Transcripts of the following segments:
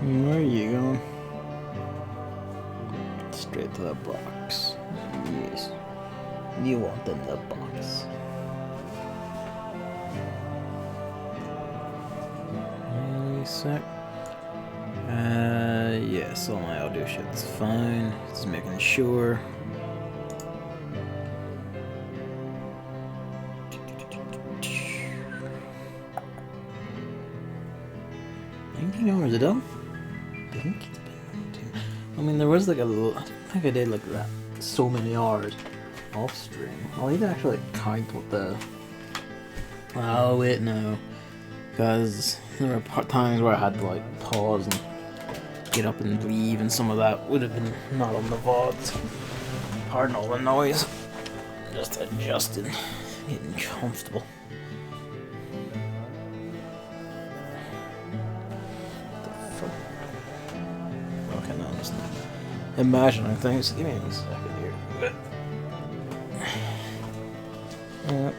Where are you going? Straight to the box. Yes. You want in the box. Any sec. Yes, all my audio shit's fine. Just making sure. $19 a done? I mean, there was like a little. I think I did like that. So many hours off stream. I'll need to actually count what the. Oh wait, no, because there were times where I had to like pause and get up and leave, and some of that would have been not on the VODs. Pardon all the noise. Just adjusting, getting comfortable. Okay, no, I'm just imagining things. Give me a second here. Yeah.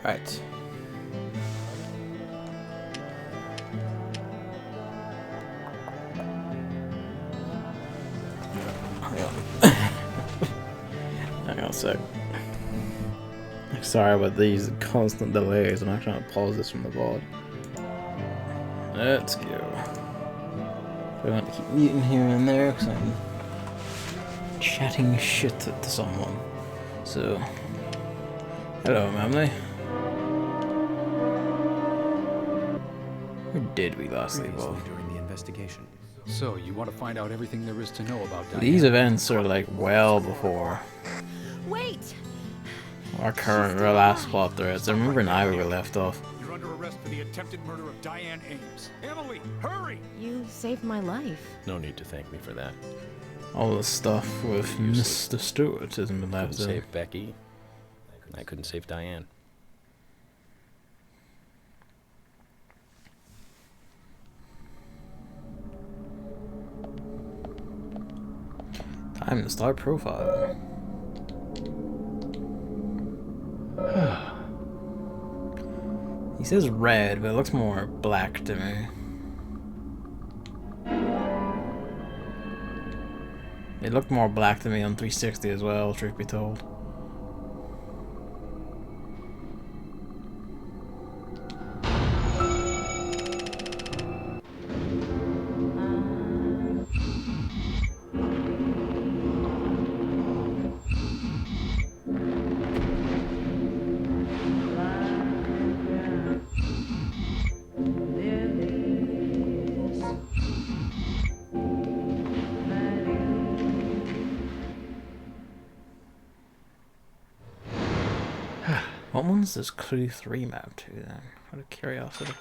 Right. Hang on a sec. Sorry about these constant delays. I'm actually trying to pause this from the VOD. Let's go. I want to keep muting here and there because I'm chatting shit to someone. So, hello, Mamley. Where did we last leave off? During the investigation. So, you want to find out everything there is to know about Diane? These events are like well before Wait! our current last plot threads. I remember now where we left off. You're under arrest for the attempted murder of Diane Ames. Emily, hurry! You saved my life. No need to thank me for that. All the stuff with Mr. Stewart hasn't been left Couldn't in. save Becky. I couldn't save Diane. Time to start profile. He says red, but it looks more black to me. It looked more black to me on 360 as well, truth be told. What one's this Clue 3 map to then? Out of curiosity.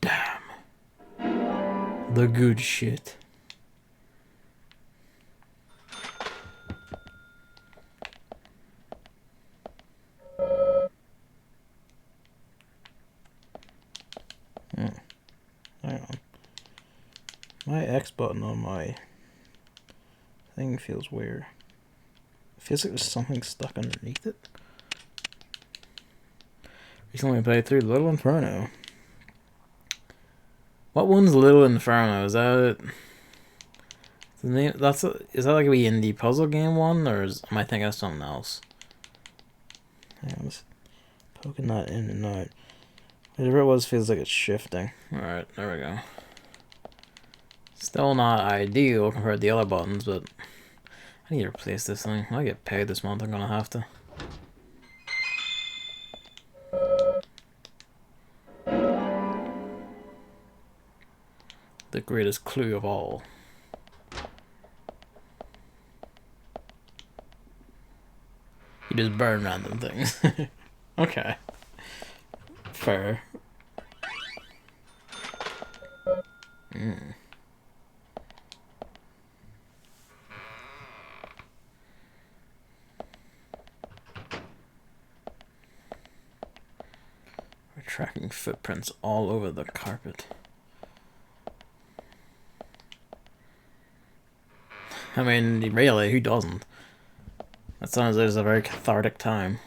Damn. The good shit. Hang on. My X button on my thing feels weird. Feels like there's something stuck underneath it. Recently played through Little Inferno. What one's Little Inferno? Is that it? The name? Is that like a wee indie puzzle game one, or am I thinking of something else? Hang on, just poking that in and out. Whatever it was feels like it's shifting. Alright, there we go. Still not ideal compared to the other buttons, but I need to replace this thing. When I get paid this month, I'm gonna have to. The greatest clue of all. You just burn random things. Okay. Fair. Mm. We're tracking footprints all over the carpet. I mean, really, who doesn't? That sounds like it's a very cathartic time.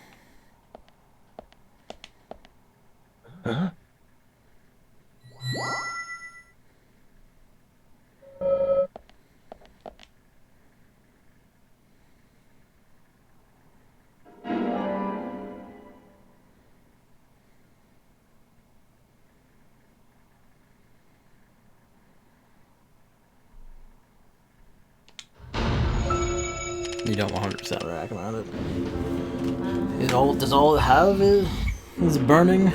Huh? You don't 100% recommend it. Does all it have is burning?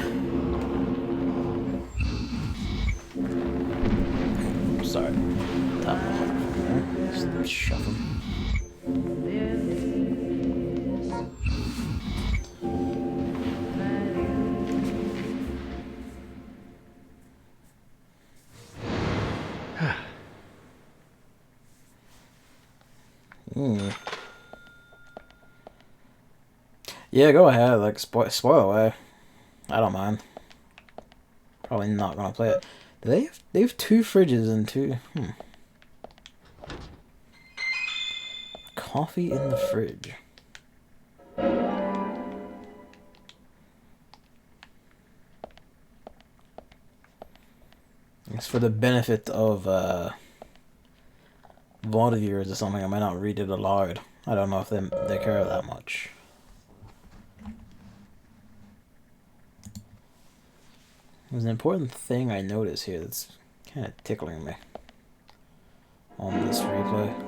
Sorry. Tap my microphone there. Just shove him. Yeah, go ahead. Like spoil away. I don't mind. Probably not gonna play it. Do they have two fridges and two. Coffee in the fridge. It's for the benefit of VOD viewers or something. I might not read it aloud. I don't know if they care that much. There's an important thing I notice here that's kind of tickling me on this replay.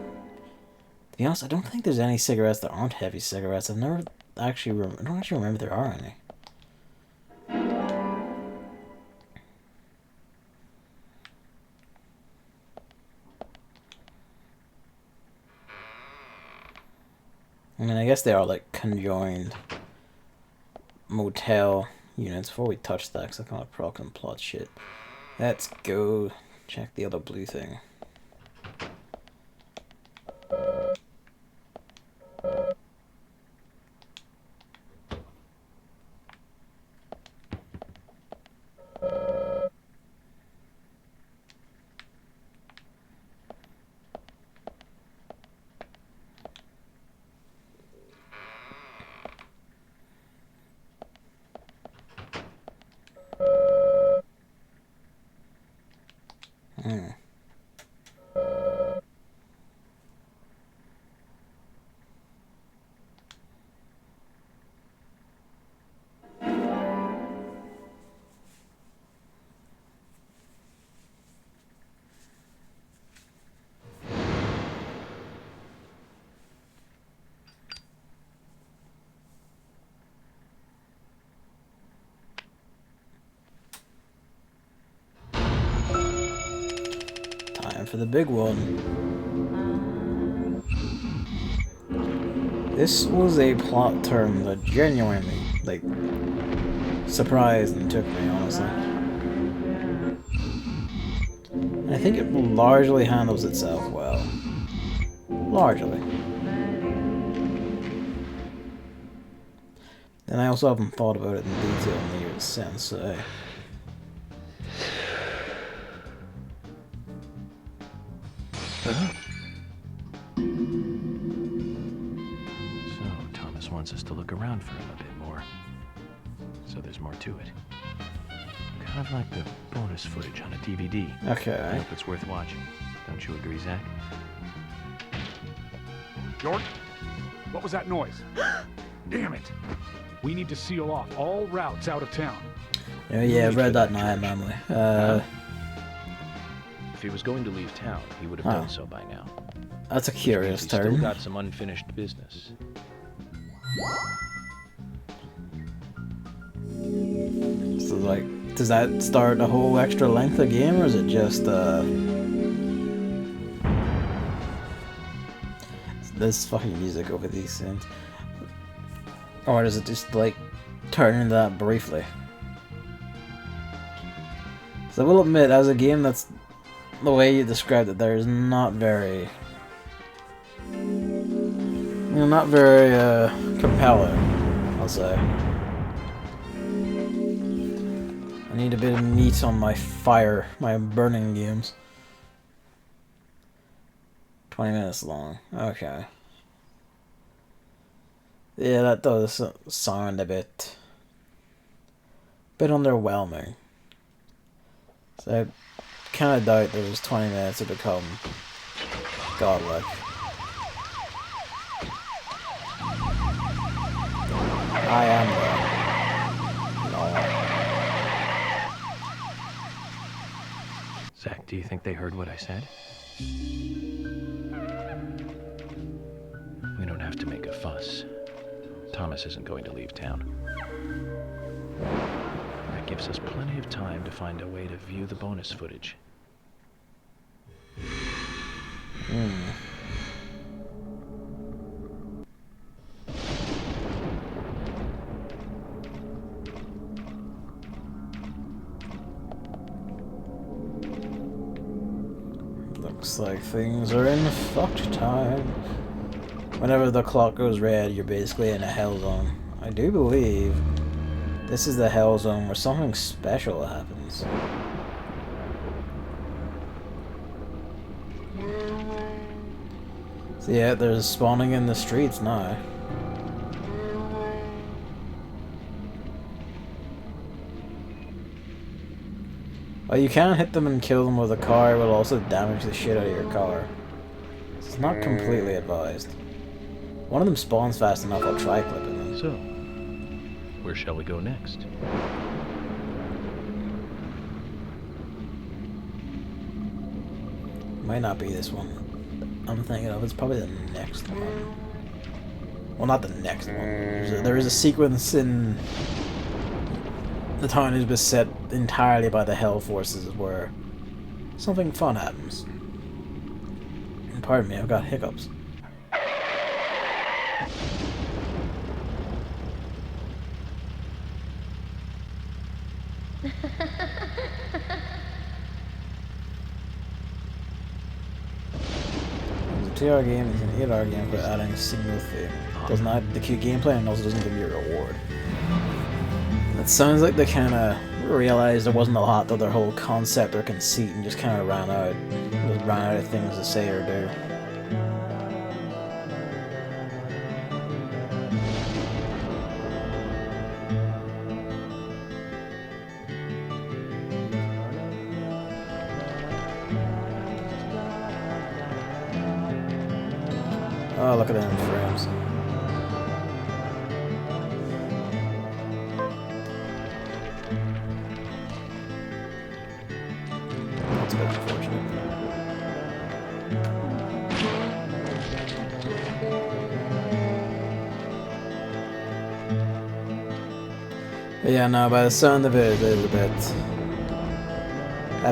To be honest, I don't think there's any cigarettes that aren't heavy cigarettes. I don't actually remember there are any. I mean, I guess they are like conjoined motel units. Before we touch that, because I kind of proc and plot shit. Let's go check the other blue thing. Time for the big one. This was a plot turn that genuinely, like, surprised and took me, honestly. I think it largely handles itself well. Largely. And I also haven't thought about it in detail in the years since, so... Thomas wants us to look around for him a bit more. So there's more to it. Kind of like the bonus footage on a DVD. Okay. I hope it's worth watching. Don't you agree, Zach? York? What was that noise? Damn it! We need to seal off all routes out of town. Oh yeah, I read that night memory. If he was going to leave town, he would have done so by now. That's a Which means curious he's still turn. got some unfinished business. So like, does that start a whole extra length of game, or is it just this fucking music over these scenes? Or does it just like turn into that briefly? So I will admit, as a game that's the way you described it there is not very, not very compelling, I'll say. I need a bit of meat on my fire, my burning games. 20 minutes long. Okay. Yeah, that does sound a bit underwhelming. So I kind of doubt there's 20 minutes to become godlike. I am though. Zach, do you think they heard what I said? We don't have to make a fuss. Thomas isn't going to leave town. That gives us plenty of time to find a way to view the bonus footage. Looks like things are in fucked time. Whenever the clock goes red, you're basically in a hell zone. I do believe this is the hell zone where something special happens. So yeah, there's spawning in the streets now. Well, you can hit them and kill them with a car, but also damage the shit out of your car. It's not completely advised. One of them spawns fast enough, I'll try clipping them. So, where shall we go next? Might not be this one I'm thinking of. It's probably the next one. Well, not the next one. There is a sequence in the town is beset entirely by the hell forces where something fun happens. And pardon me, I've got hiccups. It's a 2-hour game, it's an 8-hour game for adding a single thing. Doesn't add the key gameplay and also doesn't give you a reward. It sounds like they kind of realized there wasn't a lot to their whole concept or conceit and just kind of ran out of things to say or do. Oh, look at them frames. That's a bit unfortunate. But yeah, no, by the sound of it, it is a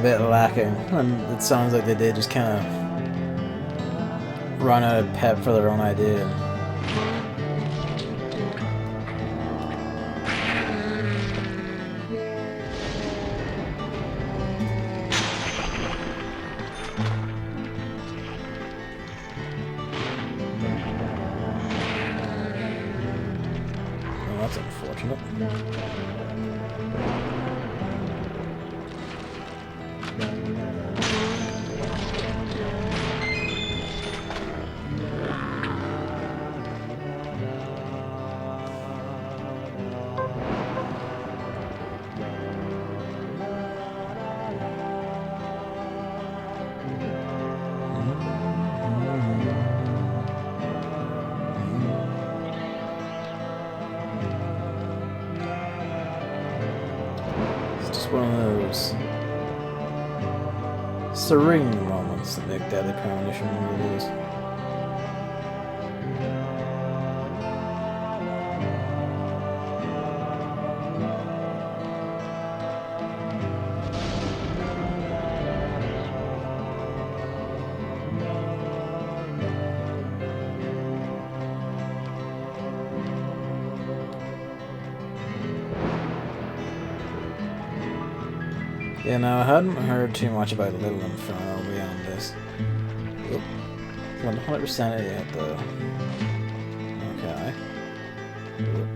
bit lacking. And it sounds like they did just kind of run out of pep for their own idea. Well, that's unfortunate. one of those serene moments that make Deadly Premonition what it is. Yeah, no, I hadn't heard too much about Little Inferno beyond this. Oop. Not 100% yet, though. Okay. Oop.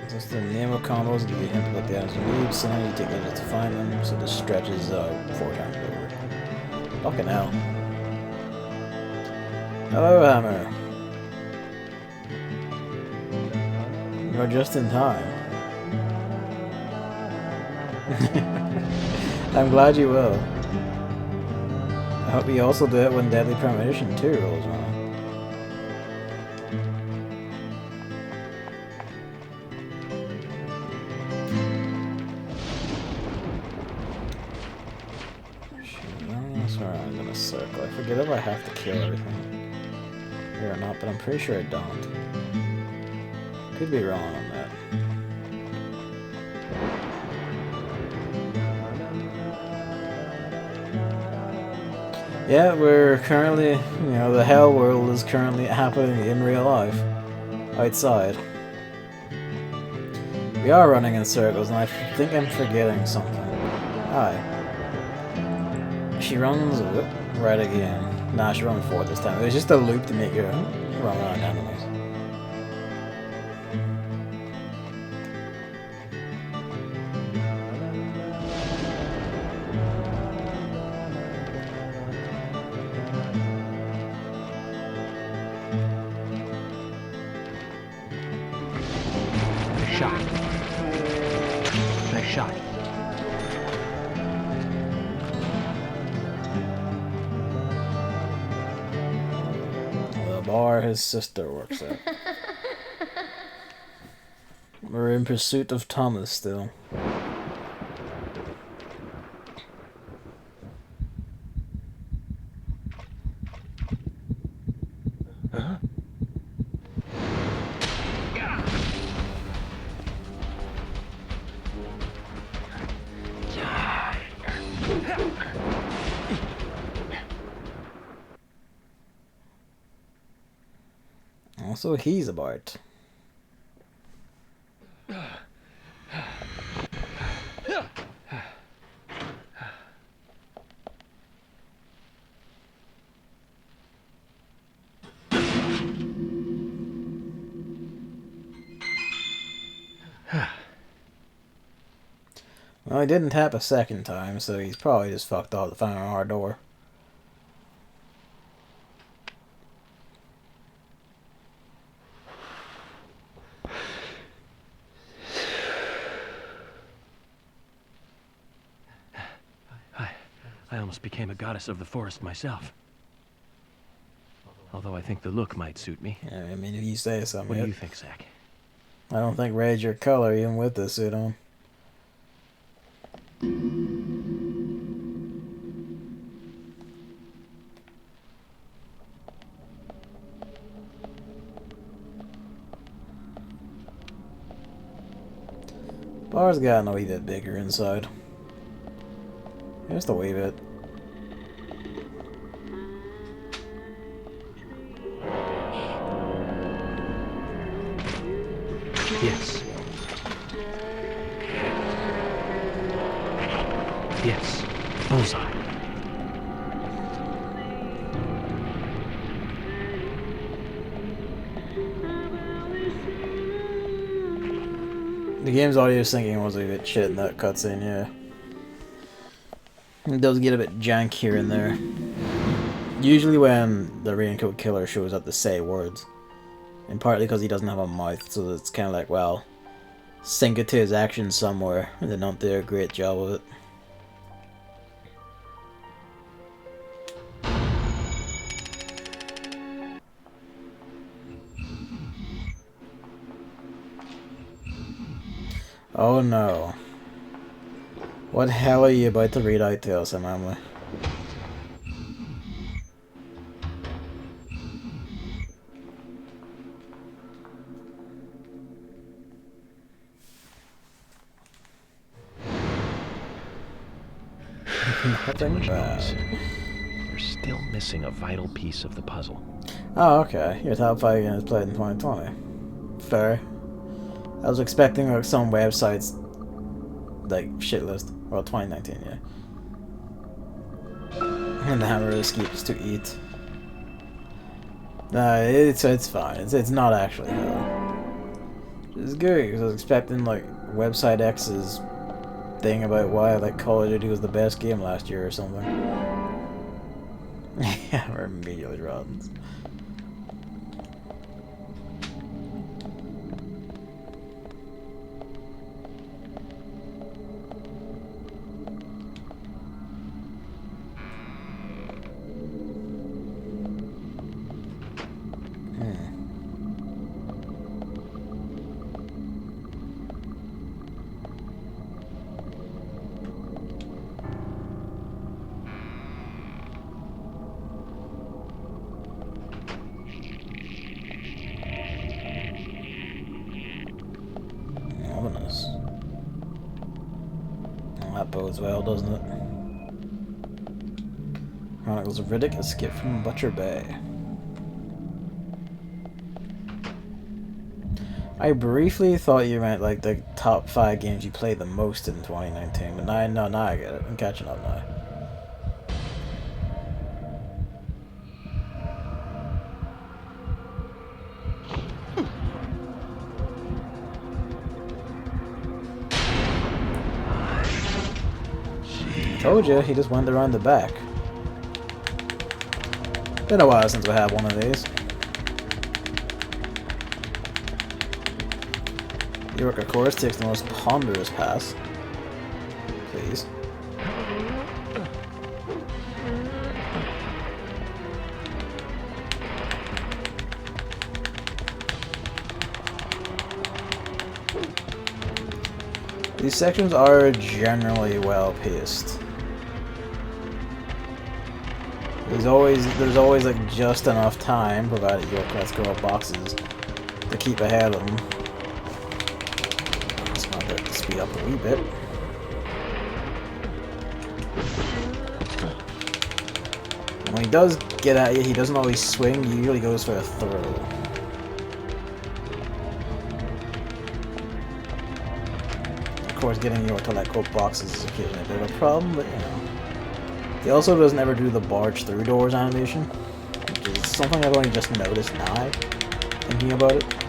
Just the name of combos give you a hint about the items you need, so now you take minutes to find them, so this stretches out 4 times over. Fucking hell. Hello, Hammer. You're just in time. I'm glad you will. I hope you also do it when Deadly Premonition 2 rolls around. Shoot, that's around in a circle. I forget if I have to kill everything here or not, but I'm pretty sure I don't. Could be wrong on that. Yeah, we're currently, you know, the hell world is currently happening in real life. Outside. We are running in circles, and I think I'm forgetting something. Hi. She runs right again. Nah, she runs forward this time. It was just a loop to make her run around enemies. Shot. Nice shot. The bar his sister works at. We're in pursuit of Thomas still. Huh? Also, he's a Bart. Well, he didn't tap a second time, so he's probably just fucked off to find our door. I almost became a goddess of the forest myself. Although I think the look might suit me. Yeah, I mean, if you say something. What do you think, Zach? I don't think red's your color, even with the suit on. Bar's gotten a wee bit bigger inside. Just a wee bit. Yes. Yes. Bullseye. The game's audio syncing was a bit shit in that cutscene, yeah. It does get a bit jank here and there. Usually when the raincoat killer shows up to say words. And partly because he doesn't have a mouth, so it's kind of like, well, sync it to his actions somewhere, and they don't do a great job of it. Oh no. What hell are you about to read out to us, Emily? Nothing bad. You're still missing a vital piece of the puzzle. Oh, okay. Your top 5 games played in 2020. Fair. I was expecting like some websites like shit list. Well, 2019, yeah. And the hammer escapes to eat. Nah, it's fine. It's not actually hell. It's good because I was expecting like Website X's thing about why like Call of Duty was the best game last year or something. Yeah, we're immediately rotten. Ominous. Well, that bodes well, doesn't it? Chronicles of Riddick escape from Butcher Bay. I briefly thought you meant like the top 5 games you played the most in 2019, but now I get it. I'm catching up now. Told you, he just went around the back. Been a while since we had one of these. York, of course, takes the most ponderous pass. Please. These sections are generally well paced. There's always like just enough time, provided York lets go of boxes, to keep ahead of them. Just want to speed up a wee bit. When he does get at you, he doesn't always swing, he usually goes for a throw. Of course, getting York to let go of boxes is occasionally a bit of a problem, but you know. He also doesn't ever do the barge through doors animation, which is something I've only just noticed now, thinking about it. There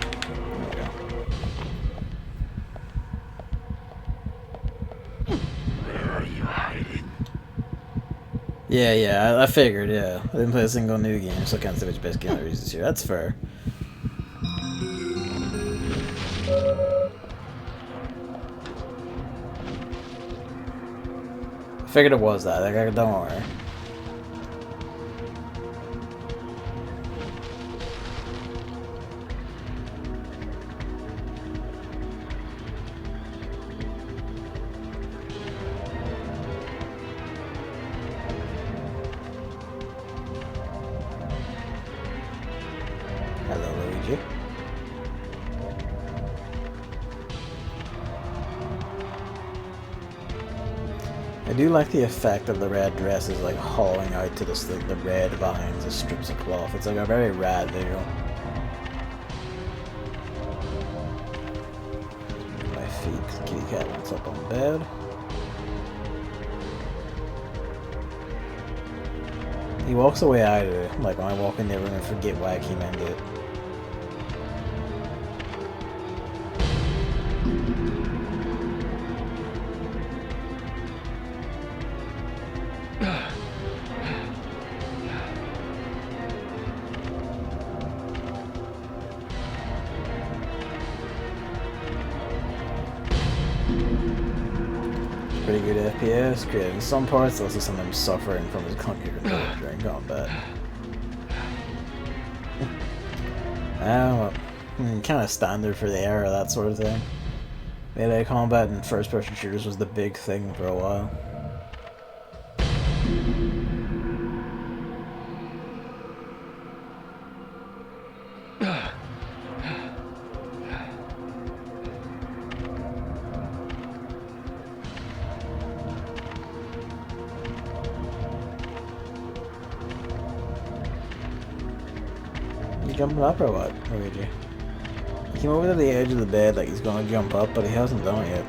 we go. Where are you hiding? Yeah, I figured, yeah. I didn't play a single new game, so I can't say which best game there is this year. That's fair. I figured it was that, like, don't worry. Hello, Luigi. I do like the effect of the red dress is like hauling out to this, like, the red vines as strips of cloth. It's like a very rad visual. My feet, kitty cat wants up on bed. He walks away out of it, like when I walk in the room and forget why I came into it. Pretty good FPS, great in some parts, also sometimes suffering from his clunky controller during combat. Well, kind of standard for the era, that sort of thing. Melee combat in first-person shooters was the big thing for a while. You jumping up or what, Luigi? He came over to the edge of the bed like he's gonna jump up, but he hasn't done it yet.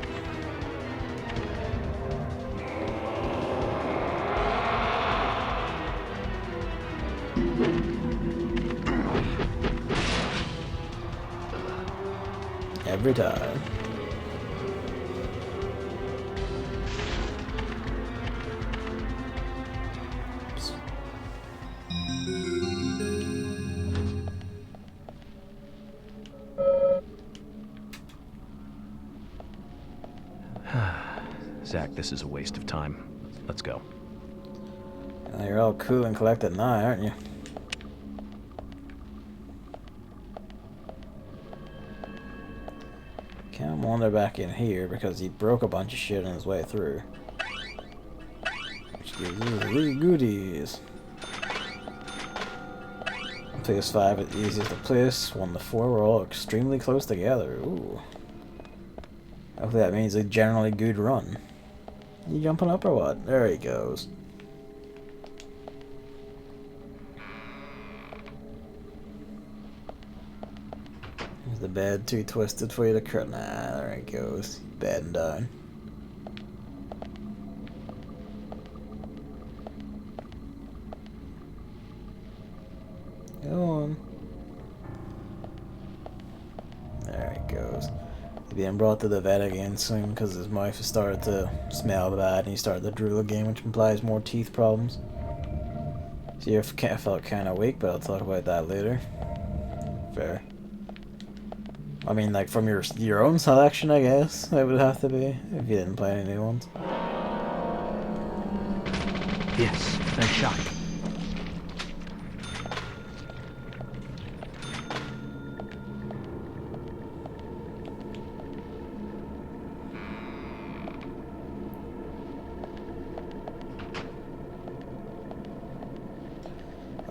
Every time. Zach, this is a waste of time. Let's go. You're all cool and collected now, aren't you? Can't wander back in here because he broke a bunch of shit on his way through. Which gives you the goodies. Place 5 is easiest to place. 1 to 4, we're all extremely close together. Ooh. Hopefully that means a generally good run. You jumping up or what? There he goes. Is the bed too twisted for you to crawl? Nah, there he goes. Bedding down. Go on. There he goes. He's being brought to the vet again soon because his mouth has started to smell bad and he started to drool again, which implies more teeth problems. So you felt kind of weak, but I'll talk about that later. Fair. I mean, like, from your own selection, I guess, it would have to be, if you didn't play any new ones. Yes, nice shot.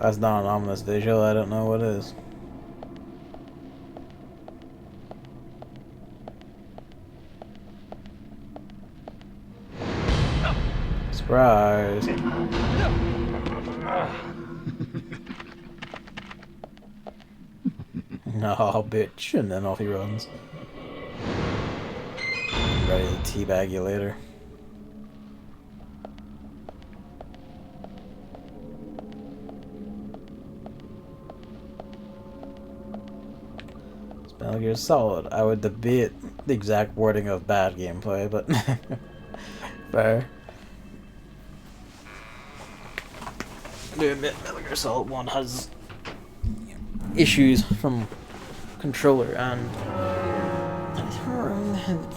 That's not an ominous visual, I don't know what is. Surprise! No, bitch, and then off he runs. Ready to teabag you later. Metal Gear Solid. I would debate the exact wording of bad gameplay, but fair. I do admit Metal Gear Solid 1 has issues from controller and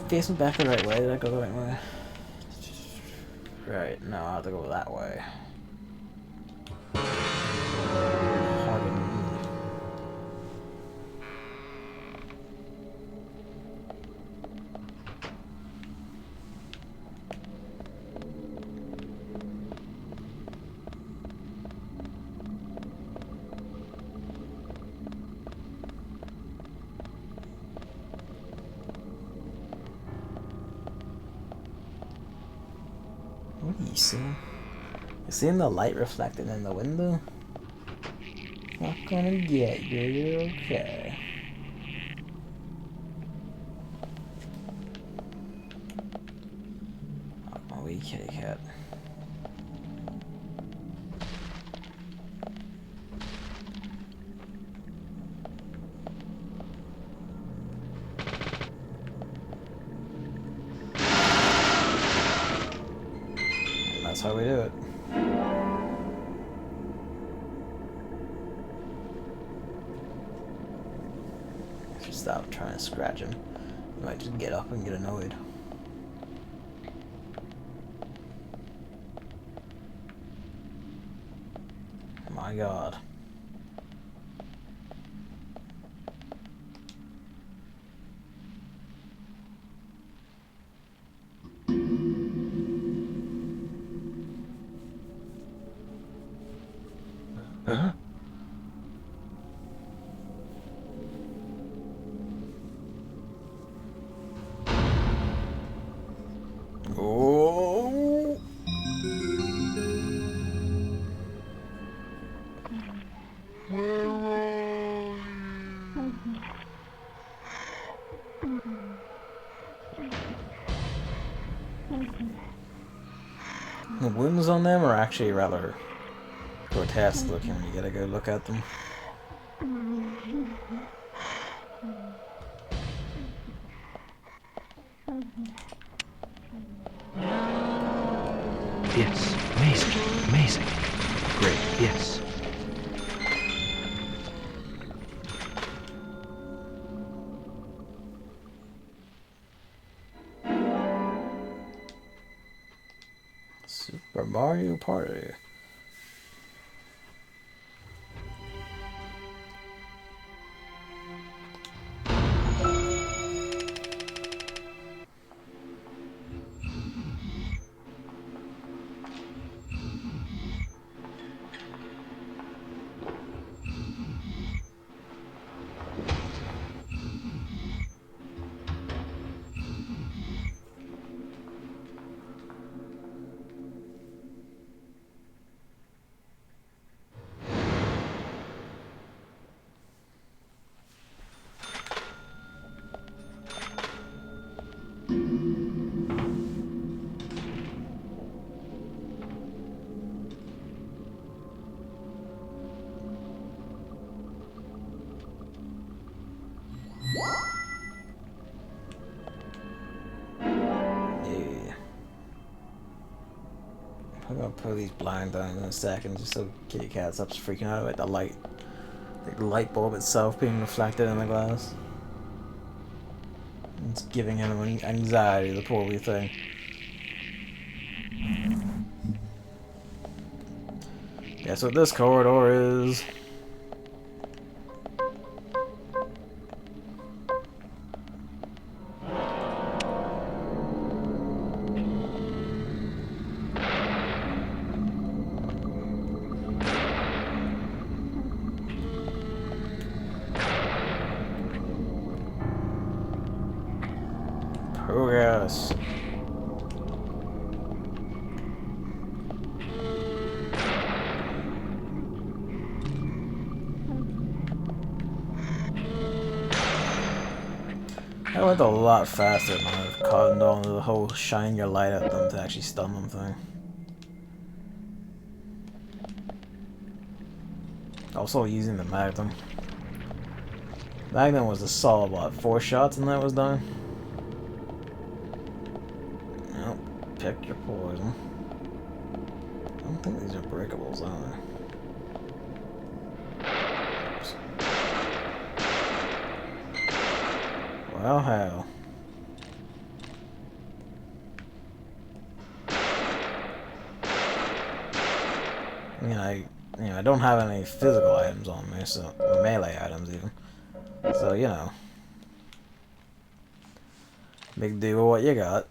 facing back the right way. Did I go the right way? Right, no, I have to go that way. What are you seeing? You seeing the light reflected in the window? Not gonna get you, you're okay. Oh, my wee kitty cat. That's how we do it. If you stop trying to scratch him, you might just get up and get annoyed. My God. Huh? Oh. The wounds on them are actually rather grotesque looking when you get a good look at them. Yes. Amazing. Amazing. Great. Yes. Super Mario Party. Yeah. I'm gonna put these blinds on in a second just so Kitty Cat stops freaking out about the light. The light bulb itself being reflected in the glass. It's giving him anxiety, the poor wee thing. Guess what this corridor is? Progress. That went a lot faster than I've caught on to the whole shine your light at them to actually stun them thing. Also using the Magnum. Magnum was a solid, what, 4 shots and that was done? Nope. Pick your poison. I don't think these are breakables, are they? Well, hell. I mean, I don't have any physical items on me, so, or melee items even. So, you know. Make do with what you got.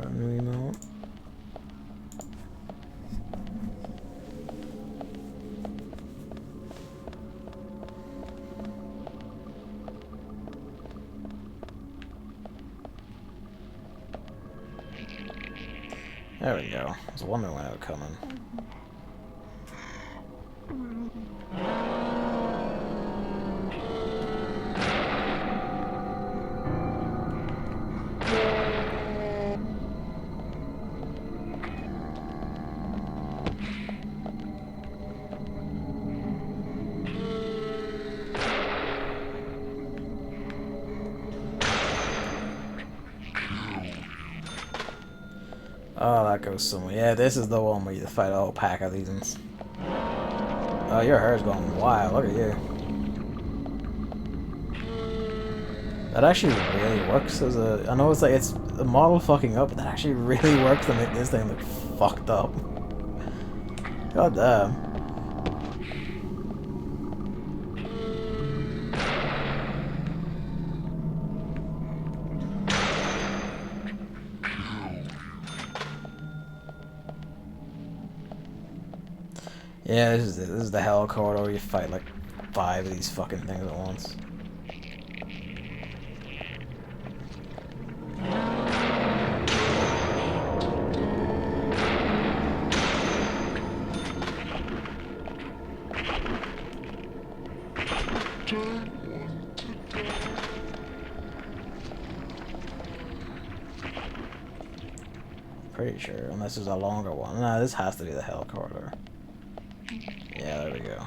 Really know. There we go. I was wondering when it would come in. Oh, that goes somewhere. Yeah, this is the one where you fight a whole pack of these ones. Oh, your hair's going wild. Look at you. That actually really works as a... I know it's like it's a model fucking up, but that actually really works to make this thing look fucked up. God damn. Yeah, this is the hell corridor where you fight like 5 of these fucking things at once. Pretty sure, unless there's a longer one. No, this has to be the hell corridor. Yeah, there we go.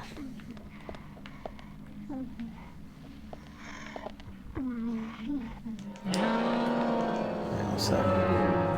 Hang on a second.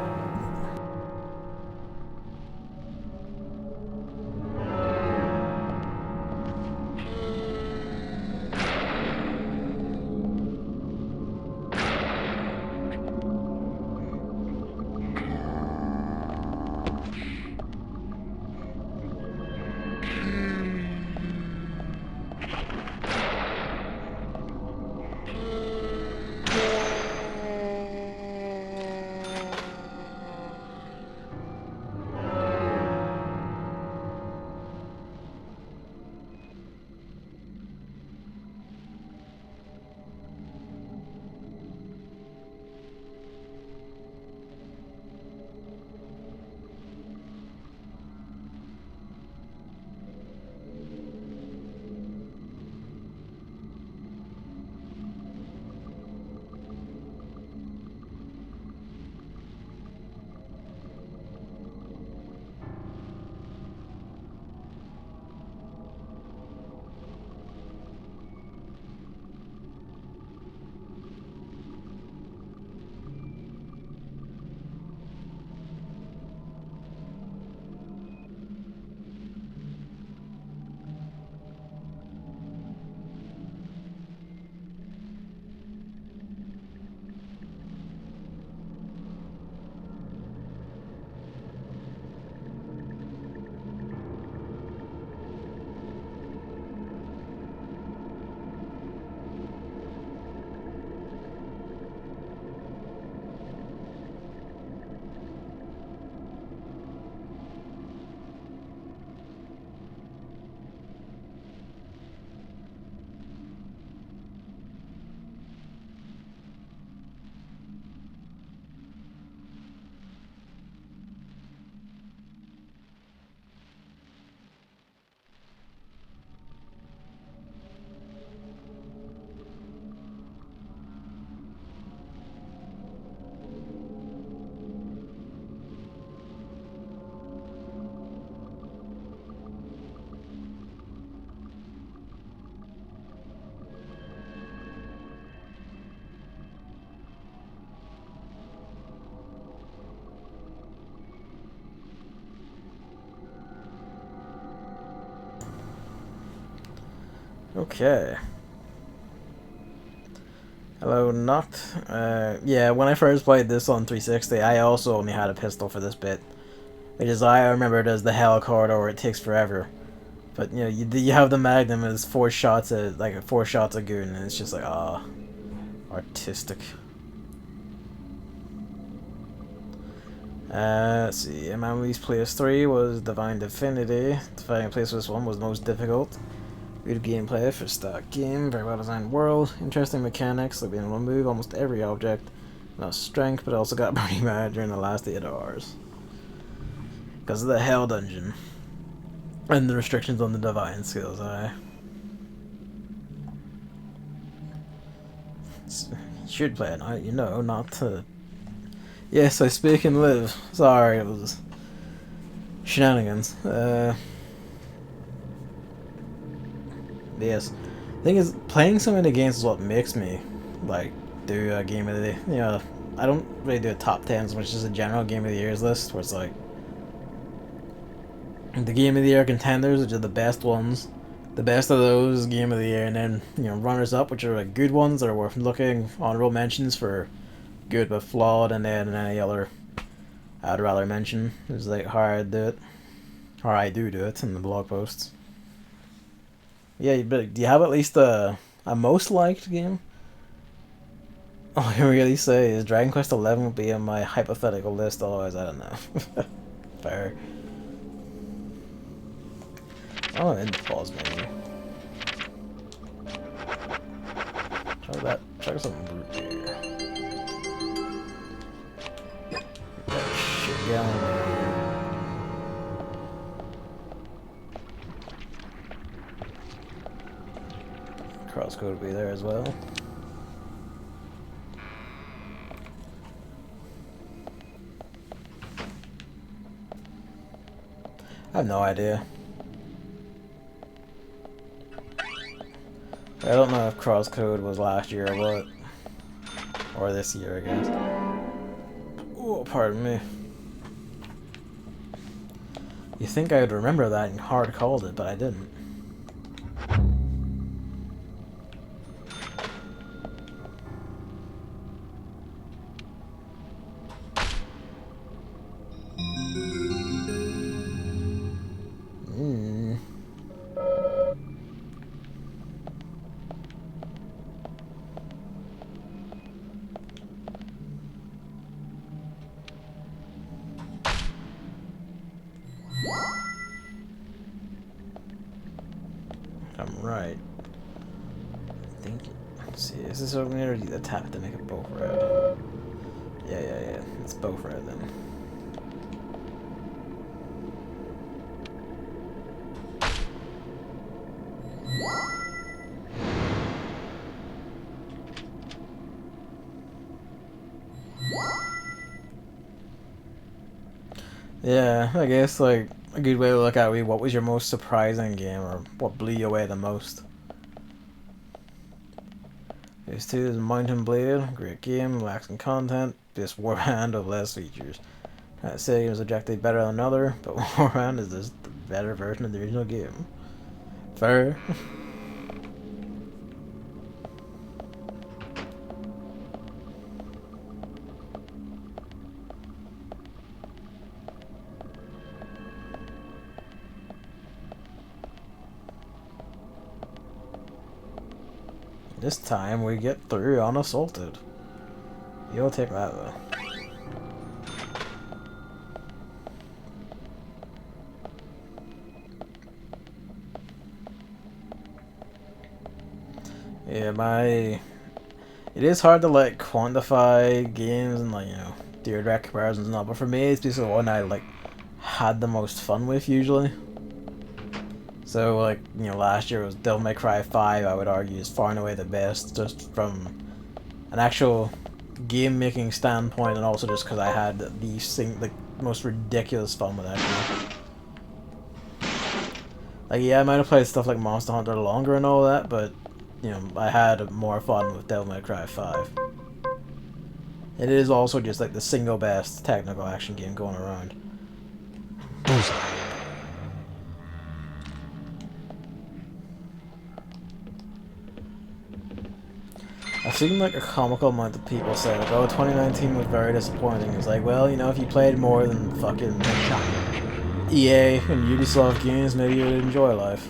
Okay. Hello, Noct. Yeah, when I first played this on 360, I also only had a pistol for this bit. Which is I remember it as the hell corridor where it takes forever. But, you know, you have the Magnum as 4 shots at, like, 4 shots a goon, and it's just like, ah, artistic. Let's see, Emily's Place 3 was Divine Divinity. Finding a place for this one was most difficult. Good gameplay for start game, very well designed world, interesting mechanics, like being able to move almost every object. Not strength, but also got pretty mad during the last 8 hours. Because of the Hell Dungeon. And the restrictions on the divine skills, You should play it now, you know, not to... Yes, I speak and live. Sorry, it was... shenanigans. Yes. The thing is, playing so many games is what makes me, like, do a game of the day. You know, I don't really do a top 10 as much as a general game of the year's list, where it's like, the game of the year contenders, which are the best ones, the best of those, game of the year, and then, you know, runners up, which are like good ones that are worth looking, honorable mentions for good but flawed, and then any other I'd rather mention. Is like how I do it, or I do it in the blog posts. Yeah, but do you have at least a most liked game? All I can really say is Dragon Quest XI would be on my hypothetical list, otherwise I don't know. Fair. Oh, in the pause menu. Try that. Try something root here. Get that shit going. Crosscode will be there as well. I have no idea. I don't know if crosscode was last year or what. Or this year, I guess. Oh, pardon me. You think I would remember that and hard called it, but I didn't. I'm right. I think. Let's see, is this opening or do you tap to make it both red? Yeah. It's both red then. Yeah, I guess like a good way to look at it, what was your most surprising game or what blew you away the most? Phase 2 is Mountain Blade, great game, lacks in content, just Warband with less features. That say it was objectively better than another, but Warband is just the better version of the original game. Fair. This time we get through unassaulted. You'll take that though. Yeah, it is hard to like quantify games and like, you know, do direct comparisons and all, but for me it's just the one I like had the most fun with usually. So, like, you know, last year was Devil May Cry 5, I would argue, is far and away the best, just from an actual game-making standpoint, and also just because I had the most ridiculous fun with that game. Like, yeah, I might have played stuff like Monster Hunter longer and all that, but, you know, I had more fun with Devil May Cry 5. It is also just, like, the single best technical action game going around. Bullseye. I've seen like a comical amount of people say like, oh, 2019 was very disappointing. It's like, well, you know, if you played more than fucking EA and Ubisoft games, maybe you would enjoy life.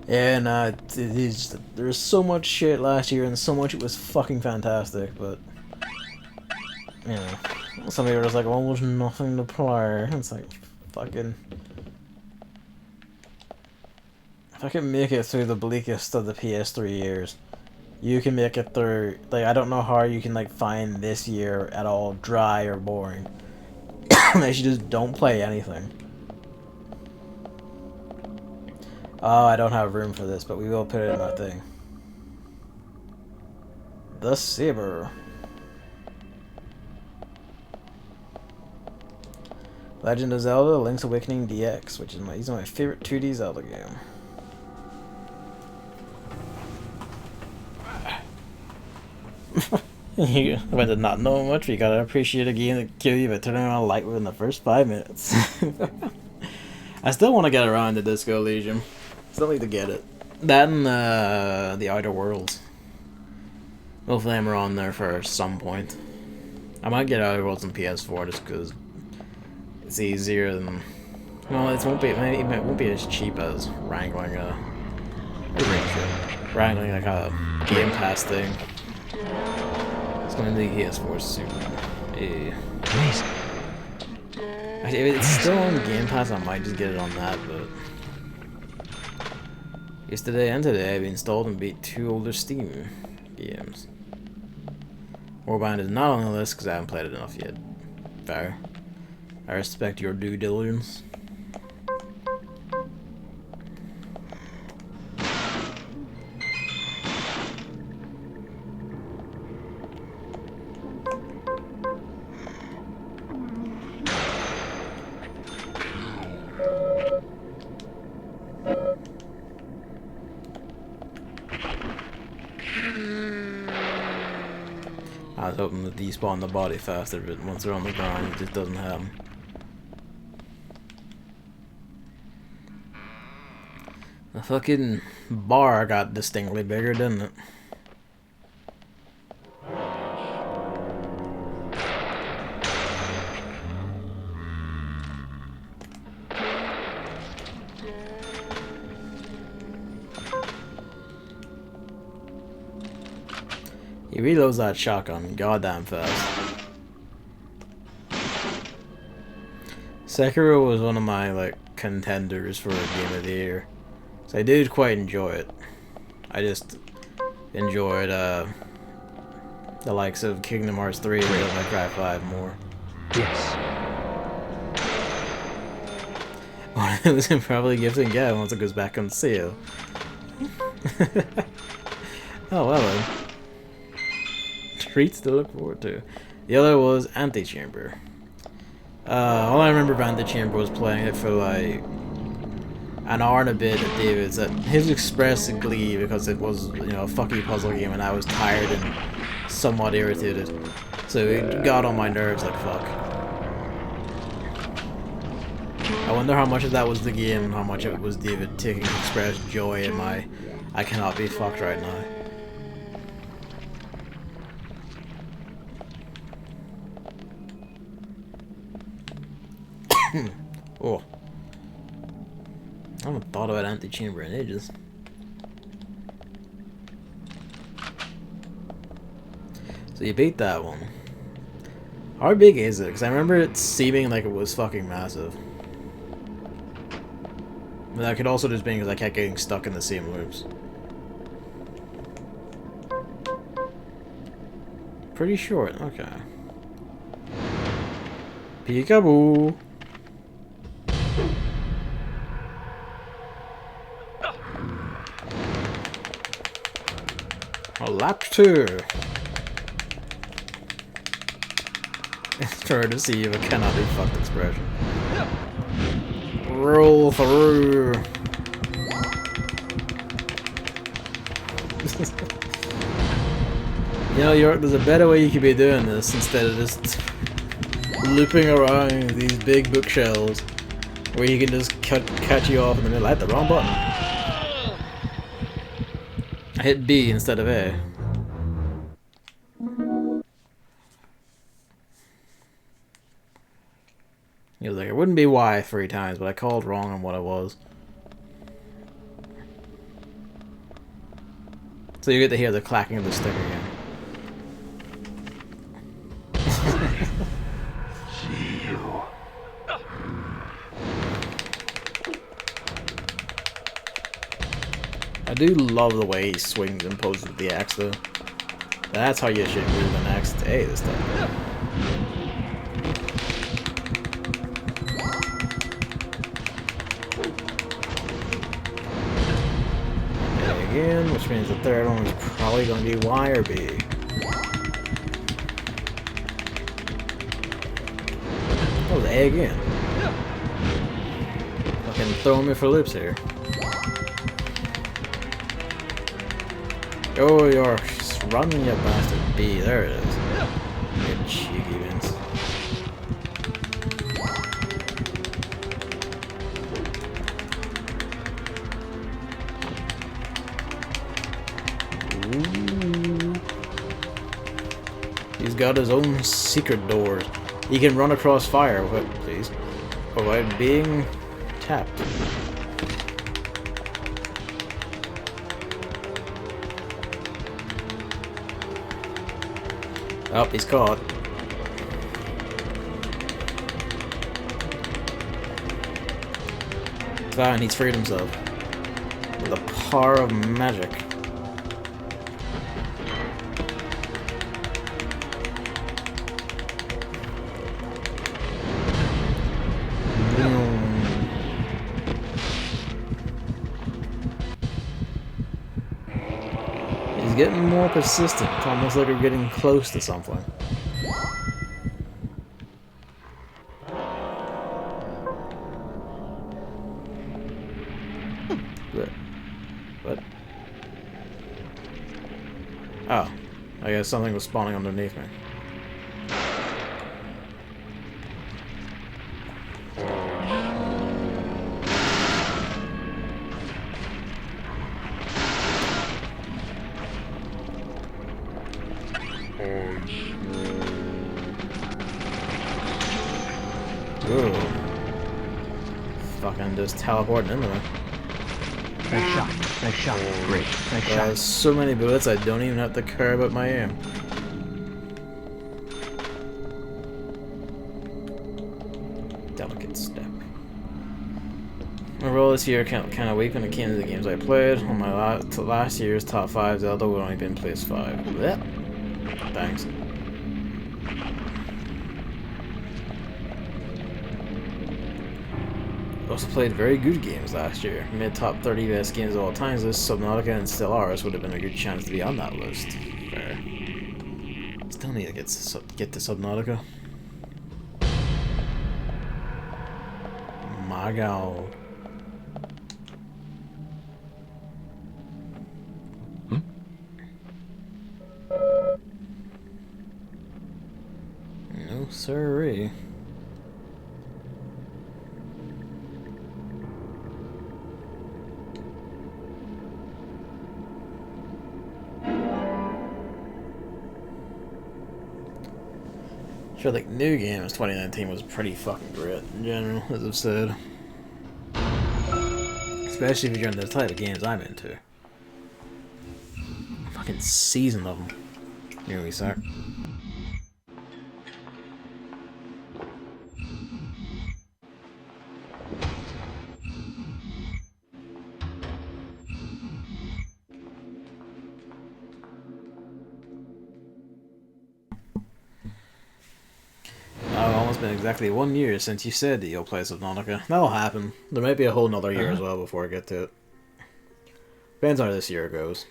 Yeah, nah, it is. There's so much shit last year, and so much it was fucking fantastic, but you know. Some people are just like, well, there's nothing to play. It's like, fucking... If I can make it through the bleakest of the PS3 years, you can make it through... Like, I don't know how you can, like, find this year at all dry or boring. Unless you just don't play anything. Oh, I don't have room for this, but we will put it in our thing. The Saber. Legend of Zelda: Link's Awakening DX, which is my favorite 2D Zelda game. You went to not know much, but you gotta appreciate a game that kills you by turning on a light within the first 5 minutes. I still want to get around to Disco Elysium. Still need to get it. That and the Outer Worlds. Both of them are on there for some point. I might get Outer Worlds on PS4 just because it's easier than... Well, it won't be as cheap as wrangling like a Game Pass thing. It's gonna be PS4 soon. Yeah. Amazing. Actually, if it's still on Game Pass, I might just get it on that, but... Yesterday and today, I've installed and beat 2 older Steam games. Warbind is not on the list because I haven't played it enough yet. Fair. I respect your due diligence. I was hoping to despawn the body faster, but once they're on the ground, it just doesn't happen. The fucking bar got distinctly bigger, didn't it? He reloads that shotgun goddamn fast. Sekiro was one of my like contenders for a game of the year, so I did quite enjoy it. I just enjoyed the likes of Kingdom Hearts 3 and Devil May Cry 5 more. Yes. One of them was probably gifting Gavin once it goes back on sale. Oh well then. Treats to look forward to. The other was Antechamber. All I remember of Antechamber was playing it for like an hour and a bit at David's. His express glee because it was, you know, a fucky puzzle game and I was tired and somewhat irritated. So it got on my nerves like fuck. I wonder how much of that was the game and how much of it was David taking express joy in my I cannot be fucked right now. Oh. I haven't thought about Antechamber in ages. So you beat that one. How big is it? Because I remember it seeming like it was fucking massive. But that could also just be because I kept getting stuck in the same loops. Pretty short, okay. Peekaboo! A lap 2. It's hard to see if it cannot be fucked expression. Roll through. You know, York, there's a better way you could be doing this instead of just looping around these big bookshelves where you can just cut you off in the middle. I hit the wrong button. I hit B instead of A. He was like, it wouldn't be Y 3 times, but I called wrong on what it was. So you get to hear the clacking of the stick again. I do love the way he swings and poses with the axe though. That's how you should move an axe. Hey, this time. Again, which means the third one is probably going to be Y or B. That was A again. Fucking throwing me for loops here. Oh, you're running, you bastard. B, there it is. You cheeky Vince. Ooh. He's got his own secret doors. He can run across fire, please, without being tapped. Oh, he's caught. Fine, he's freed himself. With the power of magic. He's getting more persistent. It's almost like we're getting close to something. What? Oh. I guess something was spawning underneath me. Ooh. Fucking just teleporting into me. Nice shot. Nice shot. Great. Nice shot. There's so many bullets I don't even have to care about my aim. Delicate step. Overall this year kind of weak when it came to the games I played. On my last year's top 5, Zelda would only been place 5. Blech. Thanks. Also played very good games last year. Mid top 30 best games of all time. This Subnautica and Stellaris would have been a good chance to be on that list. Fair. Still need to get to Subnautica. My god. No siree. Sure, like new games 2019 was pretty fucking great in general, as I've said. Especially if you're into the type of games I'm into. Fucking season of them. Here we start. Almost been exactly 1 year since you said that you'll play Subnautica. That'll happen. There might be a whole nother year as well before I get to it. Depends how this year goes.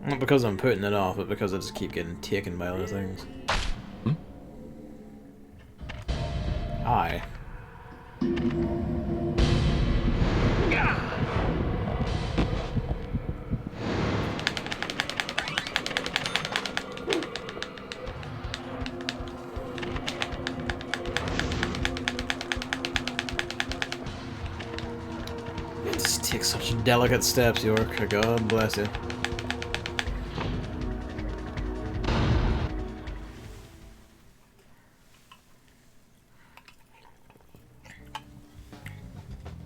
Not because I'm putting it off, but because I just keep getting taken by other things. Aye. It just takes such delicate steps, York. God bless you.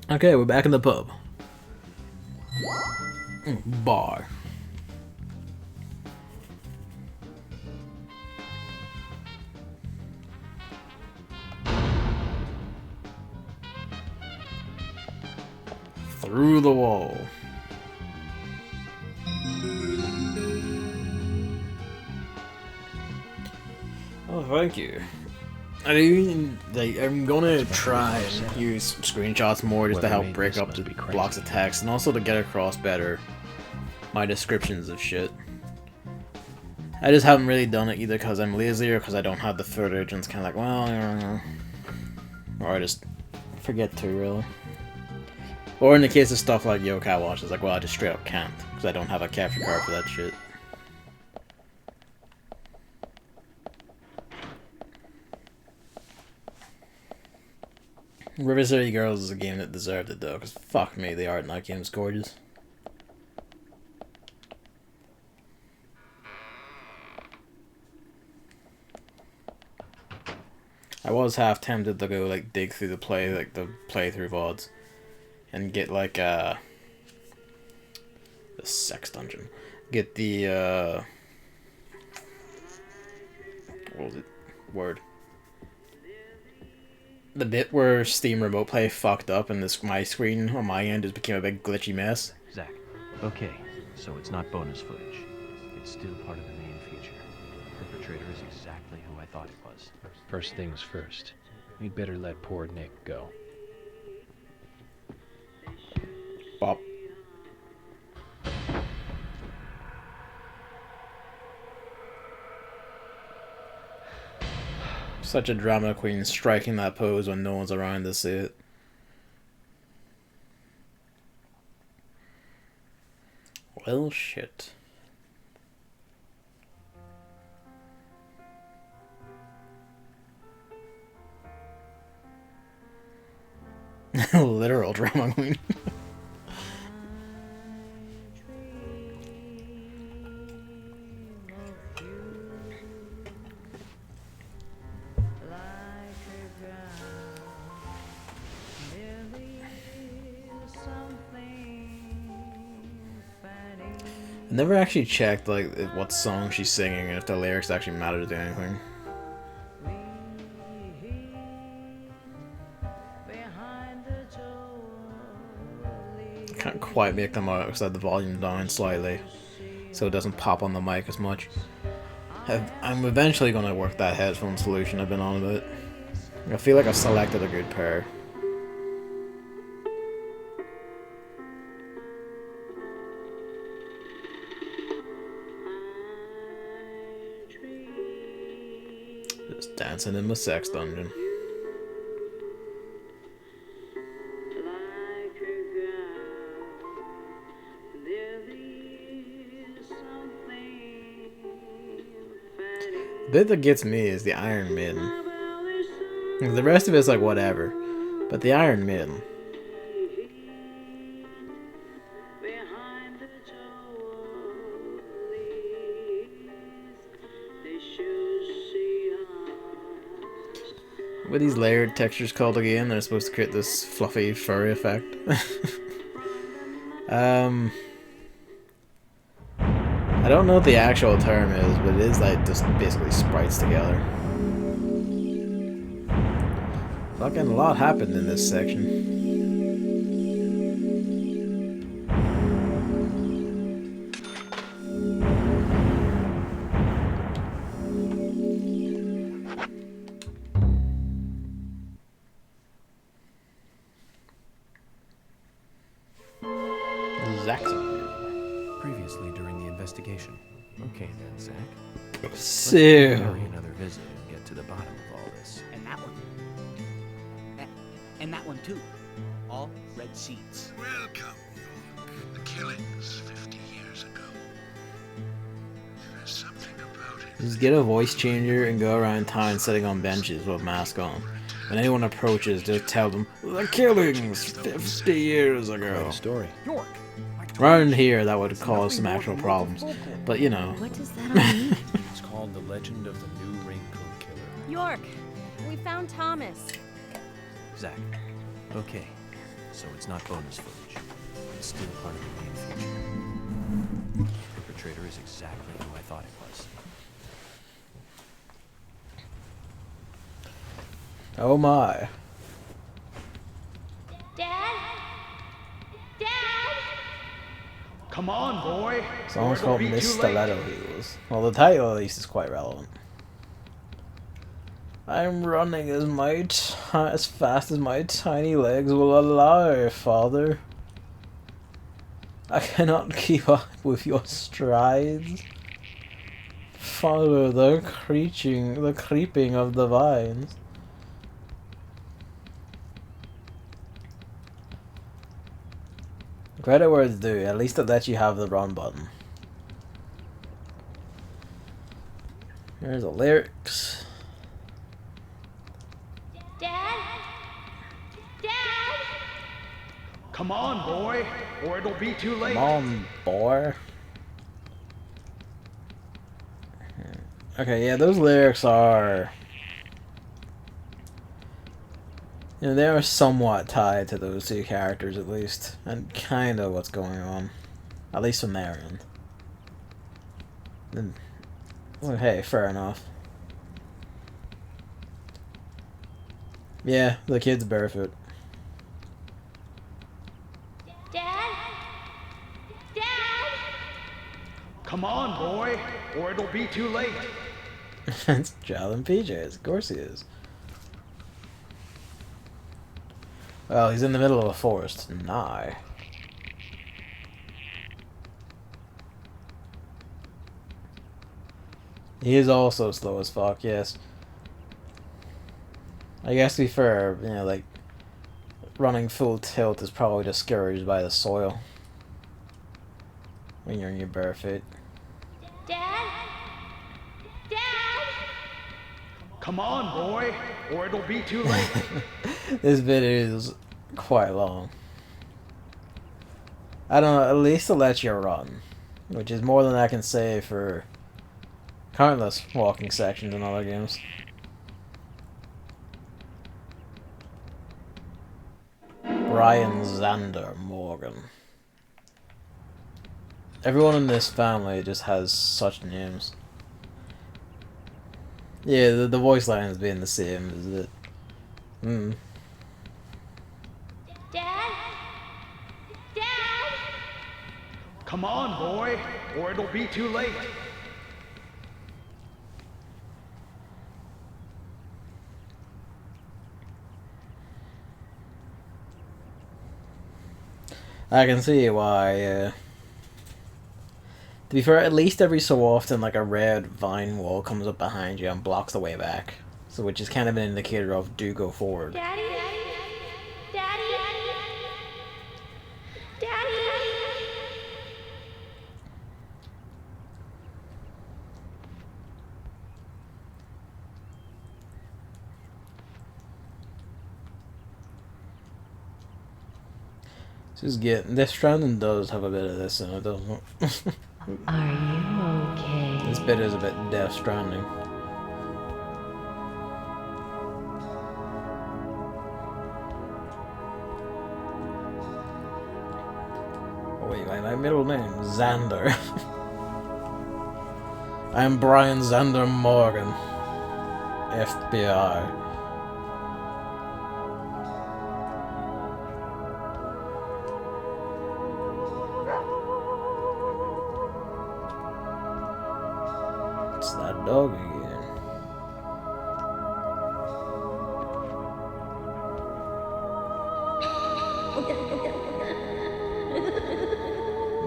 Okay, we're back in the pub. Bar. Through the wall. Oh, thank you. I'm gonna try and use screenshots more just to help break up the blocks of text and also to get across better my descriptions of shit. I just haven't really done it either because I'm lazy or because I don't have the footage and it's kind of like, well, I don't know. Or I just forget to, really. Or in the case of stuff like Yokai Watch, it's like, well, I just straight up can't because I don't have a capture card for that shit. River City Girls is a game that deserved it though, because fuck me, the art in that game is gorgeous. I was half tempted to go like dig through the playthrough VODs and get like the sex dungeon. Get the what was it? Word. The bit where Steam Remote Play fucked up and my screen on my end just became a big glitchy mess. Zach, okay, so it's not bonus footage. It's still part of the main feature. The perpetrator is exactly who I thought it was. First things first. We'd better let poor Nick go. Bop. Such a drama queen striking that pose when no one's around to see it. Well, shit. Literal drama queen. I never actually checked like what song she's singing and if the lyrics actually matter to anything. Can't quite make them out because I had the volume down slightly so it doesn't pop on the mic as much. I'm eventually going to work that headphone solution I've been on about. I feel like I've selected a good pair. Just dancing in my sex dungeon. The bit that gets me is the Iron Maiden. The rest of it's like whatever, but the Iron Maiden. What are these layered textures called again? They're supposed to create this fluffy, furry effect. I don't know what the actual term is, but it is like just basically sprites together. Fucking a lot happened in this section. Previously during the investigation. Okay then, Zach. So Another visit and get to the bottom of all this. And that one. And that one too. All red seats. Welcome, York. The killings 50 years ago. There's something about it. just get a voice changer and go around town sitting on benches with a mask on. When anyone approaches, just tell them, the killings 50 years ago. Story. York. Around here, that would cause some actual problems. But you know. What does that all mean? It's called The Legend of the New Raincoat Killer. York, we found Thomas. Zach. Okay. So it's not bonus footage. It's still part of the main feature. The perpetrator is exactly who I thought it was. Oh my. Dad? Dad? Come on, boy. Song's Or called it'll be Miss too late. Stiletto Heels. Well, the title at least is quite relevant. I'm running as fast as my tiny legs will allow, Father. I cannot keep up with your strides. Follow the creeping of the vines. Credit where it's due, at least it lets you have the run button. Here's the lyrics. Dad? Dad? Come on, boy, or it'll be too late. Come on, boy. Okay, yeah, those lyrics are You know, they are somewhat tied to those two characters at least, and kind of what's going on, at least from their end. And, well, hey, fair enough. Yeah, the kid's barefoot. Dad? Dad? Come on, boy, or it'll be too late. It's Jal and PJs, of course he is. Well, he's in the middle of a forest. Nigh. He is also slow as fuck, yes. I guess to be fair, you know, like, running full tilt is probably discouraged by the soil when you're in your bare feet. Dad? Dad? Come on, boy, or it'll be too late. This video is quite long. I don't know, at least it'll let you run, which is more than I can say for countless walking sections in other games. Brian Xander Morgan. Everyone in this family just has such names. Yeah, the voice line is being the same, is it? Dad? Dad? Come on, boy, or it'll be too late. I can see why, to be fair, at least every so often, like, a red vine wall comes up behind you and blocks the way back. So, which is kind of an indicator of do go forward. Daddy? Daddy? Daddy? Just get Death Stranding does have a bit of this in it, doesn't it? Are you okay? This bit is a bit Death Stranding. Oh wait, my middle name Xander. I'm Brian Xander Morgan, FBI. It's that dog again.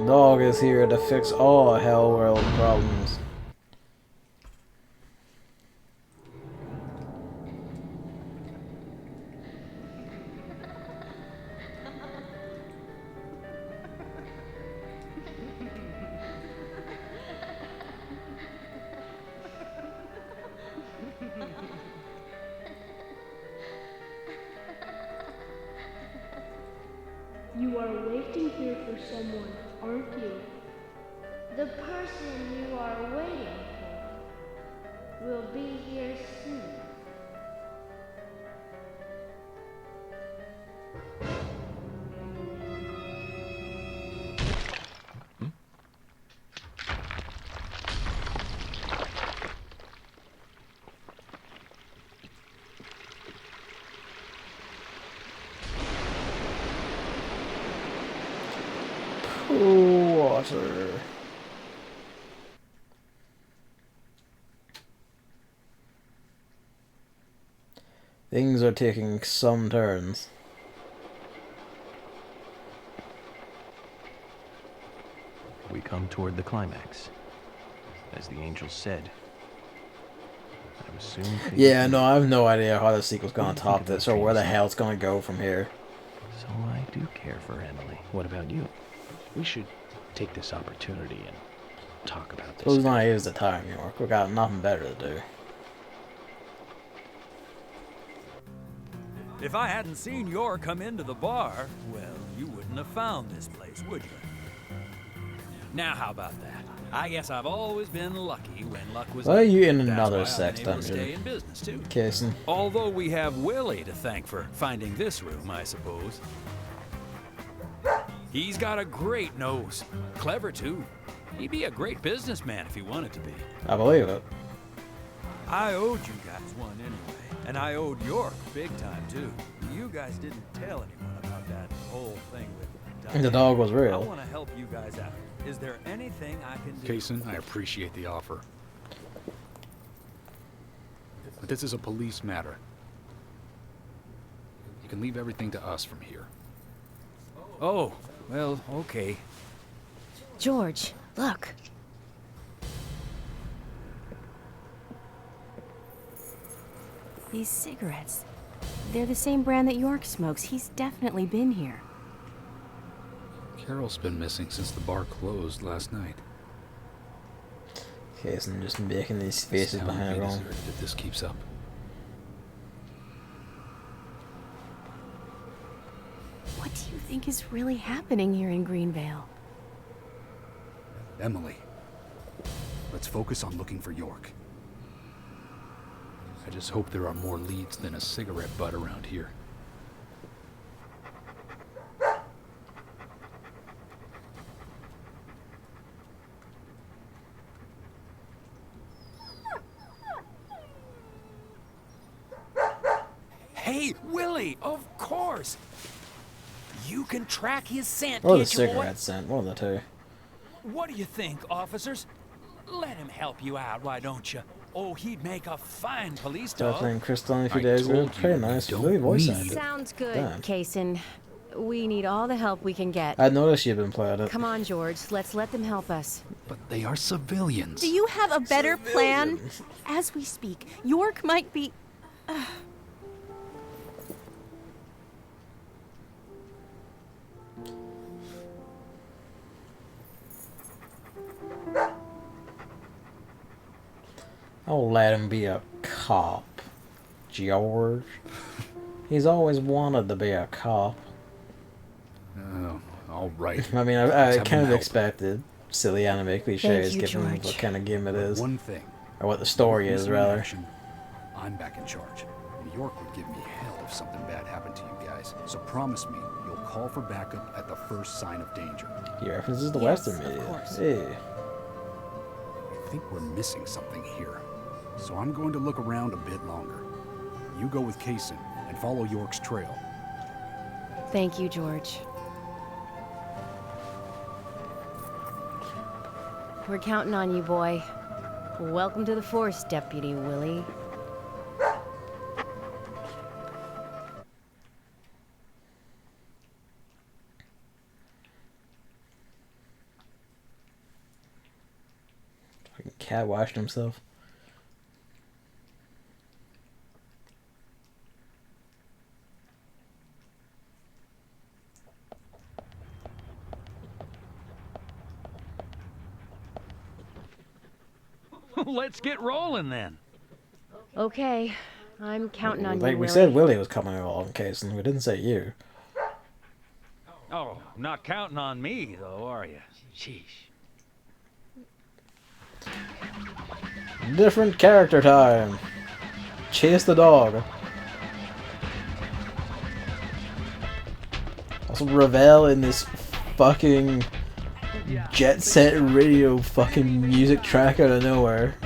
Dog is here to fix all Hell World problems. You are waiting here for someone, aren't you? The person you are waiting for will be here soon. Water. Things are taking some turns. We come toward the climax. As the angel said. I was soon Yeah, no, I have no idea how the sequel's gonna top this or where the hell it's gonna go from here. So I do care for Emily. What about you? We should take this opportunity and talk about this. Who's not use the time, York? We got nothing better to do. If I hadn't seen Yor come into the bar, well, you wouldn't have found this place, would you? Now how about that? I guess I've always been lucky when luck was. Why are you in That's another why I've sex been able to dungeon? stay in business too. Kason. Although we have Willie to thank for finding this room, I suppose. He's got a great nose. Clever too. He'd be a great businessman if he wanted to be. I believe it. I owed you guys one anyway, and I owed York big time too. You guys didn't tell anyone about that whole thing with The dog was I real. want to help you guys out. Is there anything I can do? Kason, I appreciate the offer. But this is a police matter. You can leave everything to us from here. Oh, well, okay. George, look. These cigarettes. They're the same brand that York smokes. He's definitely been here. Carol's been missing since the bar closed last night. Kason just making these faces This town behind will be everyone. deserted if this keeps up. What do you think is really happening here in Greenvale? Emily, let's focus on looking for York. I just hope there are more leads than a cigarette butt around here. Hey, Willie, of course. You can track his scent, Or the can't you, boy? cigarette scent, one of the two. What do you think, officers? Let him help you out, why don't you? Oh, he'd make a fine police Started dog. playing Crystal a few I days ago. told you Pretty we nice. don't Really voice need- acted. Sounds good, Damn. Kason. We need all the help we can get. I'd noticed you'd been playing it. Come on, George. Let's let them help us. But they are civilians. Do you have a better plan? As we speak, York might be... I'll let him be a cop, George. He's always wanted to be a cop. Oh, all right. I mean, Let's I have kind them of help. expected silly anime cliches you, given George. what kind of game it is. One thing. Or what the story is, Missing in rather. action, I'm back in charge. New York would give me hell if something bad happened to you guys. So promise me you'll call for backup at the first sign of danger. He references the Yes, Western of media. course. Hey. I think we're missing something here. So I'm going to look around a bit longer. You go with Kason and follow York's trail. Thank you, George. We're counting on you, boy. Welcome to the force, Deputy Willie. Fucking cat washed himself. Let's get rolling then. Okay, I'm counting on Like you, we Willie. said, Willie was coming along, Kason. We didn't say you. Oh, not counting on me, though, are you? Sheesh. Different character time. Chase the dog. Also, Ravel in this fucking jet set radio fucking music track out of nowhere.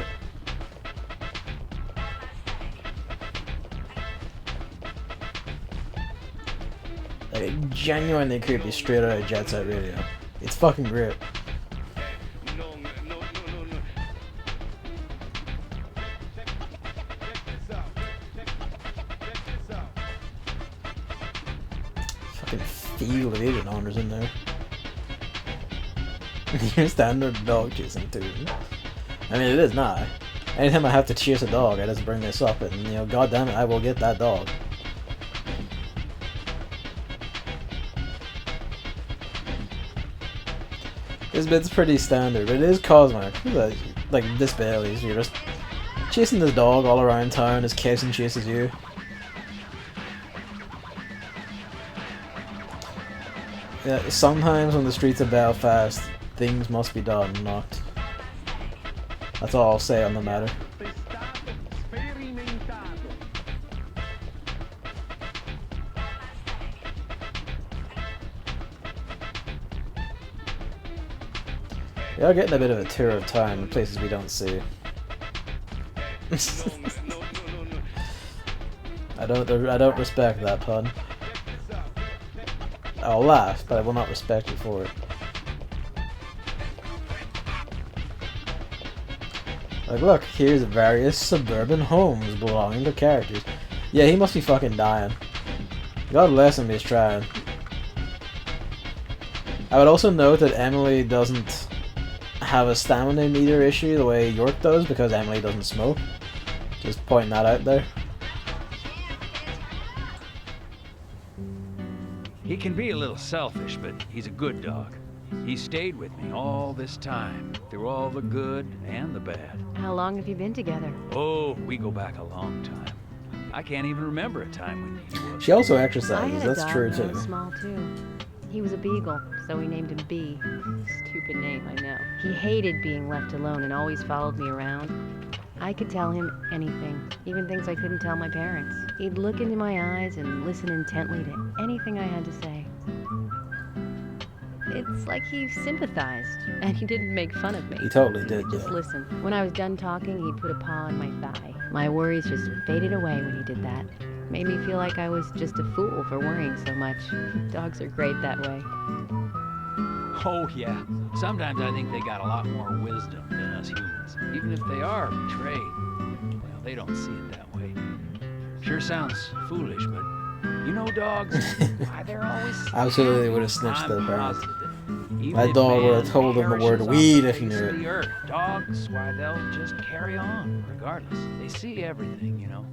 Like, genuinely creepy straight out of jet set radio. It's fucking great. Fucking field of agent owners in there. Your standard dog chasing too. I mean, it is not. Anytime I have to chase a dog, I just bring this up, and you know, goddamn it, I will get that dog. This bit's pretty standard, but it is cosmic. Like this bit at least, you're just chasing this dog all around town as Kason chases you. Yeah, sometimes on the streets of Belfast, things must be done, not. That's all I'll say on the matter. We are getting a bit of a tour of time in places we don't see. I don't respect that pun. I'll laugh, but I will not respect you for it. Like, look, here's various suburban homes belonging to characters. Yeah, he must be fucking dying. God bless him, he's trying. I would also note that Emily doesn't have a stamina meter issue the way York does, because Emily doesn't smoke. Just pointing that out there. He can be a little selfish, but he's a good dog. He stayed with me all this time, through all the good and the bad. How long have you been together? Oh, we go back a long time. I can't even remember a time when he was. She also I exercises, had a that's dog true when I was too. small too. He was a beagle, so we named him B. Stupid name, I know. He hated being left alone and always followed me around. I could tell him anything, even things I couldn't tell my parents. He'd look into my eyes and listen intently to anything I had to say. It's like he sympathized, and he didn't make fun of me. He totally He did, would just though. listen. When I was done talking, he'd put a paw on my thigh. My worries just faded away when he did that. Made me feel like I was just a fool for worrying so much. Dogs are great that way. Oh, yeah. Sometimes I think they got a lot more wisdom than us humans. Even if they are betrayed. Well, they don't see it that way. Sure sounds foolish, but you know dogs, why they're always Absolutely would have snitched I'm their parents. positive that even My if dog would man have told them the word perishes off weed the if he face knew of it. the earth, dogs, why they'll just carry on, regardless. They see everything, you know.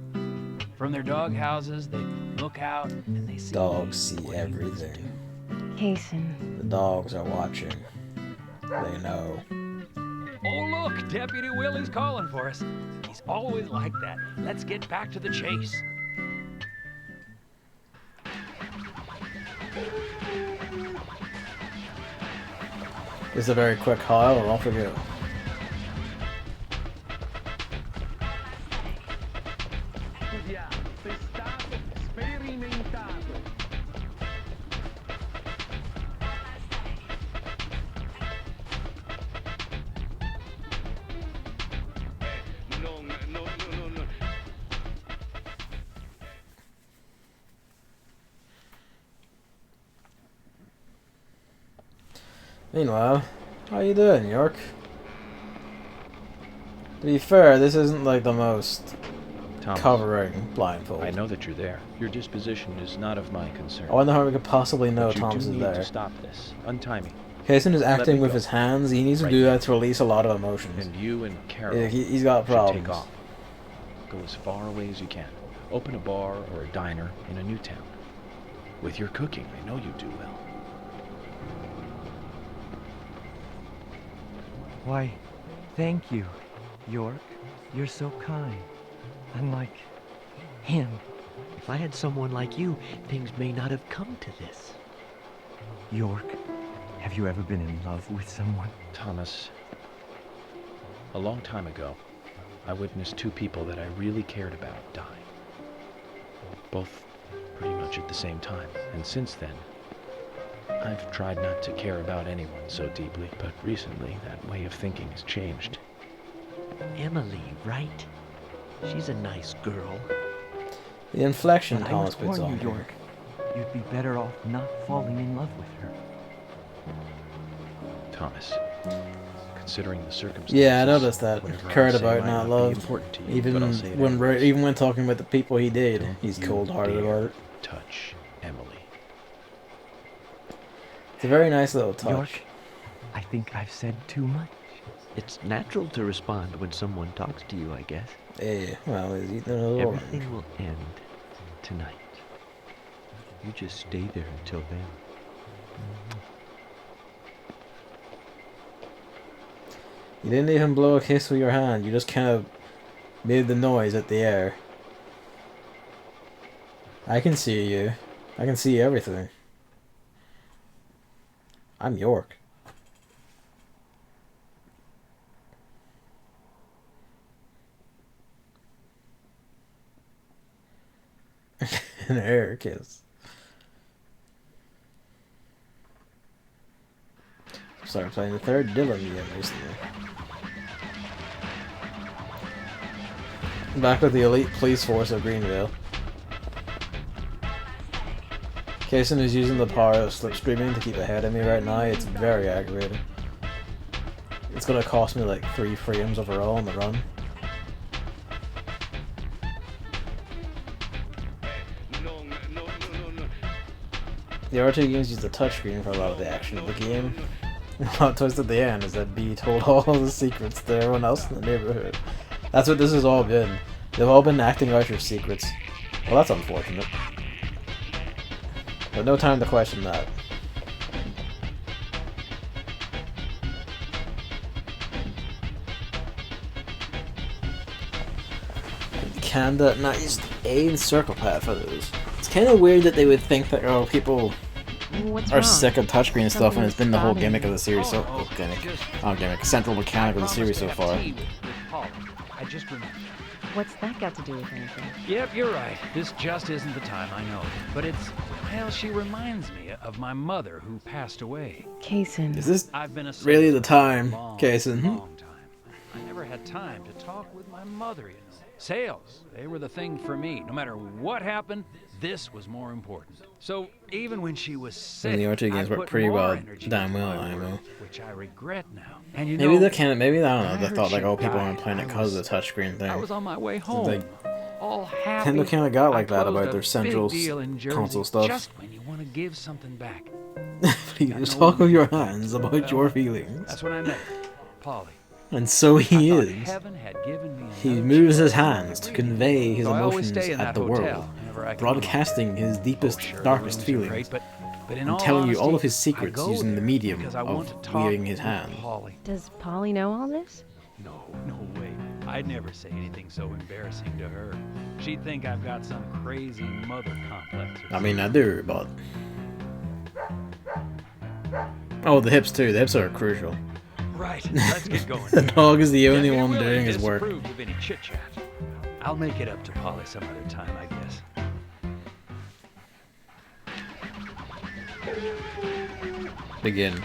From their dog houses, they look out and they see Dogs see what humans everything. Kason. The dogs are watching. They know. Oh, look, Deputy Willie's calling for us. He's always like that. Let's get back to the chase. It's a very quick haul, and off we go. Meanwhile, how you doing, York? To be fair, this isn't like the most Thomas, covering blindfold. I know that you're there. Your disposition is not of my concern. I wonder how we could possibly know But you Thomas do is need there. to stop this. Untie me. Kason is Let acting me with go. his hands. He needs to Right do now. that to release a lot of emotions. And you and Carol Yeah, he's got should problems. take off. Go as far away as you can. Open a bar or a diner in a new town. With your cooking, I know you do well. Why, thank you, York. You're so kind. Unlike him. If I had someone like you, things may not have come to this. York, have you ever been in love with someone? Thomas, a long time ago, I witnessed two people that I really cared about die. Both pretty much at the same time. And since then, I've tried not to care about anyone so deeply, but recently that way of thinking has changed. Emily, right? She's a nice girl. The inflection But I Thomas must puts warn on you, York. You'd be better off not falling in love with her. Thomas, considering the circumstances... Yeah, I noticed that. whatever I Cared say about might not be love. important to you, Even but I'll say it when anyways. even when talking about the people he did, Don't he's you cold-hearted dare about it. touch Emily. It's a very nice little touch. York, I think I've said too much. It's natural to respond when someone talks to you, I guess. Yeah, well, he's eating a little orange. Everything will end tonight. You just stay there until then. You didn't even blow a kiss with your hand. You just kind of made the noise at the air. I can see you. I can see everything. I'm York. An air kiss. Started playing the third Dylan game recently. Back with the elite police force of Greenville. Kaysen is using the power of slipstreaming to keep ahead of me right now. It's very aggravating. It's gonna cost me like 3 frames overall on the run. The R2 games use the touchscreen for a lot of the action of the game. The plot twist at the end is that B told all the secrets to everyone else in the neighborhood. That's what this has all been. They've all been acting out your secrets. Well, that's unfortunate. But no time to question that. Kinda nice A and circle pad for those. It's kind of weird that they would think that people are sick of touchscreen stuff, and it's been the whole gimmick of the series. Central mechanic of the series so far. I just remember. What's that got to do with anything? Yep, you're right. This just isn't the time, I know. But it's, well, she reminds me of my mother who passed away. Kaysen. Is this I've been a really the time, long Kaysen? time. I never had time to talk with my mother, you know. Sales, they were the thing for me. No matter what happened, this was more important. So even when she was sick, And the R2 games work pretty well, damn well, I know. Which I regret now. And you Maybe know, they can't. Maybe I don't know. They heard thought like, she oh, people died. aren't playing it because of the touchscreen thing. I was on my way home, all happy. Nintendo kind of got like I that closed about a their big central deal in Jersey console stuff. Just when you want to give something back. Please talk with your hands about your feelings. That's what I meant, Polly. And so he I thought is. heaven had given me He another moves his choice. hands to convey his So I always emotions stay in at that the hotel world, whenever I can. broadcasting his deepest, Oh, sure, the darkest rooms are feelings, great, but in and all telling you all honesty, of his I secrets go using the there medium because I want of to talk waving his with hand. Polly. Does Polly know all this? No way. I'd never say anything so embarrassing to her. She'd think I've got some crazy mother complex. I mean, I do, but... Oh, the hips too. The hips are crucial. Right, let's get going. The dog is the only one really doing his work. disapproved of any chit-chat. I'll make it up to Polly some other time, I guess. Begin.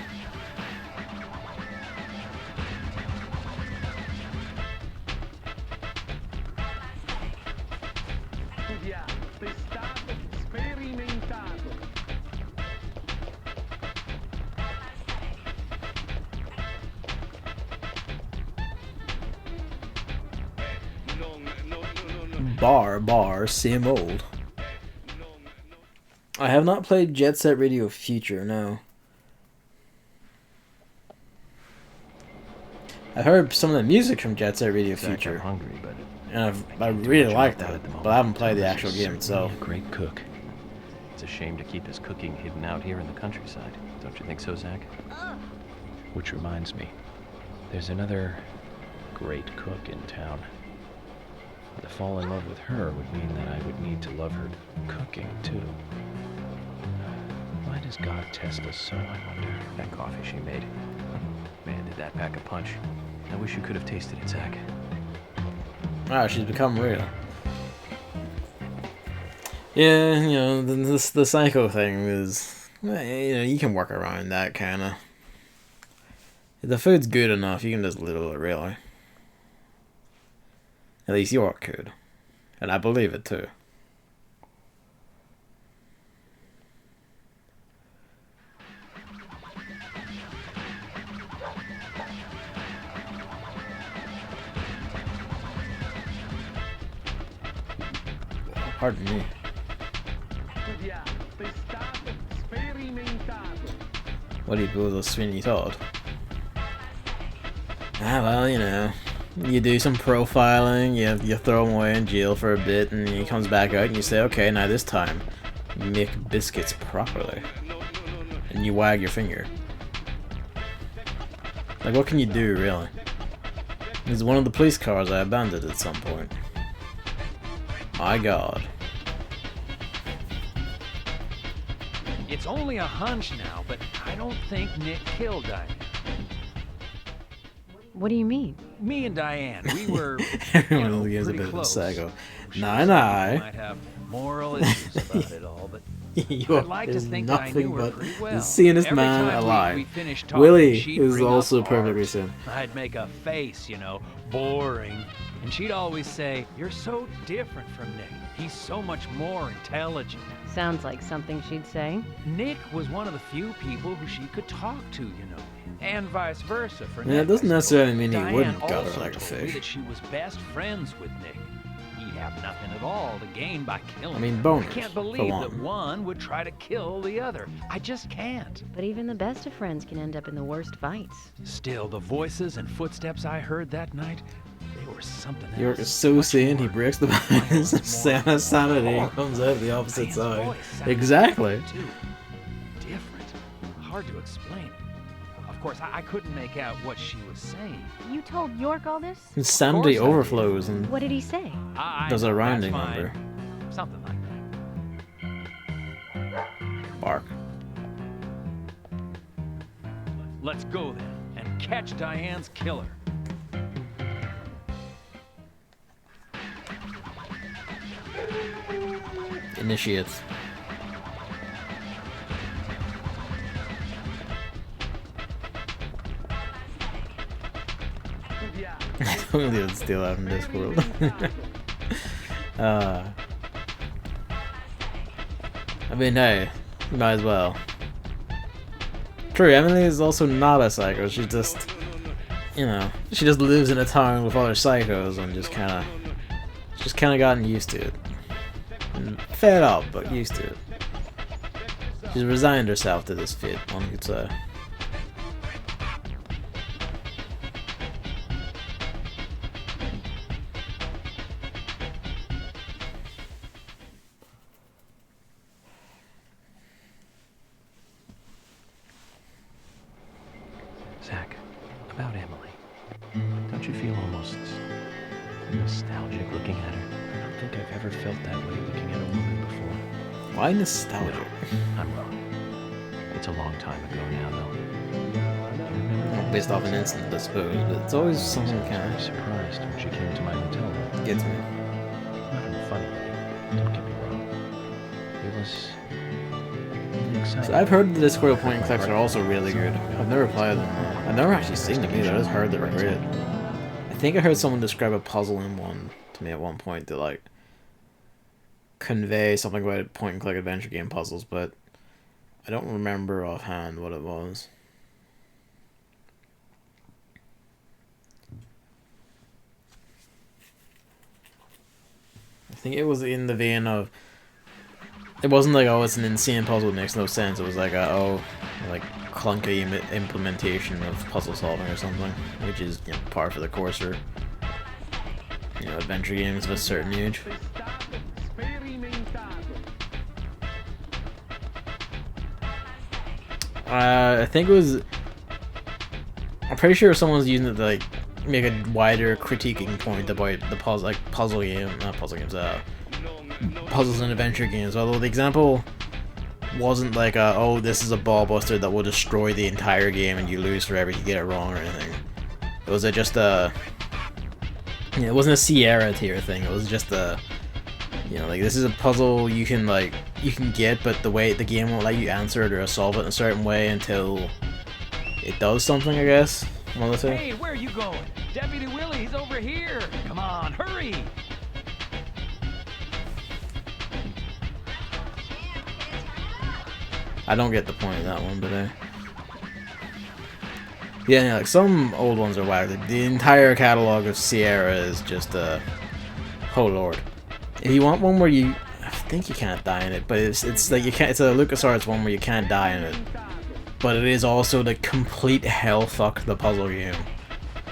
Bar, same old. I have not played Jet Set Radio Future, no. I heard some of the music from Jet Set Radio Future, I'm hungry, but and I really like that, but I haven't played the actual game itself. A great cook. It's a shame to keep his cooking hidden out here in the countryside. Don't you think so, Zach? Which reminds me, there's another great cook in town. To fall in love with her would mean that I would need to love her cooking, too. Why does God test us so, I wonder? That coffee she made. Man, did that pack a punch. I wish you could have tasted it, Zach. Ah, she's become real. Yeah, you know, the psycho thing is... You know, you can work around that, kinda. If the food's good enough, you can just little it, really. At least York could. And I believe it too. Pardon me. What do you do with a Sweeney Todd? Ah, well, you know. You do some profiling, you throw him away in jail for a bit, and he comes back out and you say, okay, now this time, make biscuits properly. And you wag your finger. Like, what can you do, really? It's one of the police cars I abandoned at some point. My God. It's only a hunch now, but I don't think Nick killed Diane. What do you mean? Me and Diane, we were Everyone pretty gives a bit close. of a sago. Sure Nah. might have moral issues about it all, but York I'd like to is think that I nothing knew her but pretty well. the sanest Every man time alive. we finished talking, Willie she'd is bring up also perfectly art. sane. I'd make a face, boring. And she'd always say, "You're so different from Nick. He's so much more intelligent." Sounds like something she'd say. Nick was one of the few people who she could talk to, and vice versa for Nick. Yeah, it doesn't necessarily mean he Diane wouldn't gut also her like a told me fish. that she was best friends with Nick. He'd have nothing at all to gain by killing I mean, her. boners, I can't for believe one. that one would try to kill the other. I just can't. But even the best of friends can end up in the worst fights. Still, the voices and footsteps I heard that night, they were something else. York is so sane, he breaks the balance of sanity and comes out the opposite side. Exactly. Different. Hard to explain. Of course, I couldn't make out what she was saying. You told York all this? Insanity overflows and What did he say? does a That's rounding fine. number. Something like that. Bark. Let's go then and catch Diane's killer. Initiates. I don't even steal out in this world. I mean, hey, you might as well. True, Emily is also not a psycho. She's just, she just lives in a town with other psychos and just kind of gotten used to it. And fed up, but used to it. She's resigned herself to this fate, one could say. Zach, about Emily. Don't you feel almost nostalgic looking at her? I don't think I've ever felt that way looking at a woman before. Why nostalgia? No, I'm wrong. It's a long time ago now, though. Based off an incident, I suppose, but it's always something I kind was surprised when she came to my hotel room. of gets me. Not in a funny way, don't get me wrong. It was exciting. So I've heard the Discord point and clicks are also really good. I've never played them. I've never actually seen them either. I just heard they were great. I think I heard someone describe a puzzle in one to me at one point to like convey something about point and click adventure game puzzles, but I don't remember offhand what it was. I think it was in the vein of, it wasn't like, oh, it's an insane puzzle, it makes no sense. It was like, like clunky implementation of puzzle solving or something, which is, par for the course for, adventure games of a certain age. I think it was, I'm pretty sure someone was using it to like make a wider critiquing point about the puzzle puzzles and adventure games. Although the example wasn't like oh, this is a ball buster that will destroy the entire game and you lose forever if you get it wrong or anything. It was just a, it wasn't a Sierra tier thing. It was just a, like this is a puzzle you can get, but the way the game won't let you answer it or solve it in a certain way until it does something, I guess. Hey, where are you going? Deputy Willie, he's over here. Come on, hurry. I don't get the point of that one, but yeah, like some old ones are whack. Like, the entire catalog of Sierra is just oh lord. If you want one where I think you can't die in it, but it's like you can't. It's a LucasArts one where you can't die in it, but it is also the complete hellfuck the puzzle game,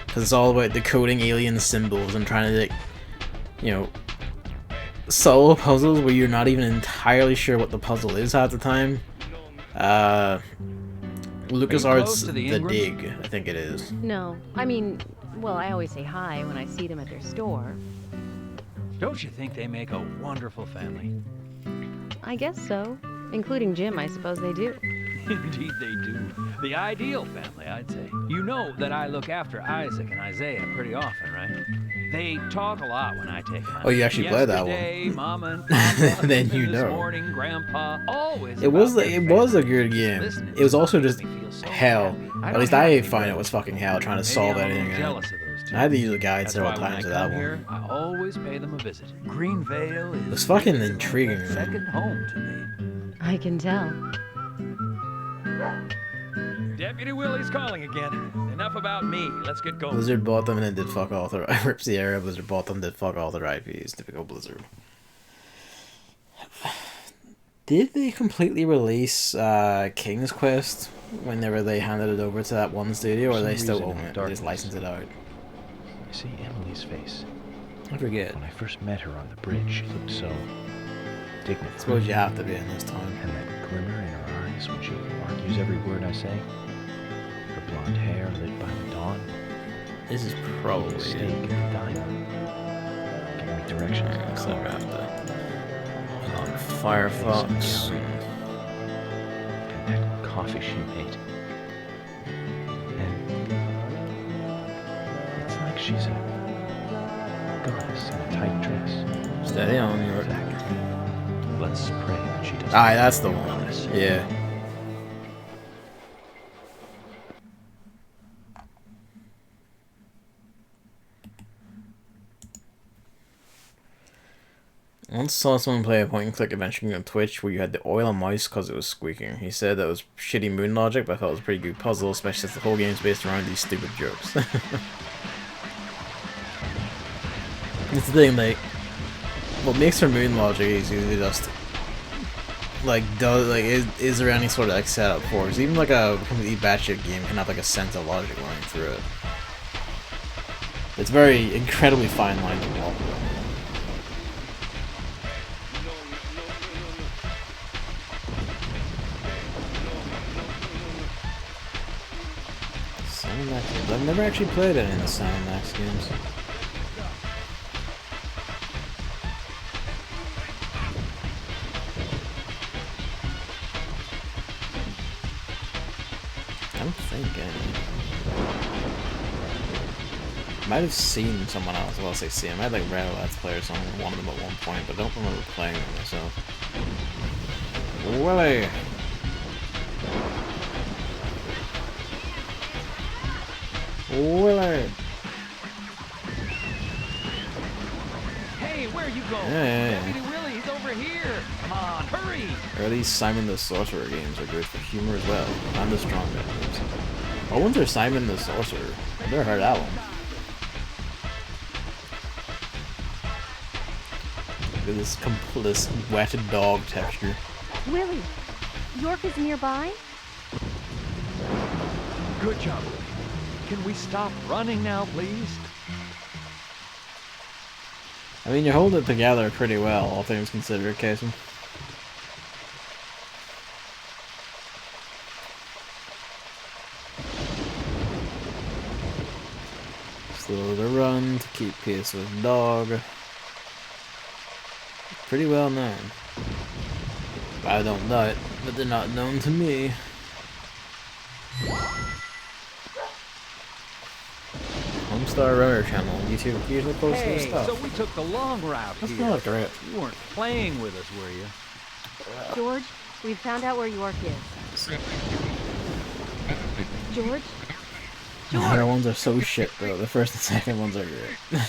because it's all about decoding alien symbols and trying to like, solve puzzles where you're not even entirely sure what the puzzle is half the time. LucasArts The Dig, I think it is. No, I mean, well, I always say hi when I see them at their store. Don't you think they make a wonderful family? I guess so. Including Jim, I suppose they do. Indeed they do. The ideal family, I'd say. You know that I look after Isaac and Isaiah pretty often, right? They talk a lot when I take them out. Oh, you actually played that one. Yesterday, Mama and Papa, Then you this know. morning, Grandpa, always It was about it their was a family. good game. Listening It was to also them just makes me feel so hell. happy. At don't least have I any find it brothers. was fucking hell trying to Maybe solve I'm a anything little in jealous it. of those two. I had to use a guide That's several why when times I for that come one. here, I always pay them a visit. Greenvale is It was fucking intriguing, man. second home to me. I can tell. Deputy Willie's calling again. Enough about me. Let's get going. Blizzard bought them and then did fuck all the rips the area. Blizzard bought them, did fuck all their IPs. Typical Blizzard. Did they completely release King's Quest whenever they handed it over to that one studio, or they still own it? They just license it out. I see Emily's face. I forget. When I first met her on the bridge, she looked so dignified. I suppose you have to be in this time. And that glimmer in her eyes when she argues every word I say. Her blonde hair lit by the dawn. This is probably steak at the diner. Giving me directions. So I have to. Firefox. And that coffee she made. And it's like she's a goddess in a tight dress. Steady on, York. Exactly. Let's pray that she doesn't. Aye, that's the one. Yeah. I once saw someone play a point-and-click adventure game on Twitch where you had to oil a mouse because it was squeaking. He said that was shitty moon logic, but I thought it was a pretty good puzzle, especially since the whole game is based around these stupid jokes. It's the thing, like, what makes her moon logic is usually just, like, is there any sort of, like, setup for it? 'Cause even, like, a completely batshit game can have, like, a sense of logic running through it. It's very incredibly fine line to walk. I've never actually played any of the Sound Max games. I don't think I might have seen someone else. Well, I say see, I might have like read a Let's Play or something, one of them at one point, but I don't remember playing them myself. Willie! Willie! Hey, where are you going? Yeah. Deputy Willie, he's over here. Come on, hurry! Early Simon the Sorcerer games are good for humor as well, and the strong games. What ones are Simon the Sorcerer? I've never heard that one. Look at this wetted dog texture. Willie, York is nearby? Good job, Willie. Can we stop running now, please? I mean, you're holding it together pretty well, all things considered, Casey. Slow to run to keep pace with dog. Pretty well known. I don't know it, but they're not known to me. Homestar Runner channel. YouTube usually posts new Hey, stuff. so we took the long route That's here. not great. You weren't playing with us, were you? George, we've found out where York is. George? The other ones are so shit though. The first and second ones are great.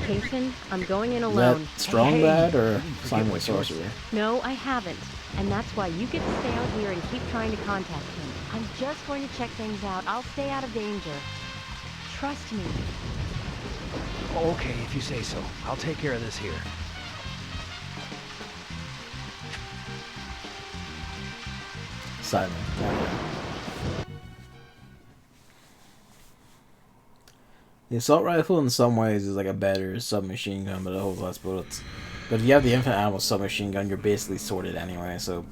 Jason, I'm going in Is alone. that Strong Bad or Simon the Sorcerer? No, I haven't. And that's why you get to stay out here and keep trying to contact him. I'm just going to check things out. I'll stay out of danger. Trust me. Okay, if you say so. I'll take care of this here. Simon. Okay. The assault rifle in some ways is like a better submachine gun, but it holds less bullets. But if you have the infinite ammo submachine gun, you're basically sorted anyway, so...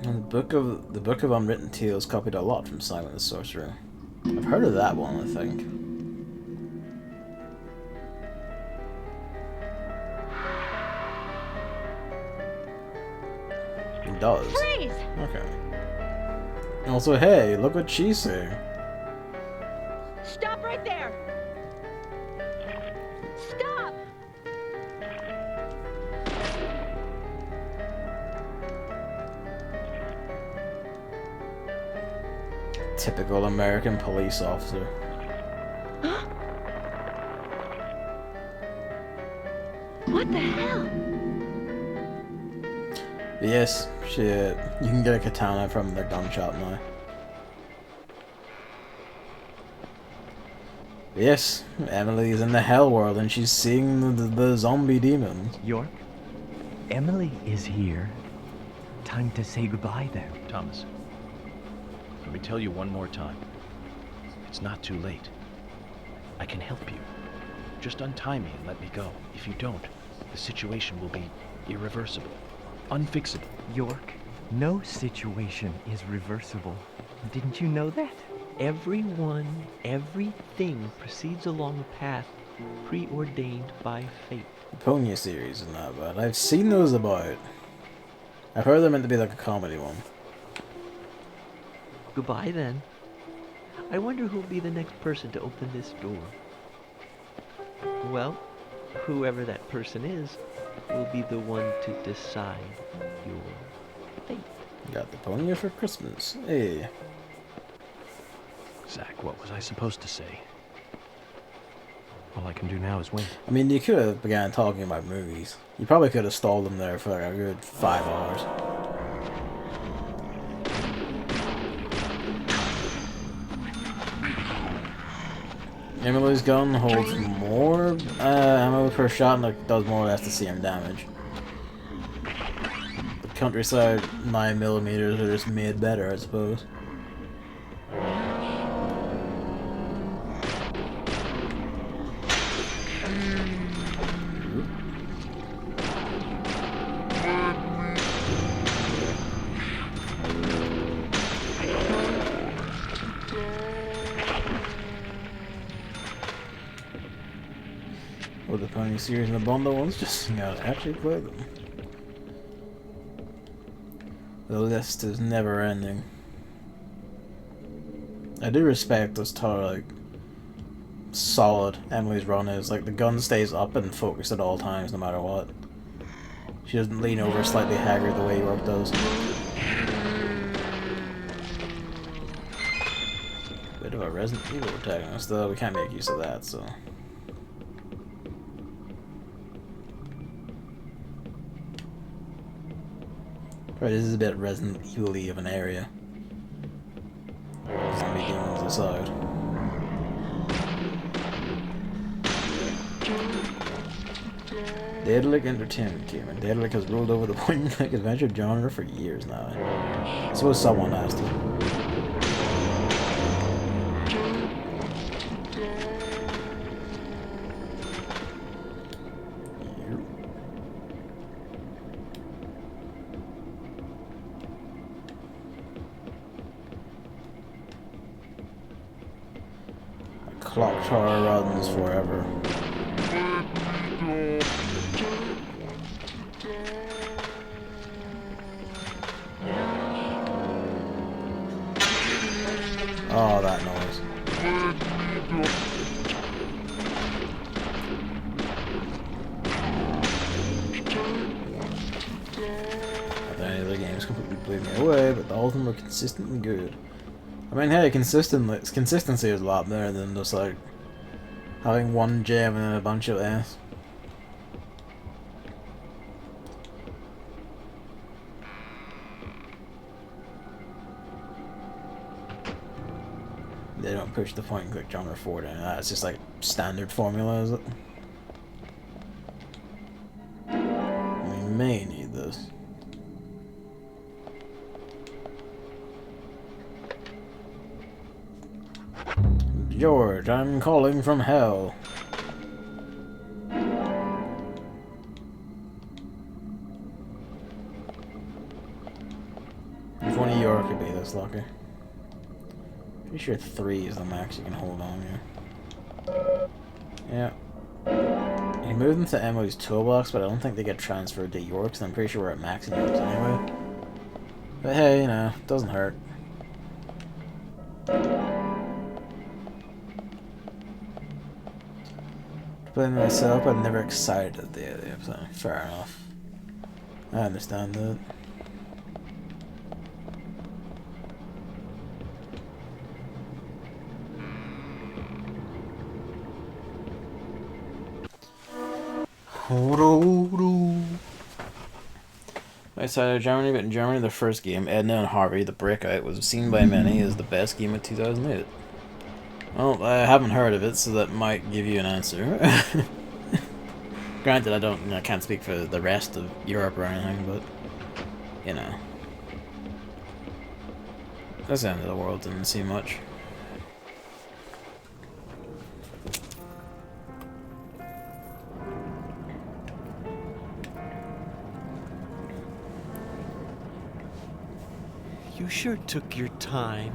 And the Book of Unwritten Tales copied a lot from Simon the Sorcerer. I've heard of that one, I think. It does. Freeze! Okay. Also, hey, look what she's saying. Stop right there! Stop! Typical American police officer. What the hell? Yes, shit. You can get a katana from the gun shop now. Yes, Emily is in the hell world and she's seeing the zombie demons. York, Emily is here. Time to say goodbye then. Thomas, let me tell you one more time. It's not too late. I can help you. Just untie me and let me go. If you don't, the situation will be irreversible, unfixable. York, no situation is reversible. Didn't you know that? Everyone, everything proceeds along a path preordained by fate. The Pony series is not bad. I've seen those about. I've heard they're meant to be like a comedy one. Goodbye then. I wonder who'll be the next person to open this door. Well, whoever that person is will be the one to decide your fate. Got the pony for Christmas. Hey. Zach, what was I supposed to say? All I can do now is wait. I mean, you could have began talking about movies. You probably could have stalled them there for like a good 5 hours. Emily's gun holds more ammo per shot and it does more or less the same damage. The countryside 9mm are just made better, I suppose. With the Pony series and the bundle ones, just gotta actually play them. The list is never ending. I do respect this like solid Emily's run is. Like the gun stays up and focused at all times no matter what. She doesn't lean over slightly haggard the way York does. Bit of a Resident Evil protagonist though, we can't make use of that, so. Right, this is a bit Resident Evil-y of an area. Zombie demons aside. Daedalic Entertainment came in. Daedalic has ruled over the point-and-click adventure genre for years now. I suppose someone has to. Clock tower runs forever. Oh, that noise. Any other games completely blew me away, but all of them were consistently good. I mean, hey, consistency is a lot better than just like having one gem and then a bunch of ass. They don't push the point and click genre forward and that. It's just like standard formula, is it? We may need this. George, I'm calling from hell. If one of York could be this lucky. Pretty sure 3 is the max you can hold on here. Yeah. You move them to Emily's toolbox, but I don't think they get transferred to York's, and I'm pretty sure we're at max in York's anyway. But hey, you know, it doesn't hurt. Blame myself, I'm never excited at the idea of something. Fair enough. I understand that. Outside of Germany, but in Germany, the first game, Edna and Harvey, The Breakout, was seen by many as the best game of 2008. Well, I haven't heard of it, so that might give you an answer. Granted, I can't speak for the rest of Europe or anything, but you know, that's the end of the world. Didn't see much. You sure took your time.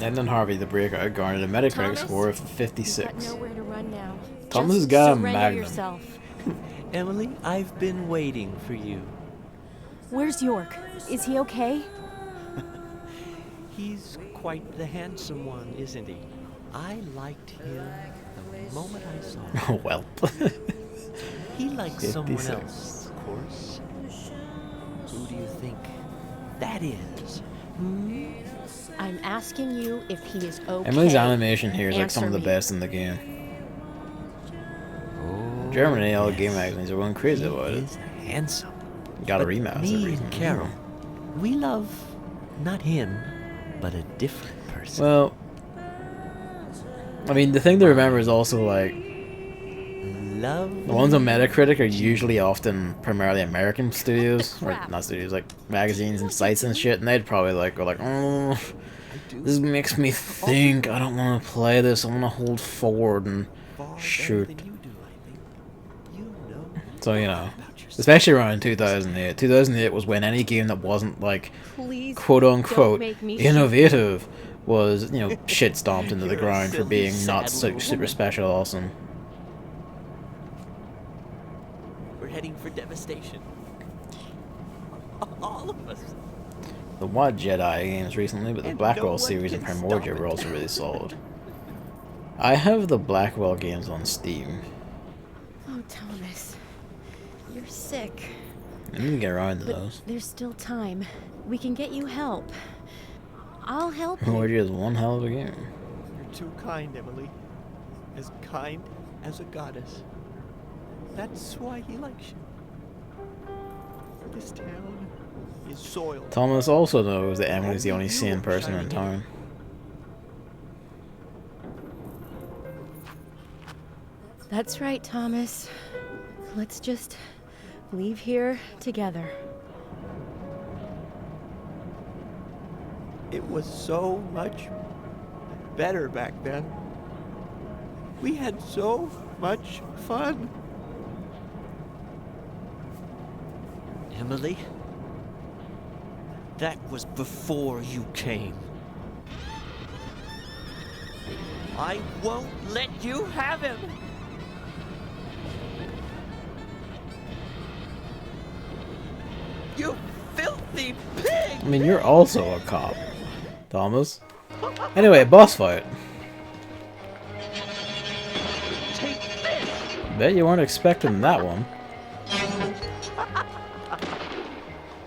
Edna and Harvey, The Breakout, garnered a Metacritic score of 56. You've got nowhere to run now. Thomas has Just got a surrender magnum. yourself. Emily, I've been waiting for you. Where's York? Is he okay? He's quite the handsome one, isn't he? I liked him the moment I saw him. Oh well. He likes someone 56. else, of course. Who do you think that is? Hmm? I'm asking you if he is okay. Emily's animation here is like some of Answer the me. best in the game. Oh, Germany, all the game magazines are going crazy about it. He's handsome. Got a But remaster me recently. and Carol, we love not him, but a different person. Well, I mean, the thing to remember is also like Love. the ones on Metacritic are usually often primarily American studios, or not studios, like magazines and sites and shit, and they'd probably like go like, oh, this makes me think. I don't want to play this. I want to hold forward and shoot. So you know, especially around 2008. 2008 was when any game that wasn't like Please quote unquote don't make me innovative was, you know, shit stomped into the You're a ground for silly, being not sad so little super woman. special awesome. We're heading for devastation. All of us. The WoD Jedi games recently, but the And Blackwell no one series and can stop Primordia it. were also really solid. I have the Blackwell games on Steam. Oh, Thomas. You're sick. I need to get around to But those. there's still time. We can get you help. I'll help you. Primordia is one hell of a game. You're too kind, Emily. As kind as a goddess. That's why he likes you. This town is soiled. Thomas also knows that Emily's the only sane person in town. That's right, Thomas. Let's just leave here together. It was so much better back then. We had so much fun. Emily, that was before you came. I won't let you have him. You filthy pig! I mean, you're also a cop, Thomas. Anyway, boss fight. Take this! Bet you weren't expecting that one.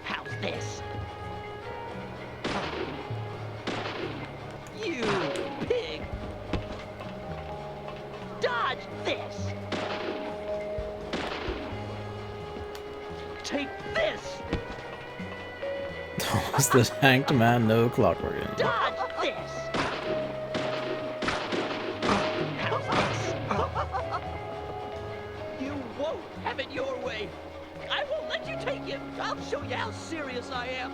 How's this? You pig! Dodge this! Take this! Thomas the Tanked Man, no clockwork anymore. Dodge this! How's this? You won't have it your way! I won't let you take him! I'll show you how serious I am!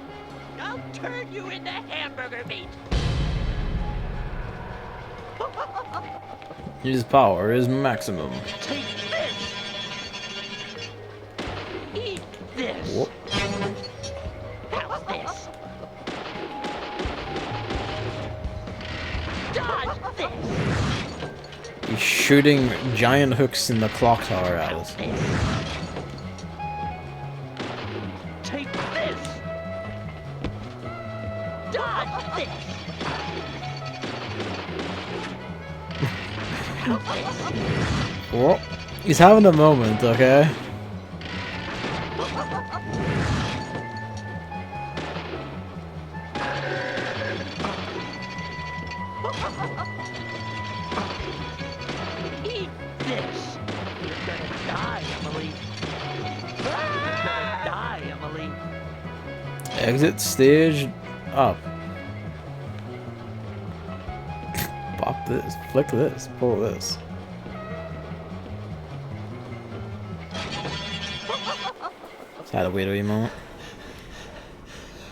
I'll turn you into hamburger meat! His power is maximum. Take this! Eat this! Whoop. How's this? Dodge this! He's shooting giant hooks in the clock tower at us. Well, he's having a moment, okay? Eat this! You're gonna die, Emily. You're gonna die, Emily. Exit stage up. Pop this, flick this, pull this. Just had a weird moment.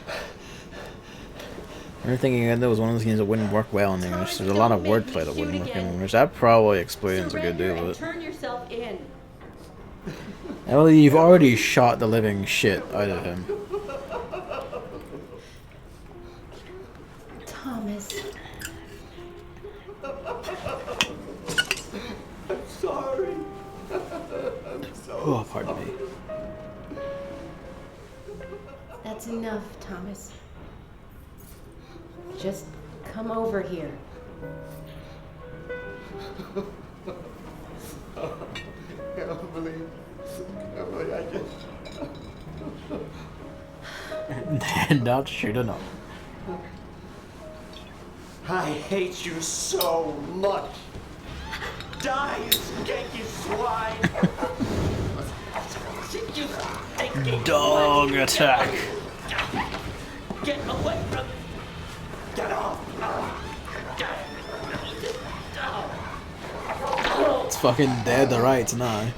I remember thinking that was one of those games that wouldn't work well in English. There's a lot of wordplay that wouldn't work in English. That probably explains a good deal of it. Turn yourself in. Emily, you've already shot the living shit out of him. Thomas. I'm sorry. I'm so Oh, pardon me. That's enough, Thomas. Just come over here. Emily, I just... Not shoot enough. I hate you so much. Die, you skanky swine. Dog attack. Get away from me. Get off. It's fucking dead to rights now.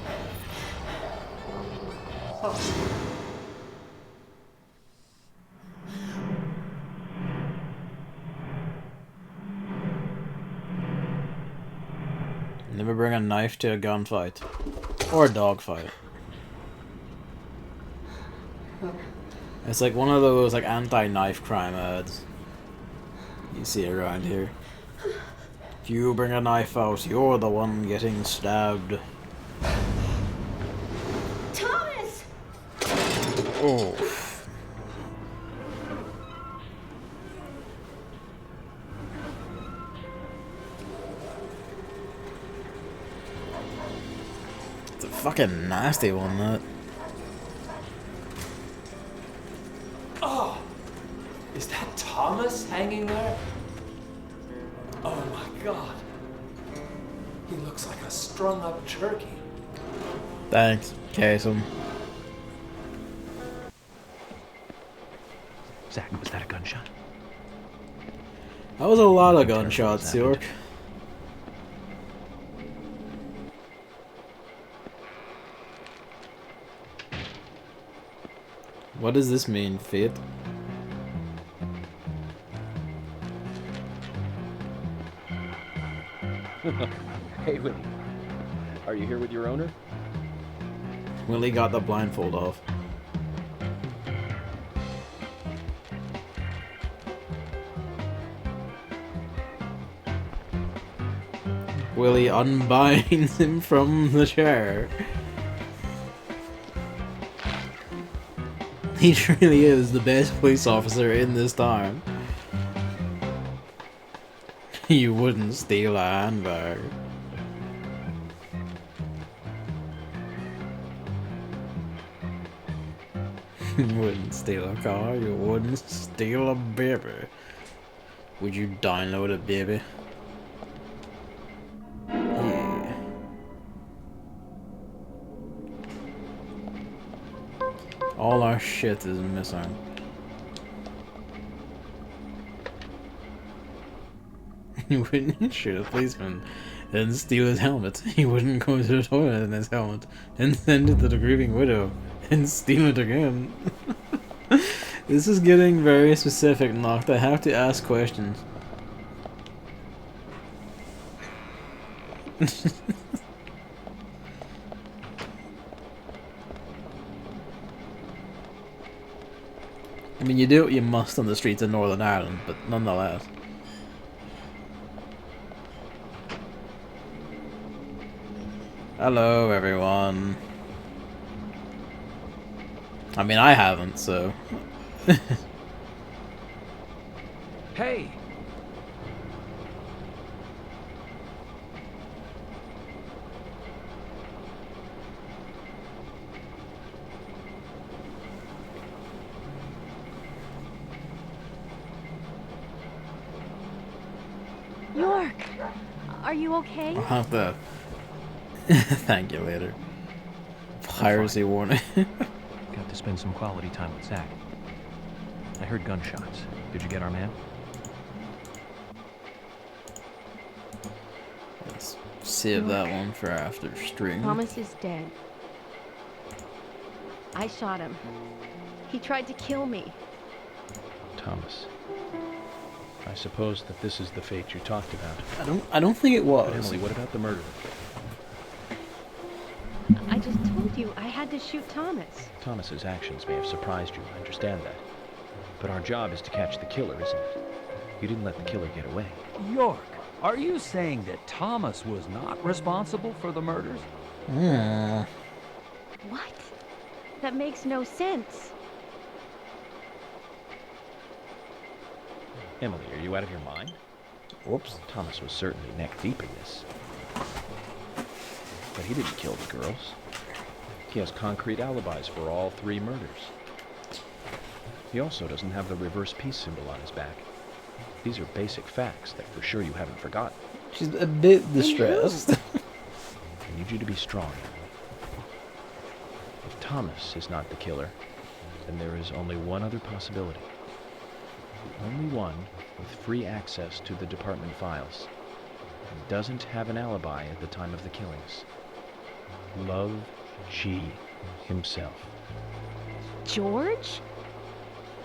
Never bring a knife to a gunfight. Or a dogfight. It's like one of those like anti-knife crime ads you see around here. If you bring a knife out, you're the one getting stabbed. Thomas! Oh. It's a fucking nasty one, that. Oh! Is that Thomas hanging there? Oh my god. He looks like a strung up turkey. Thanks, Kasem. Zach, was that a gunshot? That was a lot of gunshots, York. What does this mean, Fate? Hey, Willie. Are you here with your owner? Willie got the blindfold off. Willie unbinds him from the chair. He truly is the best police officer in this town. You wouldn't steal a handbag. You wouldn't steal a car, you wouldn't steal a baby. Would you download a baby? Yeah. All our shit is missing. You wouldn't shoot a policeman, then steal his helmet. You wouldn't go to the toilet in his helmet, then send it to the grieving widow, and steal it again. This is getting very specific, Noct. I have to ask questions. I mean, you do what you must on the streets of Northern Ireland, but nonetheless. Hello, everyone. I mean, I haven't, so... Hey! York, are you okay? I'll have to thank you later. Piracy warning. Got to spend some quality time with Zach. I heard gunshots. Did you get our man? Let's save that one for after stream. Thomas is dead. I shot him. He tried to kill me. Thomas. I suppose that this is the fate you talked about. I don't think it was. But Emily, what about the murderer? I just told you I had to shoot Thomas. Thomas's actions may have surprised you, I understand that. But our job is to catch the killer, isn't it? You didn't let the killer get away. York, are you saying that Thomas was not responsible for the murders? What? That makes no sense. Emily, are you out of your mind? Whoops. Thomas was certainly neck deep in this. But he didn't kill the girls. He has concrete alibis for all 3 murders. He also doesn't have the reverse peace symbol on his back. These are basic facts that for sure you haven't forgotten. She's a bit distressed. I need you to be strong, Emily. If Thomas is not the killer, then there is only one other possibility. Only one with free access to the department files. And doesn't have an alibi at the time of the killings. Love G himself. George?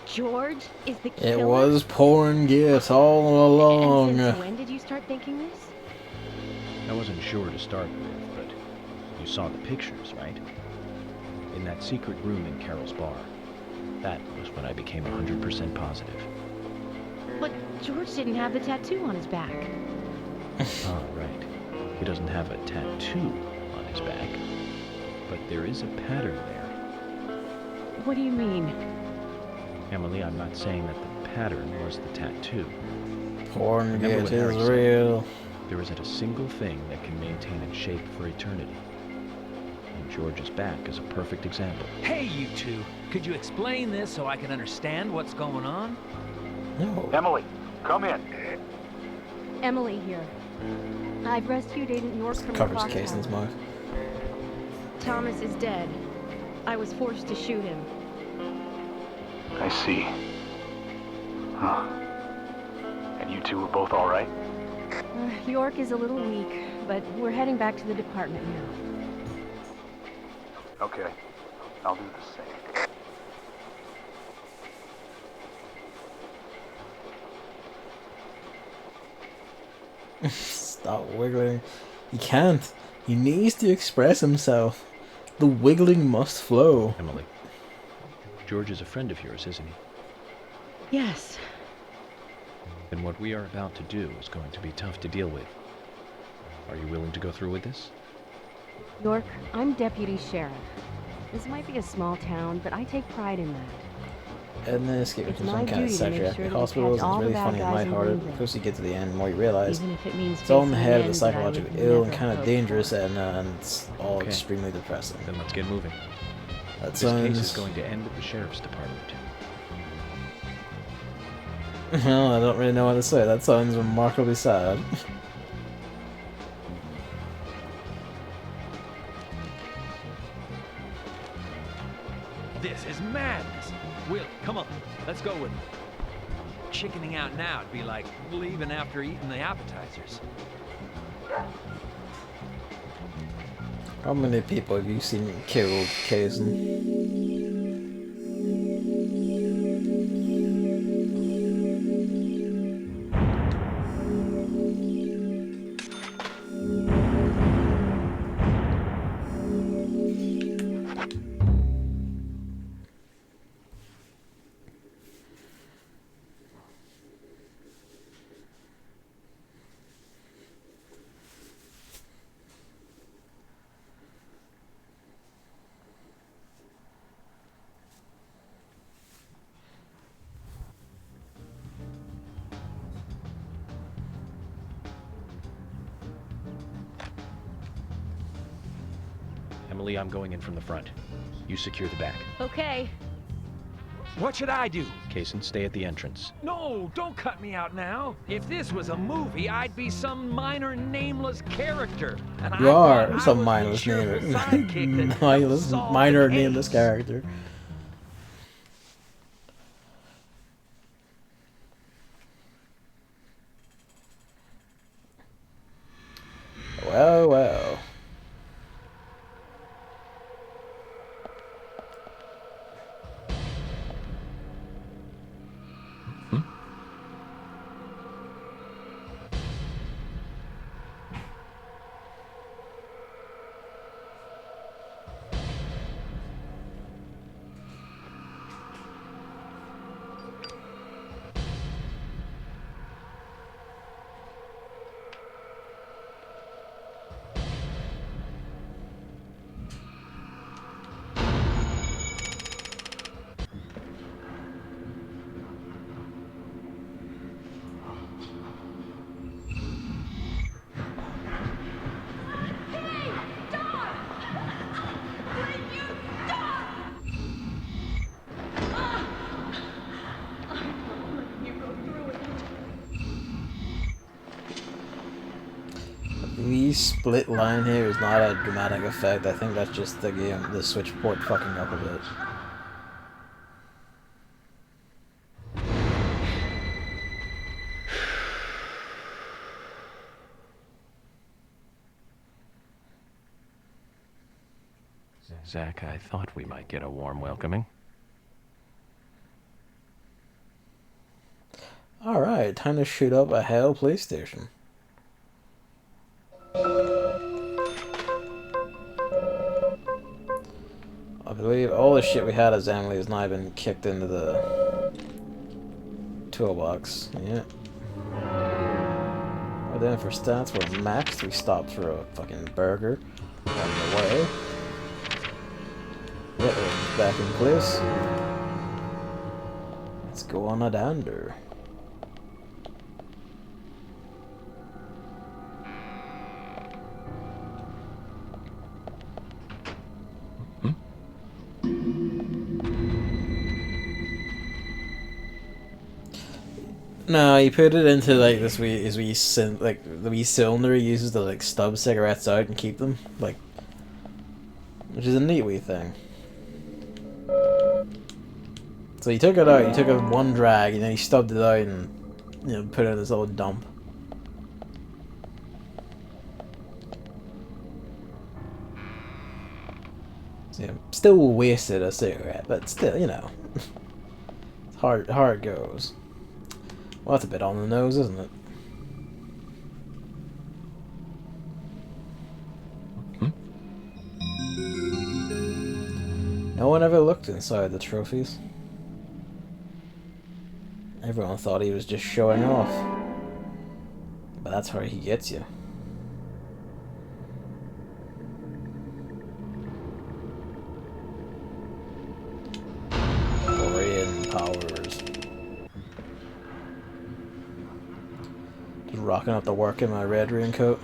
George is the killer? It was pouring gifts all along. And since when did you start thinking this? I wasn't sure to start with, but you saw the pictures, right? In that secret room in Carol's bar. That was when I became 100% positive. But George didn't have the tattoo on his back. Ah, right. He doesn't have a tattoo on his back. But there is a pattern there. What do you mean? Emily, I'm not saying that the pattern was the tattoo. Porn Remember gifts what Harry is said? real. There isn't a single thing that can maintain its shape for eternity. And George's back is a perfect example. Hey, you two, could you explain this so I can understand what's going on? No. Emily, come in. Emily here. I've rescued Agent York from the Covers clock Cason's tower. mouth. Thomas is dead. I was forced to shoot him. I see. Huh. And you two were both all right? York is a little weak, but we're heading back to the department now. Okay. I'll do the same. Stop wiggling. He can't. He needs to express himself. The wiggling must flow. Emily, George is a friend of yours, isn't he? Yes. Then what we are about to do is going to be tough to deal with. Are you willing to go through with this? York, I'm deputy sheriff. This might be a small town, but I take pride in that. And then escape It's from my some kind of duty to make psychiatric sure that we hospitals. catch It's all really the bad funny and guys and lighthearted. leave them. Of course, you get to the end, the more you realize Even if it means it's all in the facing head of an the end that I psychologically would ill and never kind of hope dangerous, for. and it's all Okay. extremely depressing. Then let's get moving. That This case is sounds. going to end at the sheriff's department. Well, I don't really know what to say. That sounds remarkably sad. This is madness. Will, come on, let's go with it. Chickening out now would be like leaving after eating the appetizers. How many people have you seen killed, Kazan? Emily, I'm going in from the front. You secure the back. Okay. What should I do? Kaysen, stay at the entrance. No, don't cut me out now. If this was a movie, I'd be some minor nameless character. And You I are thought I some was the mindless cheerful name. sidekick that helped Mindless, solve minor the nameless case. character. Well, well. The split line here is not a dramatic effect. I think that's just the game, the switch port fucking up a bit. Zach, I thought we might get a warm welcoming. Alright, time to shoot up a Hell PlayStation. I believe all the shit we had as Emily has now been kicked into the toolbox. Yeah. We're then for stats, we're maxed. We stopped for a fucking burger on the way. Yeah, we're back in place. Let's go on a dander. No, you put it into like this wee like the wee cylinder he uses to like stub cigarettes out and keep them, like, which is a neat wee thing. So he took it out, he took it one drag, and then he stubbed it out and, you know, put it in this little dump. So, yeah, still wasted a cigarette, but still, you know, it's hard it goes. Well, that's a bit on the nose, isn't it? No one ever looked inside the trophies. Everyone thought he was just showing off. But that's where he gets you. Korean powers. Just rocking up the work in my red raincoat.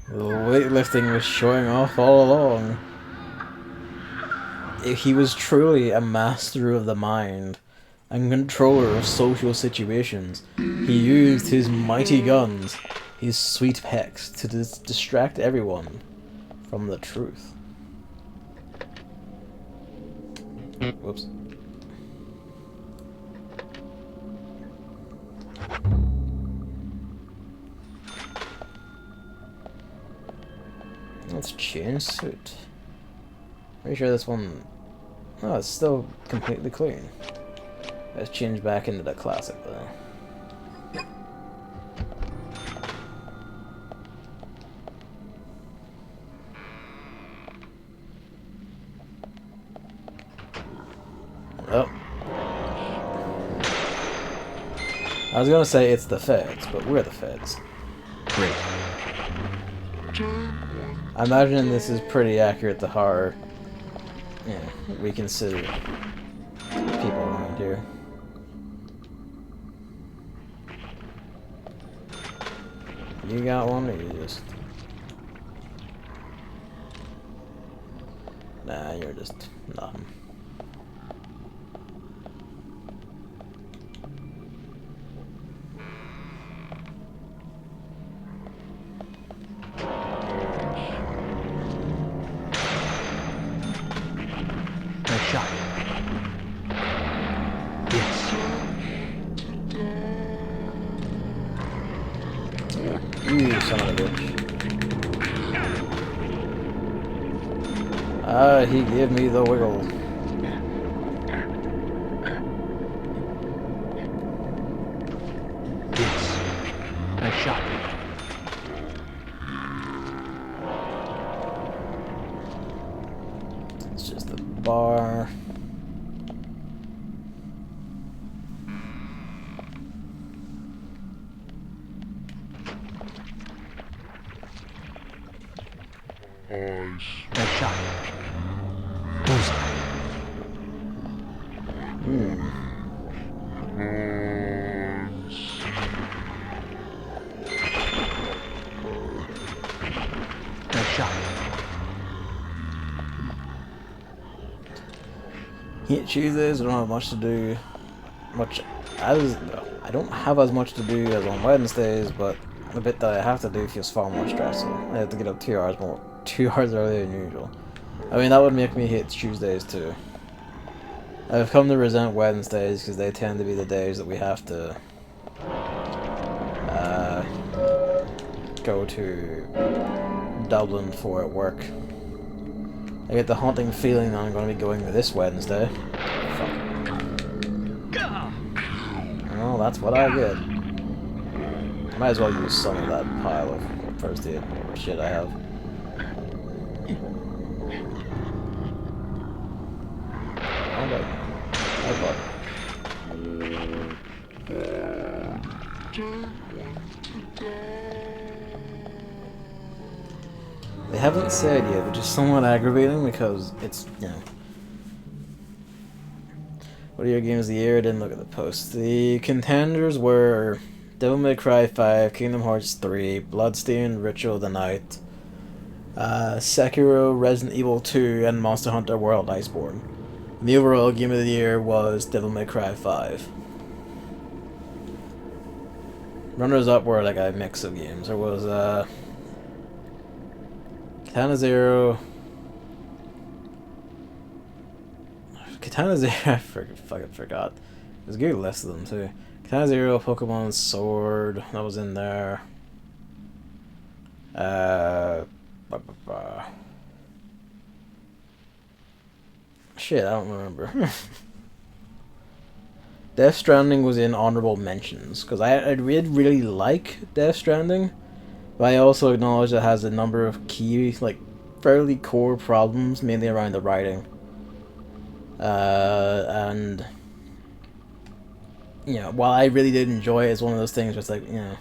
The weightlifting was showing off all along. He was truly a master of the mind and controller of social situations. He used his mighty guns, his sweet pecs, to distract everyone from the truth. Whoops. Let's change suit. Pretty sure this one... Oh, it's still completely clean. Let's change back into the classic though. Oh. I was gonna say it's the feds, but we're the feds. Great. I imagine this is pretty accurate to horror. reconsider people around here. You got one, or you just... Nah, you're just nothing. Nice shot. Yes. You son of a bitch. Ah, he gave me the wiggle. Yes. Nice shot. It's just the bar. Nice shot. Bullseye. Nice shot. Hit Tuesdays, I don't have much to do. I don't have as much to do as on Wednesdays, but the bit that I have to do feels far more stressful. I have to get up 2 hours earlier than usual. I mean, that would make me hate Tuesdays too. I've come to resent Wednesdays because they tend to be the days that we have to go to Dublin for at work. I get the haunting feeling that I'm going to be going this Wednesday. Fuck. Well, that's what I get. Might as well use some of that pile of first aid shit I have. They haven't said yet, which is somewhat aggravating because it's, you know. What are your games of the year? I didn't look at the post. The contenders were Devil May Cry 5, Kingdom Hearts 3, Bloodstained, Ritual of the Night, Sekiro, Resident Evil 2, and Monster Hunter World Iceborne. And the overall game of the year was Devil May Cry 5. Runners up were like a mix of games. There was Katana Zero, I fucking forgot. There's a good list of them too. Katana Zero, Pokemon Sword, that was in there. Shit, I don't remember. Death Stranding was in honorable mentions because I really like Death Stranding, but I also acknowledge it has a number of key, like, fairly core problems, mainly around the writing. And you know, while I really did enjoy it, it's one of those things where it's like, you know,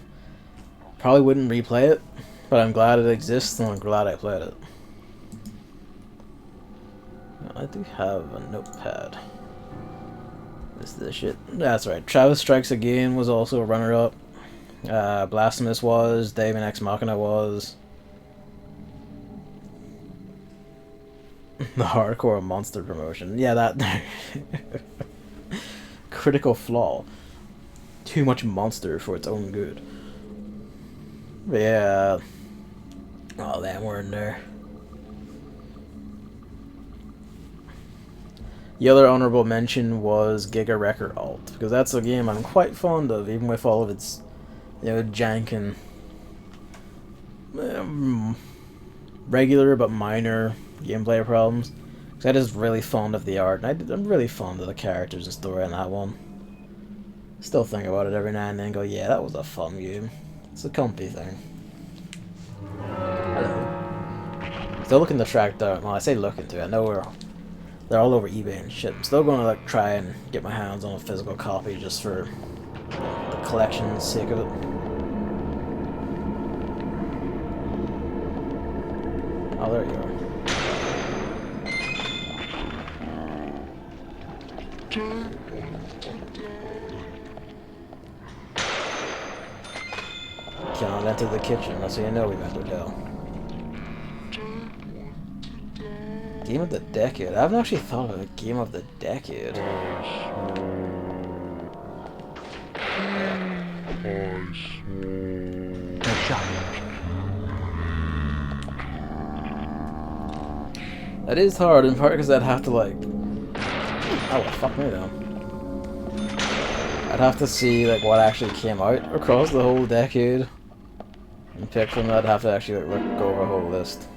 probably wouldn't replay it, but I'm glad it exists and I'm glad I played it. I do have a notepad. This is the shit. That's right. Travis Strikes Again was also a runner-up. Blasphemous was. Daemon Ex Machina was. The hardcore monster promotion. Yeah, that. Critical flaw. Too much monster for its own good. But yeah. Oh, that were in there. The other honorable mention was Giga Record Alt, because that's a game I'm quite fond of, even with all of its, you know, jank and regular but minor gameplay problems. Because I'm just really fond of the art, and I'm really fond of the characters and story in that one. Still think about it every now and then and go, yeah, that was a fun game. It's a comfy thing. Hello. Still looking to track down, well, I say looking to, I know they're all over eBay and shit. I'm still going to like try and get my hands on a physical copy just for the collection's sake of it. Oh, there you are. Cannot enter the kitchen, that's how you know we've entered hell. Game of the Decade. I haven't actually thought of a Game of the Decade. That is hard, in part because I'd have to like... Oh, well, fuck me though. I'd have to see like what actually came out across the whole decade. And pick from that, I'd have to actually like, go over a whole list.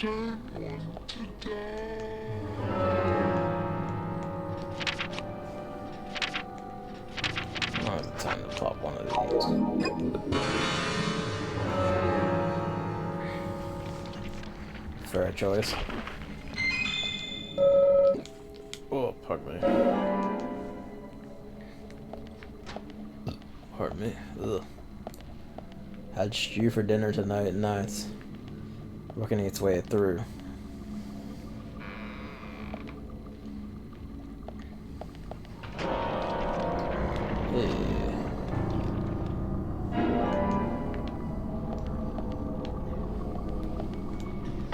Oh, it's time to pop one of these. Fair choice. Oh, pardon me. Pardon me. Ugh. Had stew for dinner tonight, and now it's working its way through.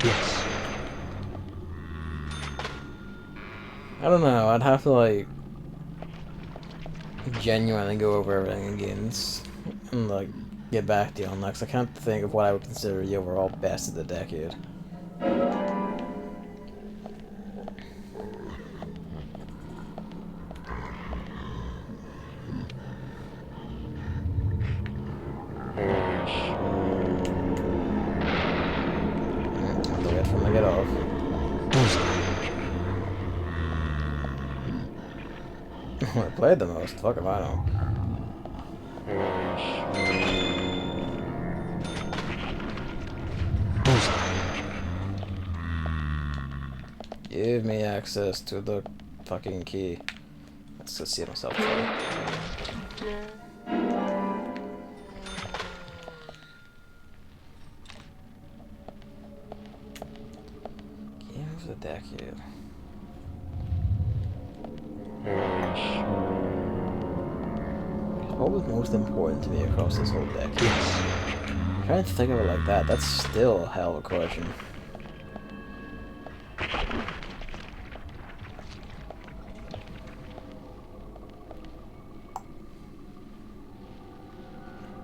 Yes. I don't know, I'd have to like genuinely go over everything again and like get back to you on that, 'cause I can't think of what I would consider the overall best of the decade. I'll wait for them to get off. I played the most. Fuck if I know. Give me access to the fucking key. Let's just see myself. Game of the decade. What was most important to me across this whole decade? I'm trying to think of it like that. That's still a hell of a question.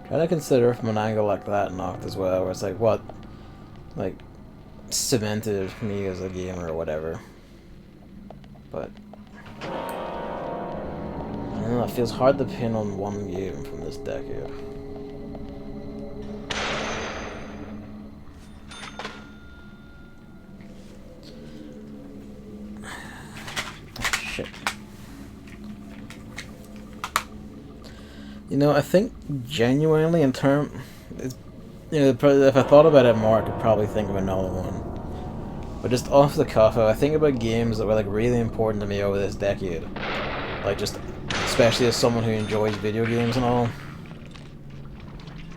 Trying to consider from an angle like that knocked as well, where it's like what, like, cemented me as a gamer or whatever. But I don't know, it feels hard to pin on one game from this decade. Shit. You know, I think genuinely in term, you know, if I thought about it more, I could probably think of another one. But just off the cuff, I think about games that were like really important to me over this decade. Like just, especially as someone who enjoys video games and all.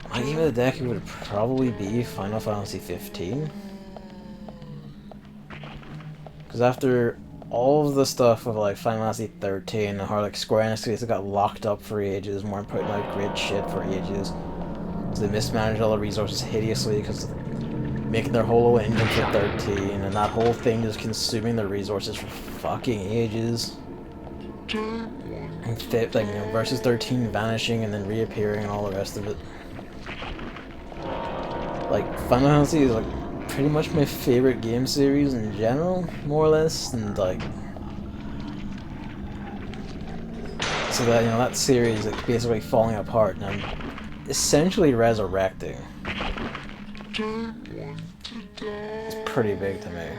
My game of the decade would probably be Final Fantasy 15. Because after all of the stuff with like Final Fantasy 13 and how like Square Enix got locked up for ages and weren't putting out great shit for ages. So they mismanaged all the resources hideously because making their whole engine for 13 and that whole thing just consuming their resources for fucking ages. And like, you know, versus 13 vanishing and then reappearing and all the rest of it. Like, Final Fantasy is like pretty much my favorite game series in general, more or less, and like, so that, you know, that series is like basically falling apart and I'm essentially resurrecting. It's pretty big to me.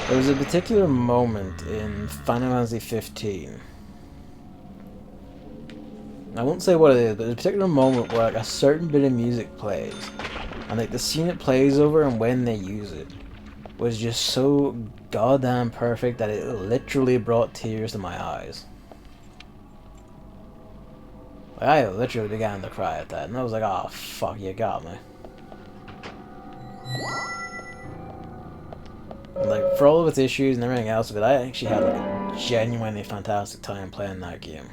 There was a particular moment in Final Fantasy 15. I won't say what it is, but there's a particular moment where like a certain bit of music plays, and like the scene it plays over and when they use it was just so goddamn perfect that it literally brought tears to my eyes. Like, I literally began to cry at that, and I was like, oh fuck, you got me. Like, for all of its issues and everything else of it, I actually had like a genuinely fantastic time playing that game.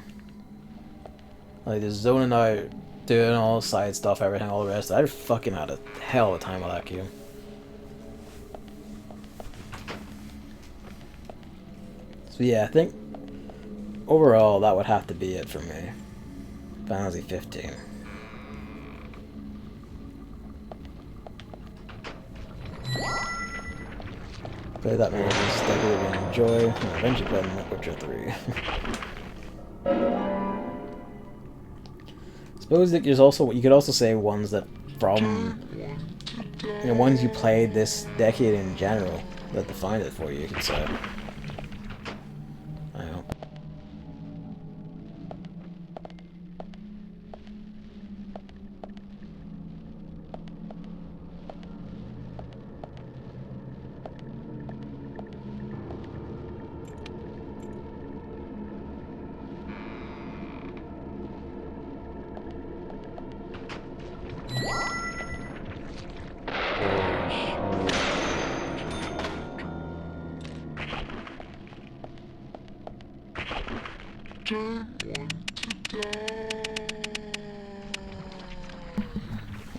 Like, just zoning out, doing all the side stuff, everything, all the rest. I fucking had a hell of a time with that game. So yeah, I think overall that would have to be it for me. Final Fantasy 15. Play that many games that I really enjoy, and eventually play Witcher 3. Suppose that there's also, you could also say ones that from, you know, ones you played this decade in general that defined it for you, you could say. I don't know.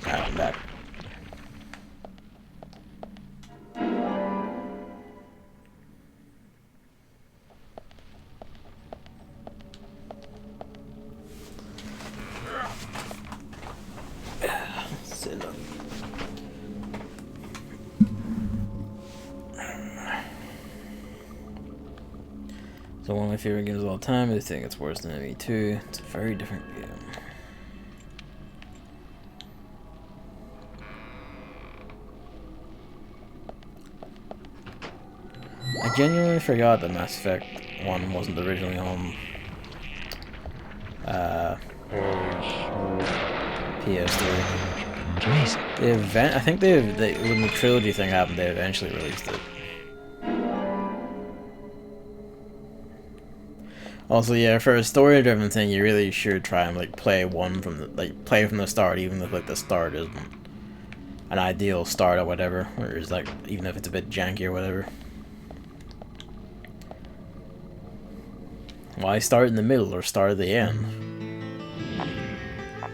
Alright, I'm back. Sit up. So one of my favorite games of all time. I think it's worse than ME2. It's a very different game. I genuinely forgot that Mass Effect 1 wasn't originally on PS3. The event, I think when the trilogy thing happened, they eventually released it. Also, yeah, for a story-driven thing, you really should try and like play from the start, even if like the start isn't an ideal start or whatever, or is like even if it's a bit janky or whatever. Why start in the middle or start at the end?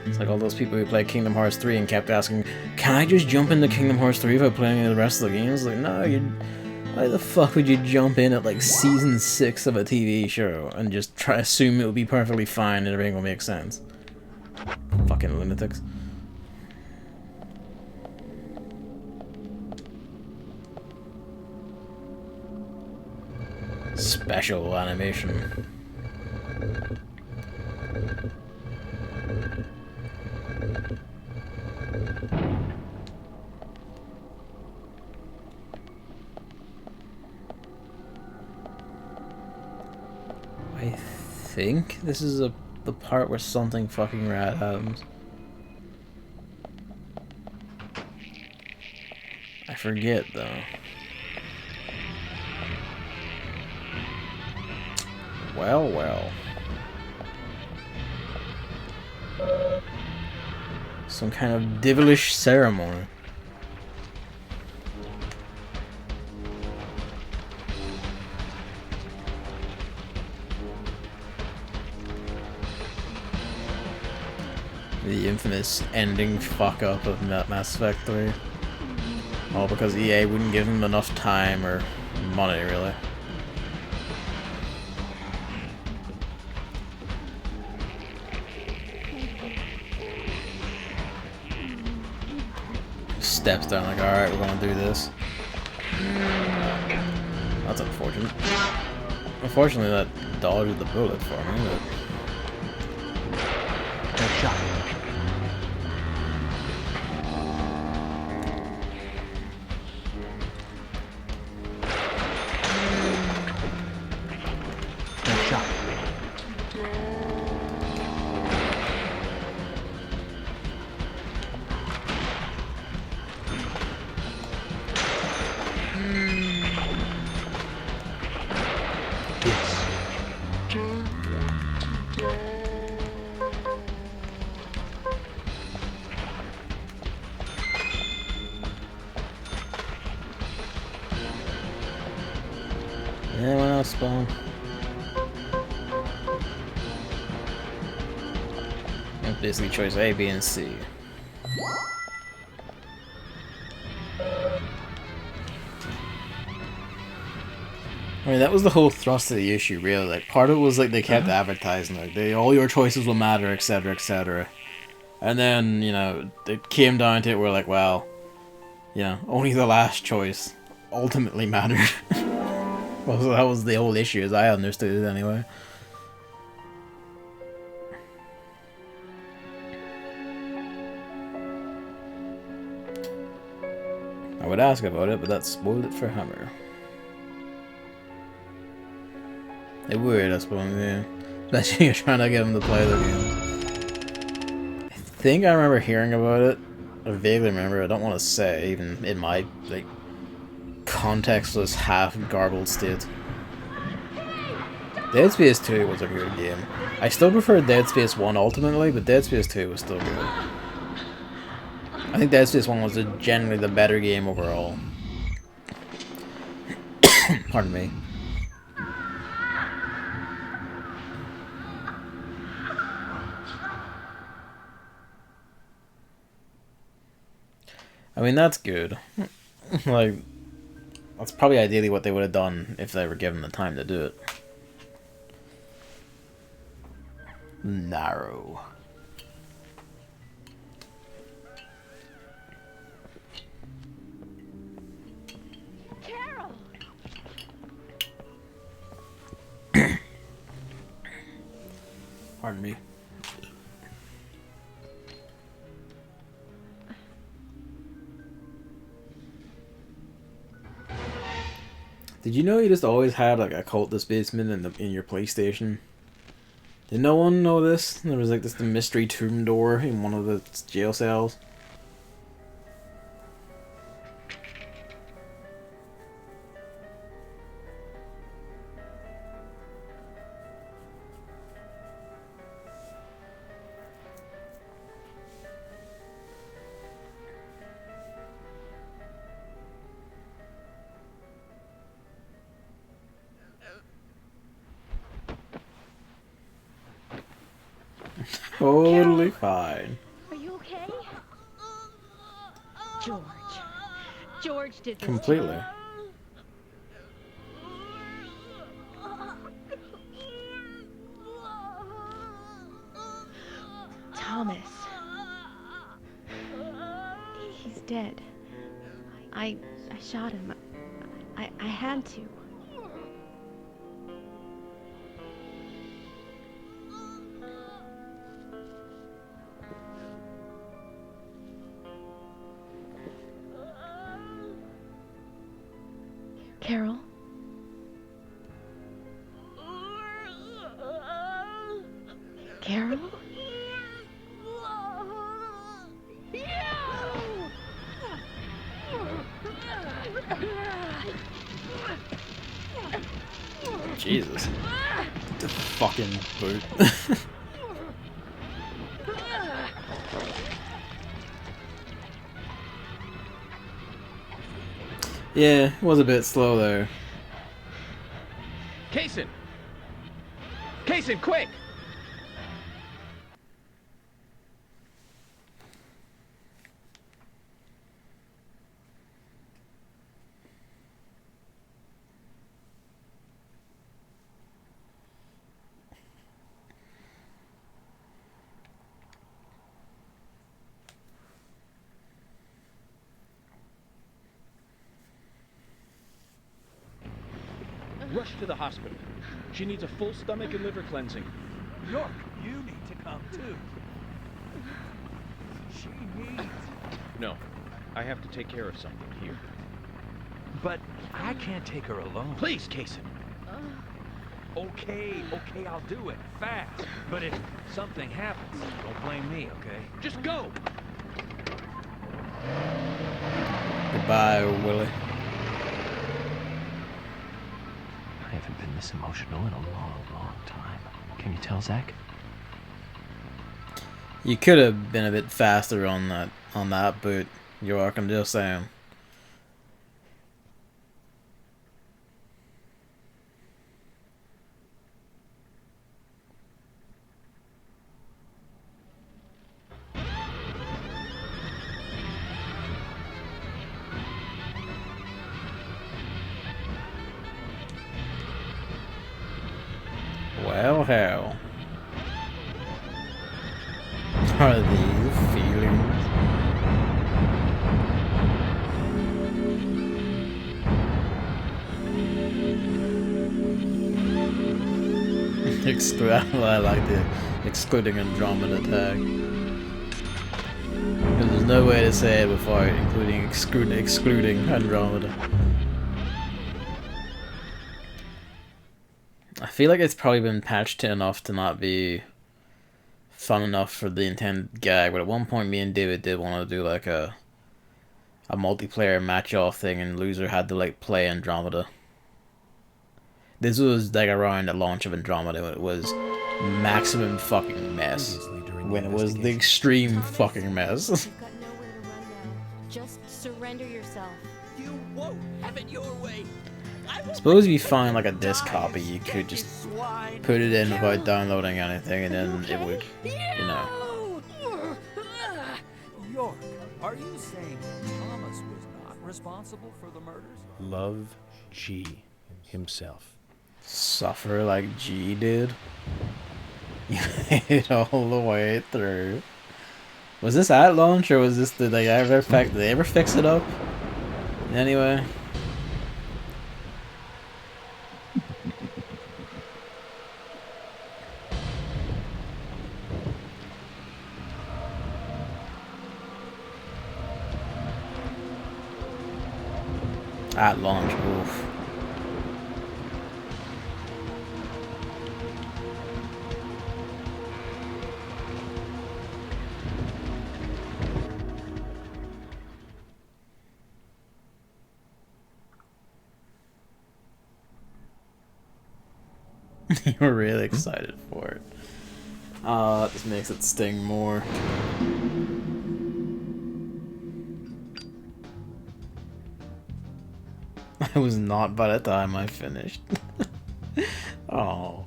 It's like all those people who played Kingdom Hearts 3 and kept asking, "Can I just jump into Kingdom Hearts 3 without playing the rest of the games?" Like, no, why the fuck would you jump in at like season 6 of a TV show and just assume it will be perfectly fine and everything will make sense? Fucking lunatics. Special animation. I think this is the part where something fucking rad happens. I forget though. Well, well. Some kind of devilish ceremony. The infamous ending fuck up of Mass Effect 3. All because EA wouldn't give him enough time or money, really. Steps down like, alright, we're gonna do this. That's unfortunate. Unfortunately, that dodged the bullet for me, but... Good shot. Good shot. spawn. And basically choice A, B, and C. I mean, that was the whole thrust of the issue, really. Like, part of it was like they kept advertising, like, all your choices will matter, etc., etc. And then, you know, it came down to it, we're like, well, you know, only the last choice ultimately mattered. Well, so that was the whole issue, as I understood it anyway. I would ask about it, but that spoiled it for Hammer. It would, I suppose, yeah. Especially you're trying to get him to play the game. I think I remember hearing about it. I vaguely remember, I don't want to say, even in my, like, contextless, half-garbled state. Dead Space 2 was a good game. I still prefer Dead Space 1 ultimately, but Dead Space 2 was still good. I think Dead Space 1 was generally the better game overall. Pardon me. I mean, that's good. Like, that's probably ideally what they would have done if they were given the time to do it. Narrow. Carol! Pardon me. Did you know you just always had like a cultist basement in your PlayStation? Did no one know this? There was like this mystery tomb door in one of the jail cells. Totally fine. Are you okay? George. George did this. Completely. Thomas. He's dead. I shot him. I had to. Carol? Carol? Jesus. The fucking boot. Yeah, it was a bit slow there. Kaysen! Kaysen, quick! Rush to the hospital. She needs a full stomach and liver cleansing. York, you need to come too. She needs... No, I have to take care of something here. But I can't take her alone. Please, Kaysen. Okay, I'll do it. Fast. But if something happens, don't blame me, okay? Just go! Goodbye, Willie. I haven't been this emotional in a long, long time. Can you tell, Zach? You could have been a bit faster on that boot, York, I'm just saying. hell are these feelings? I like the excluding Andromeda tag. There's no way to say it before including excluding Andromeda. I feel like it's probably been patched enough to not be fun enough for the intended gag, but at one point me and David did want to do like a multiplayer match-off thing, and loser had to like play Andromeda. This was like around the launch of Andromeda when it was maximum fucking mess. When it was the extreme fucking mess. You've got nowhere to run now. Just surrender yourself. You won't have it your way. Suppose if you find like a disc copy, you could just put it in without downloading anything, and then it would, you know. York, are you saying Thomas was not responsible for the murders? Love G himself. Suffer like G did. You made it all the way through. Was this at launch, or was this did they ever fix it up? Anyway. At launch, oof. You were really excited for it. This makes it sting more. I was not by the time I finished. Oh.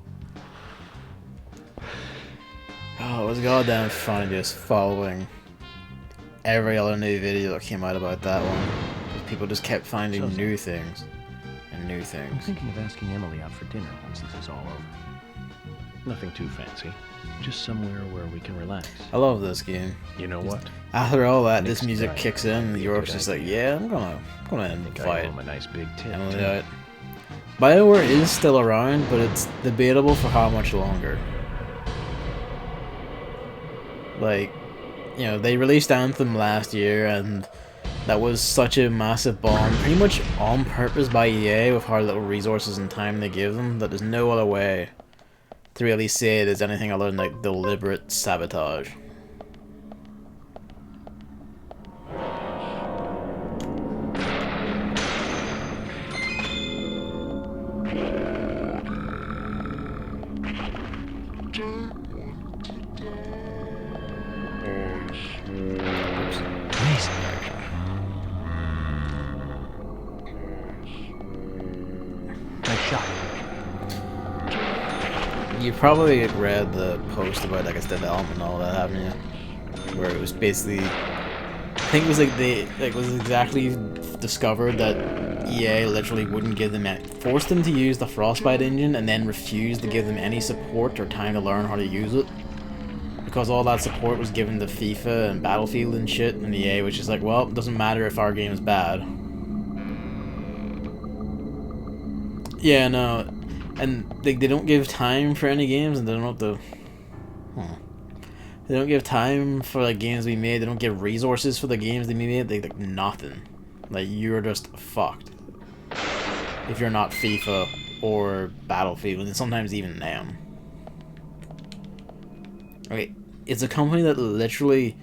Oh, it was goddamn fun just following every other new video that came out about that one. People just kept finding new things. And new things. I'm thinking of asking Emily out for dinner once this is all over. Nothing too fancy. Just somewhere where we can relax. I love this game. You know what? After all that, this music kicks in, and Europe's just like, yeah, I'm gonna invite a nice big tip. Emily out. BioWare is still around, but it's debatable for how much longer. Like, you know, they released Anthem last year, and that was such a massive bomb, pretty much on purpose by EA with how little resources and time they give them, that there's no other way to really say there's anything other than like deliberate sabotage. You probably read the post about like its development and all that, haven't you? Where it was basically, I think it was like it was exactly discovered that EA literally wouldn't give them forced them to use the Frostbite engine and then refused to give them any support or time to learn how to use it. Because all that support was given to FIFA and Battlefield and shit, and EA was just like, well, it doesn't matter if our game is bad. Yeah, no. And they don't give time for any games, and they don't have to. They don't give time for like games we made. They don't give resources for the games they made. They like nothing. Like you're just fucked if you're not FIFA or Battlefield, and sometimes even them. Okay, it's a company that literally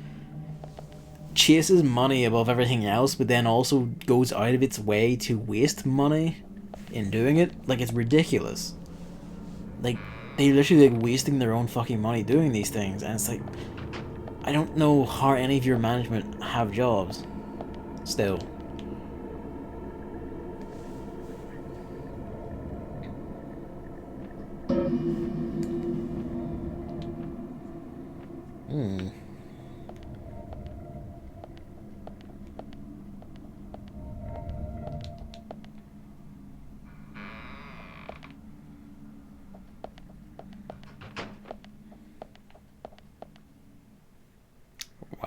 chases money above everything else, but then also goes out of its way to waste money in doing it. Like, it's ridiculous. Like, they're literally like wasting their own fucking money doing these things, and it's like, I don't know how any of your management have jobs still.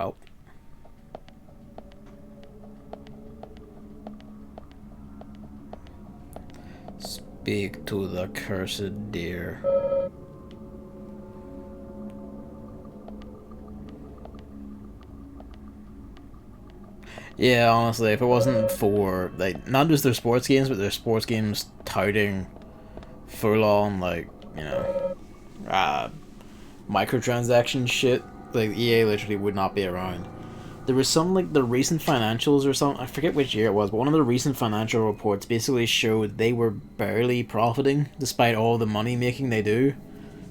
Wow. Speak to the cursed deer. Yeah, honestly, if it wasn't for, like, not just their sports games, but their sports games touting full-on, like, you know, microtransaction shit, like, EA literally would not be around. There was some, like, the recent financials or something, I forget which year it was, but one of the recent financial reports basically showed they were barely profiting, despite all the money making they do.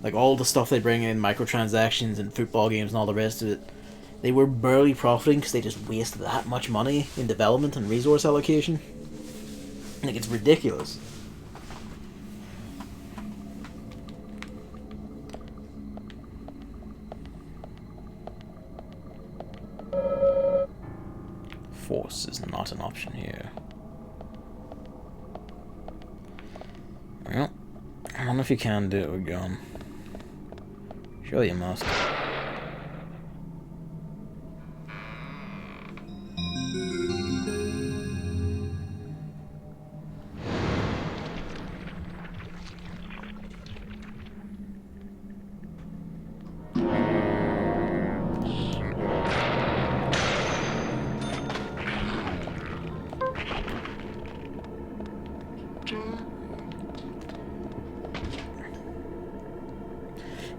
Like, all the stuff they bring in, microtransactions and football games and all the rest of it, they were barely profiting because they just wasted that much money in development and resource allocation. Like, it's ridiculous. Force is not an option here. Well, I don't know if you can do it with gun. Sure you must.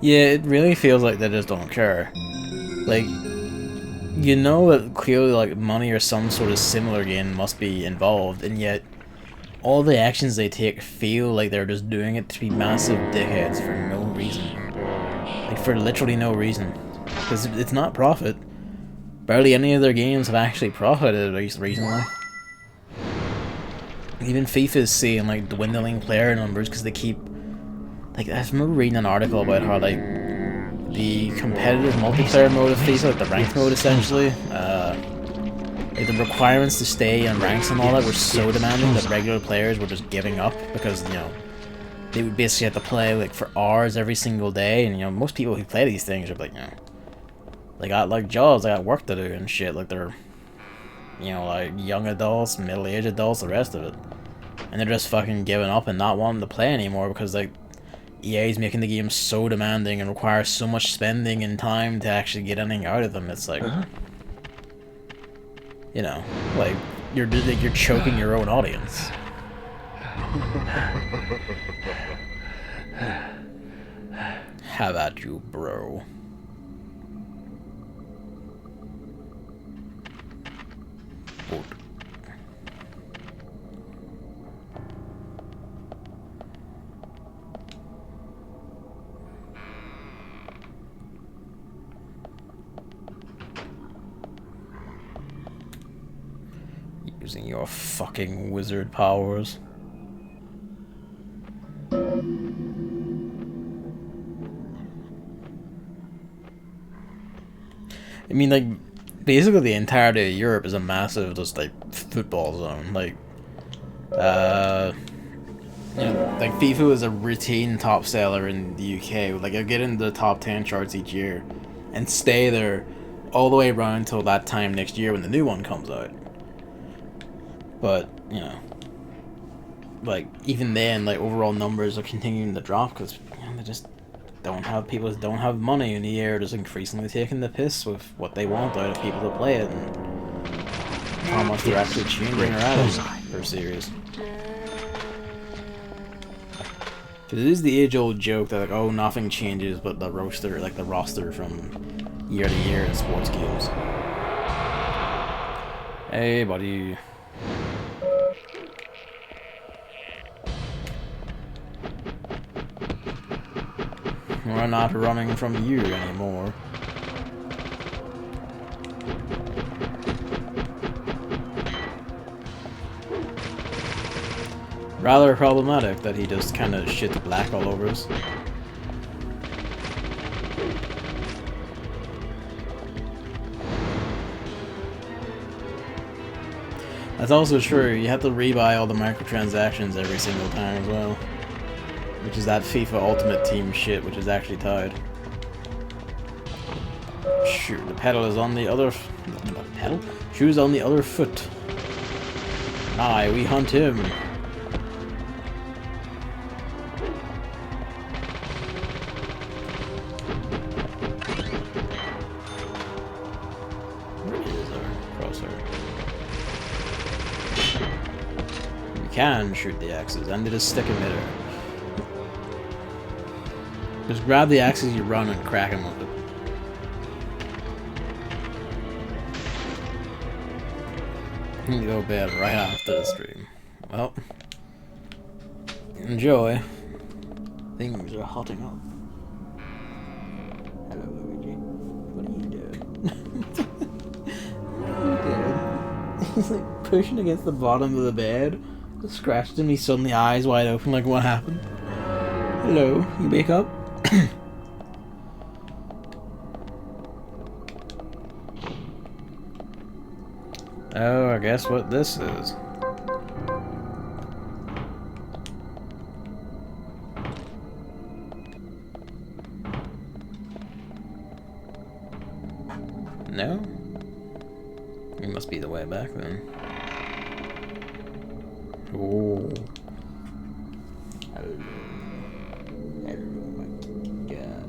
Yeah, it really feels like they just don't care. Like, you know that clearly, like, money or some sort of similar gain must be involved, and yet all the actions they take feel like they're just doing it to be massive dickheads for no reason. Like, for literally no reason. Because it's not profit. Barely any of their games have actually profited, at least recently. Even FIFA's seeing, like, dwindling player numbers because they keep... Like, I remember reading an article about how, like, the competitive multiplayer mode of FIFA, like the ranked mode essentially, like the requirements to stay in ranks and all that were so demanding that regular players were just giving up because, you know, they would basically have to play, like, for hours every single day, and, you know, most people who play these things are like, you know, they got, like, jobs, they got work to do and shit, like, they're, you know, like, young adults, middle-aged adults, the rest of it. And they're just fucking giving up and not wanting to play anymore because, like, EA's making the game so demanding and requires so much spending and time to actually get anything out of them. It's like, you know, like, you're choking your own audience. How about you, bro? Good. Using your fucking wizard powers. I mean, like, basically the entirety of Europe is a massive, just, like, football zone. Like, you know, like, FIFA is a routine top seller in the UK. Like, it'll get into the top 10 charts each year and stay there all the way around until that time next year when the new one comes out. But, you know, like, even then, like, overall numbers are continuing to drop because, you know, they just don't have, people don't have money, and the EA are just increasingly taking the piss with what they want out of people to play it and how much they're actually changing around per series. Because it is the age-old joke that, like, oh, nothing changes but the roster, like, the roster from year to year in sports games. Hey, buddy. We're not running from you anymore. Rather problematic that he just kind of shit black all over us. That's also true, you have to rebuy all the microtransactions every single time as well. Which is that FIFA Ultimate Team shit, which is actually tied. Shoot, the pedal is on the other... pedal? Shoes on the other foot. Aye, we hunt him. Where is our crosshair? We can shoot the axes, and they just stick in midair. Just grab the axes, you run and crack them with it. You go to bed right after the stream. Well, enjoy. Things are hotting up. Hello, Luigi. What are you doing? What are you doing? He's like pushing against the bottom of the bed. Just scratched him. He's suddenly eyes wide open. Like, what happened? Hello, you wake up? Oh, I guess what this is. No? It must be the way back then. Oh. Hello. Hello, my God.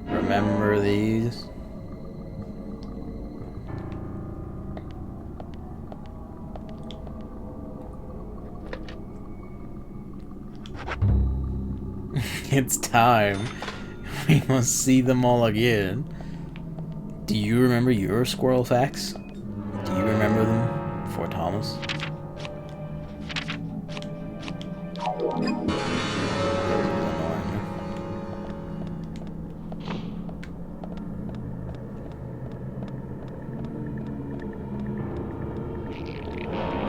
Remember these? It's time. We must see them all again. Do you remember your squirrel facts? Do you remember them before Thomas?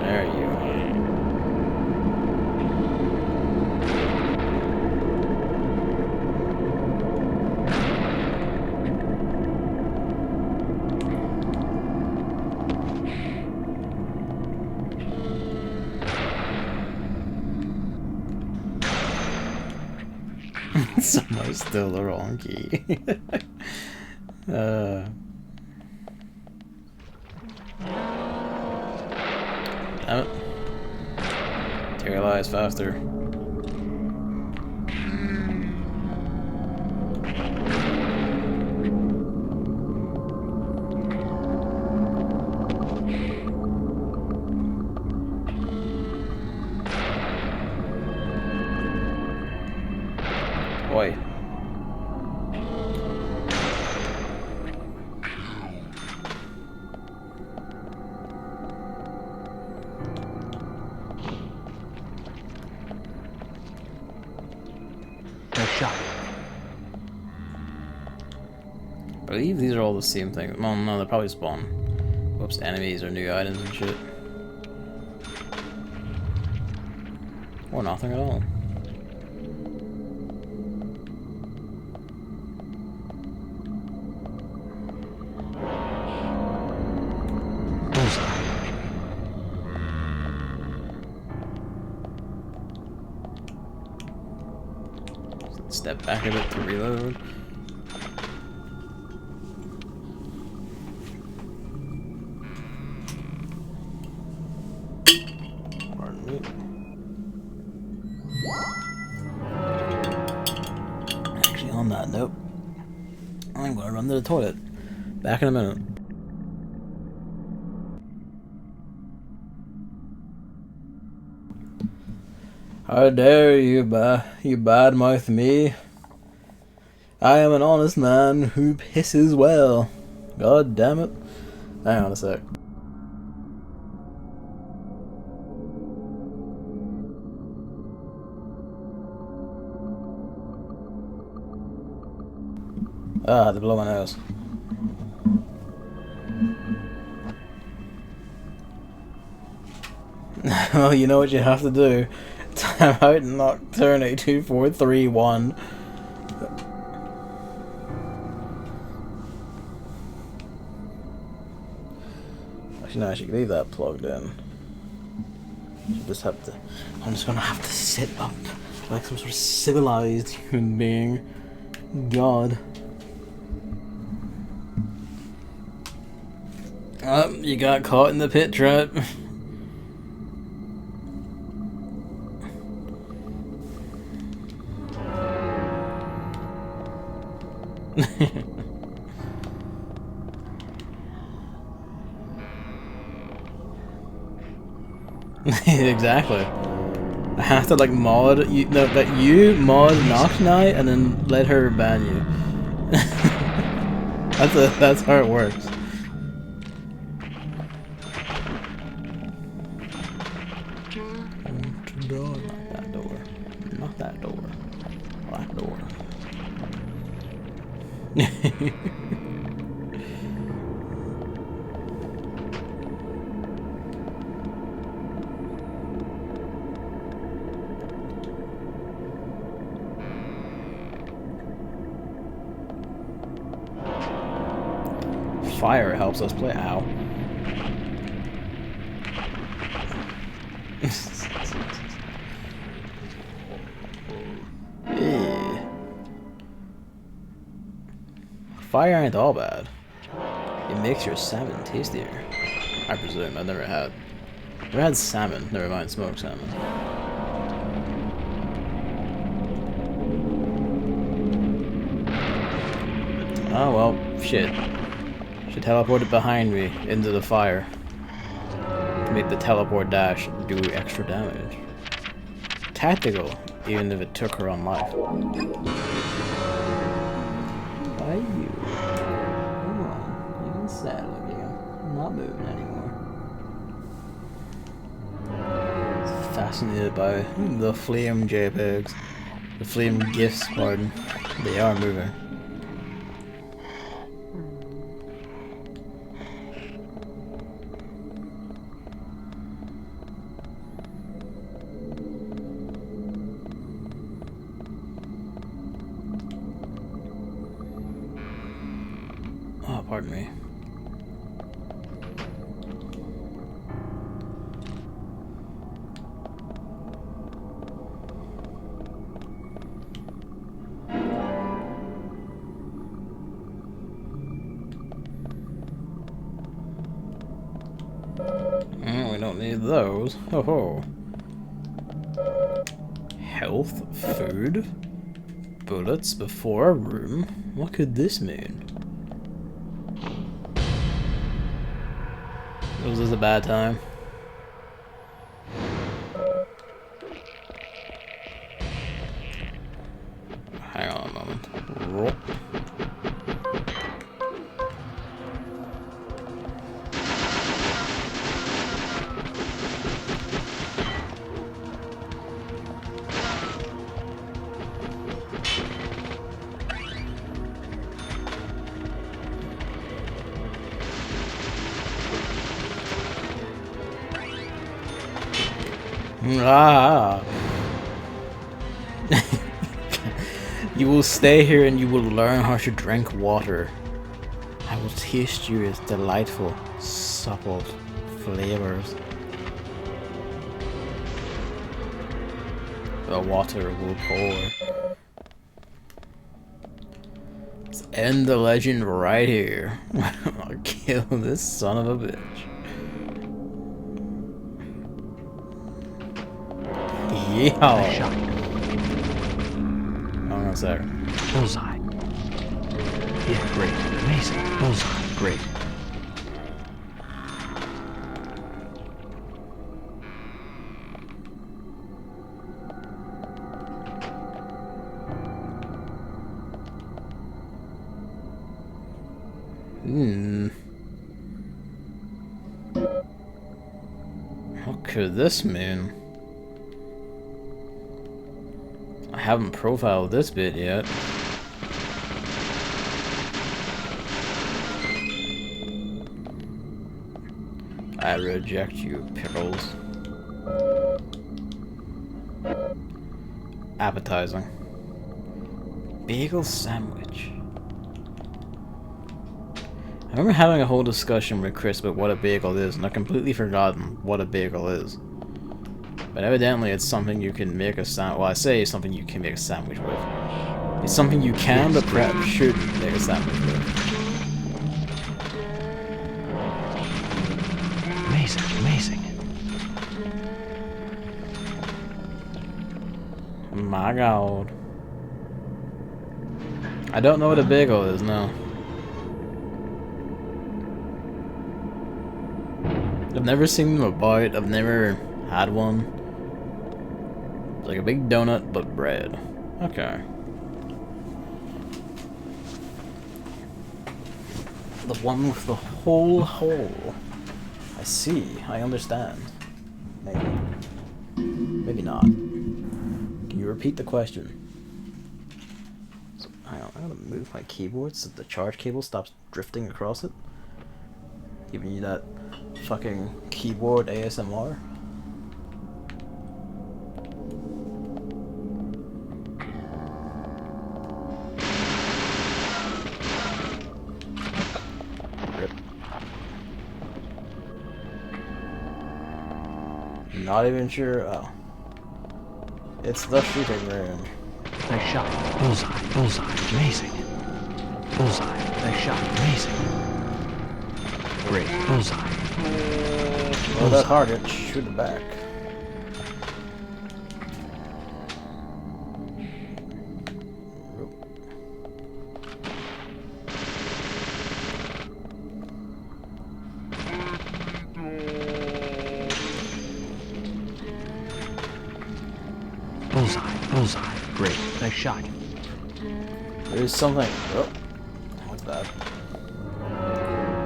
There you are. Somehow still the wrong key. Damn it. Materialize faster. Boy. No shot. I believe these are all the same thing. Well, no, they're probably spawn. Whoops, enemies or new items and shit. Or nothing at all. Step back a bit to reload. Pardon me. Actually, on that note, I'm gonna run to the toilet. Back in a minute. How dare you, you badmouth me? I am an honest man who pisses well. God damn it. Hang on a sec. Ah, I had to blow my nose. Well, you know what you have to do. Time out Nocturne 2431. Actually, no, I should leave that plugged in. Should just have to. I'm just gonna have to sit up Like some sort of civilized human being. God. You got caught in the pit trap. Exactly. I have to like mod you, no, that you mod Knock Knight and then let her ban you. That's how it works. Not that door. Not that door. That door. Fire helps us play. Ow. Yeah. Fire ain't all bad. It makes your salmon tastier. I presume. I've never had salmon. Never mind smoked salmon. Oh well, shit. She teleported behind me into the fire to make the teleport dash do extra damage. Tactical, even if it took her on life. Why you? Come on, you can saddle again. I'm not moving anymore. Fascinated by the flame JPEGs. The flame GIFs, pardon. They are moving. Oh, pardon me. We don't need those. Ho ho. Health, food, bullets before a room. What could this mean? Was this a bad time? Hang on a moment. Roll. Ah. You will stay here and you will learn how to drink water. I will taste you its delightful, supple flavors. The water will pour. Let's end the legend right here. I'll kill this son of a bitch. Yeah. Nice shot. Hold on a sec. Bullseye. Yeah, great. Amazing. Bullseye. Great. What could this mean? I haven't profiled this bit yet. I reject you, pickles. Appetizing. Bagel sandwich. I remember having a whole discussion with Chris about what a bagel is, and I've completely forgotten what a bagel is. But evidently it's something you can make a sandwich. Well, I say it's something you can make a sandwich with. It's something you can, but perhaps shouldn't make a sandwich with. Amazing, amazing. My god. I don't know what a bagel is, no. I've never seen them bite. I've never had one. It's like a big donut, but bread. Okay. The one with the whole hole. I see. I understand. Maybe. Maybe not. Can you repeat the question? So, hang on. I'm gonna move my keyboard so the charge cable stops drifting across it. Giving you that fucking keyboard ASMR. Rip. Not even sure. Oh. It's the shooting room. Nice shot. Bullseye. Bullseye. Amazing. Bullseye. Nice shot. Amazing. Great. Bullseye. Well, that target, shoot it back. Bullseye. Bullseye. Great. Nice shot. There's something. Oh, what's that?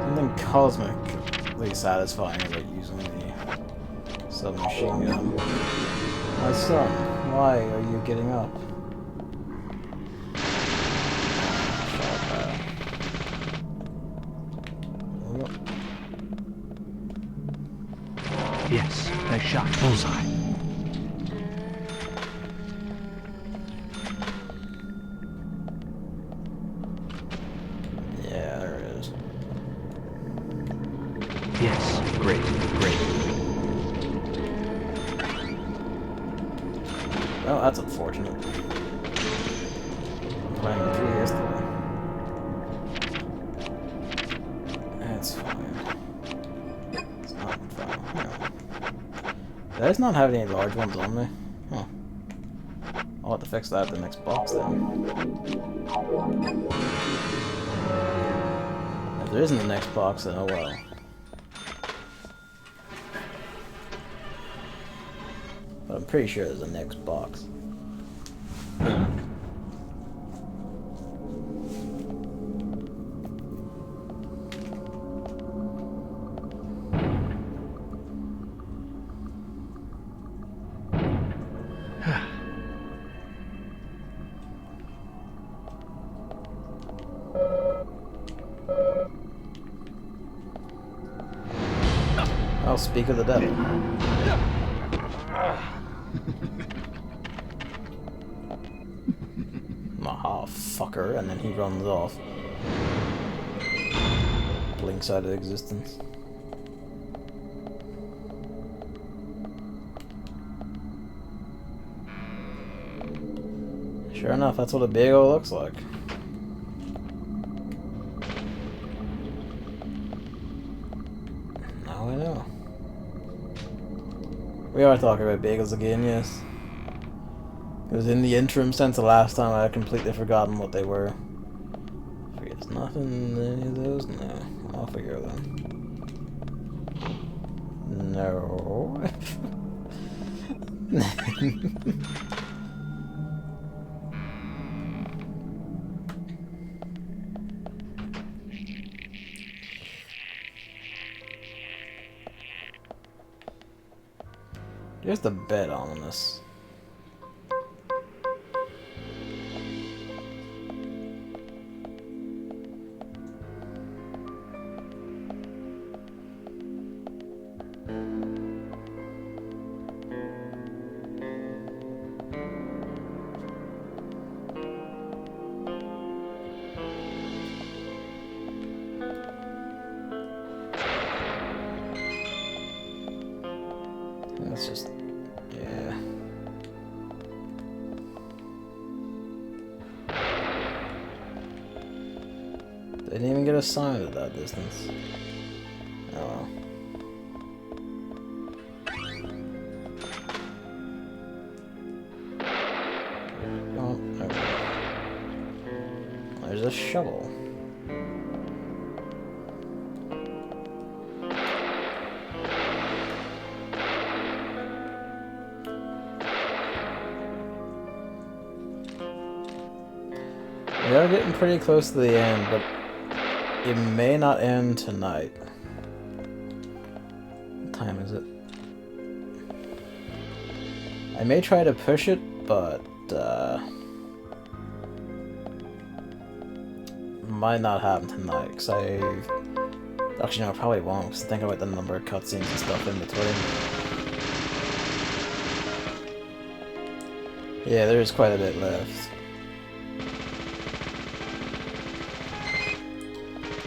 Something cosmically satisfying about using the submachine gun. My son, why are you getting up? Yes. Nice shot. Bullseye. Yeah, there it is. Yes. Great. Great. Oh, that's unfortunate. Playing through yesterday. That's fine. It's not fine. No. Did I just not have any large ones on me? Huh. I'll have to fix that at the next box then. If there isn't the next box, then oh well. But I'm pretty sure there's a next box. I'll speak of the devil. Aha, fucker, and then he runs off. Blinks out of existence. Sure enough, that's what a big O looks like. Now I know. We are talking about bagels again, yes. Because in the interim since the last time I had completely forgotten what they were. Forget nothing, any of those? No. I'll figure them. No. Here's the bed ominous. That's just, yeah. Didn't even get a sign at that distance. Oh well. Oh, okay. There's a shovel. We are getting pretty close to the end, but it may not end tonight. What time is it? I may try to push it, but might not happen tonight, because actually no, I probably won't, because think about the number of cutscenes and stuff in between. Yeah, there is quite a bit left.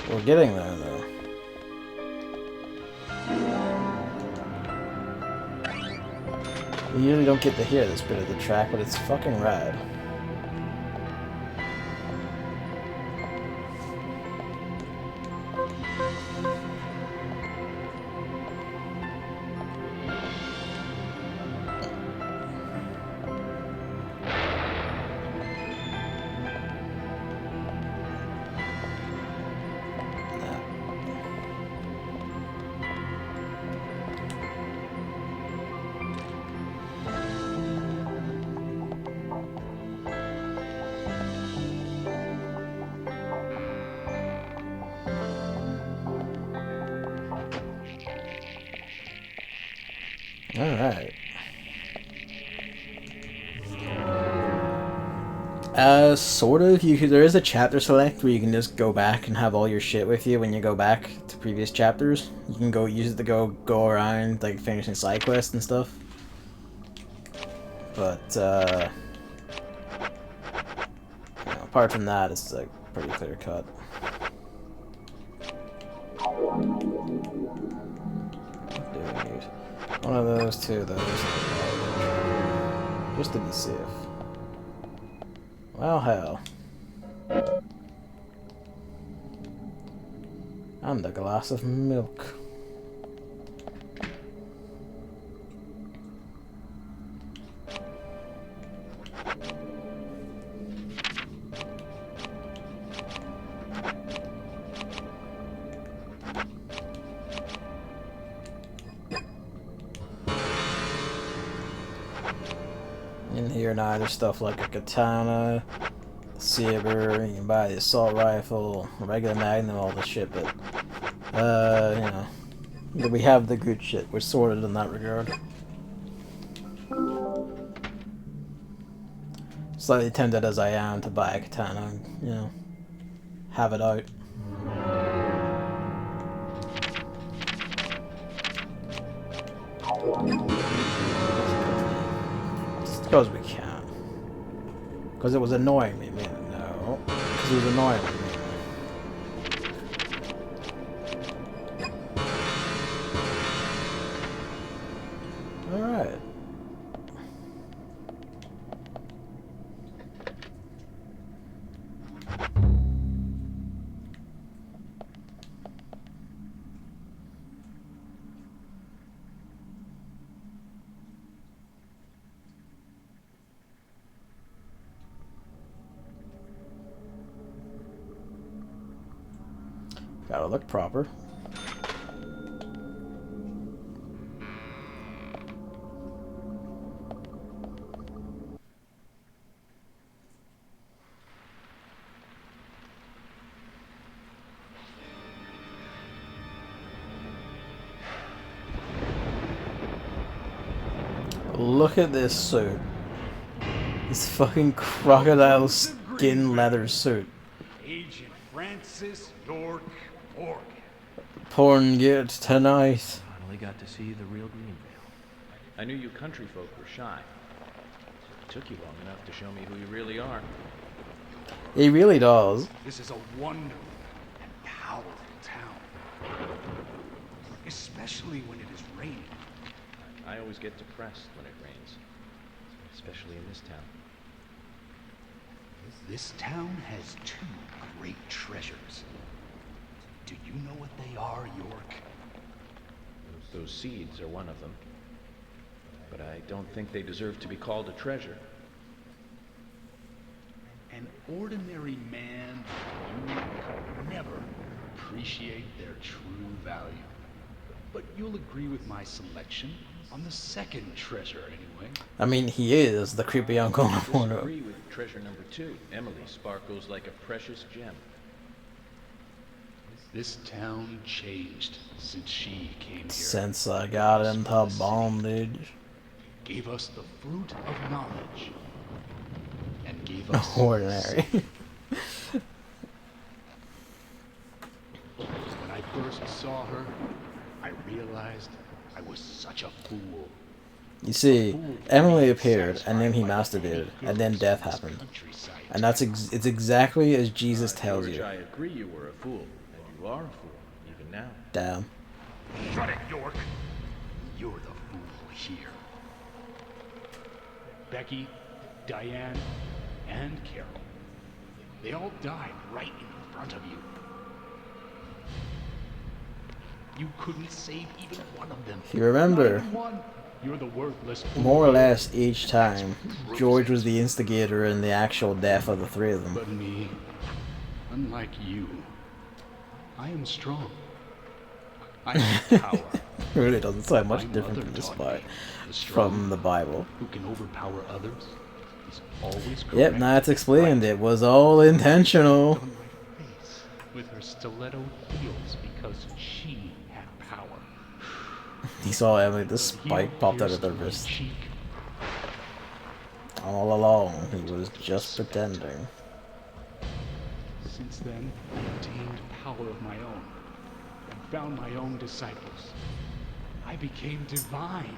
We're getting there, though. You usually don't get to hear this bit of the track, but it's fucking rad. Alright. Sort of. There is a chapter select where you can just go back and have all your shit with you when you go back to previous chapters. You can go use it to go around, like, finishing side quests and stuff. But, you know, apart from that, it's, like, pretty clear cut. One of those, two of those. Just to be safe. Well, hell. And a glass of milk. In here now, there's stuff like a katana, saber, you can buy the assault rifle, regular magnum, all this shit, but, you know, we have the good shit. We're sorted in that regard. Slightly tempted as I am to buy a katana and, you know, have it out. Because we can. Because it was annoying me, man. No. Because it was annoying me. Alright. Gotta look proper. Look at this suit. This fucking crocodile skin leather suit. Agent Francis York Morgan. Porn get tonight. Finally got to see the real Greenvale. I knew you country folk were shy. It took you long enough to show me who you really are. He really does. This is a wonderful and powerful town. Especially when it is raining. I always get depressed when it rains. Especially in this town. This town has two great treasures. Do you know what they are, York? Those seeds are one of them. But I don't think they deserve to be called a treasure. An ordinary man like you could never appreciate their true value. But you'll agree with my selection on the second treasure, anyway. I mean, he is the creepy uncle in the I porno. disagree with treasure number 2. Emily sparkles like a precious gem. This town changed since she came here. Since I got into bondage. Gave us the fruit of knowledge. And gave us ordinary. When I first saw her, I realized I was such a fool. You see, Emily appeared, and then he masturbated, and then death happened. And it's exactly as Jesus tells George, you. I agree you were a fool, and you are a fool, even now. Damn. Shut it, York. You're the fool here. Becky, Diane, and Carol. They all died right in front of you. You couldn't save even one of them. You remember, Not even one. You're the worthless fool. more or less each time, George was the instigator in the actual death of the three of them. But me, unlike you, I am strong. I have power. It really doesn't sound much different from this part from the Bible. Who can overpower others is always correct. Yep, now it's explained. It was all intentional. On my face with her stiletto heels because she had power. He saw Emily, the spike popped out of her wrist. All along, he was just pretending. Since then, I obtained power of my own and found my own disciples. I became divine.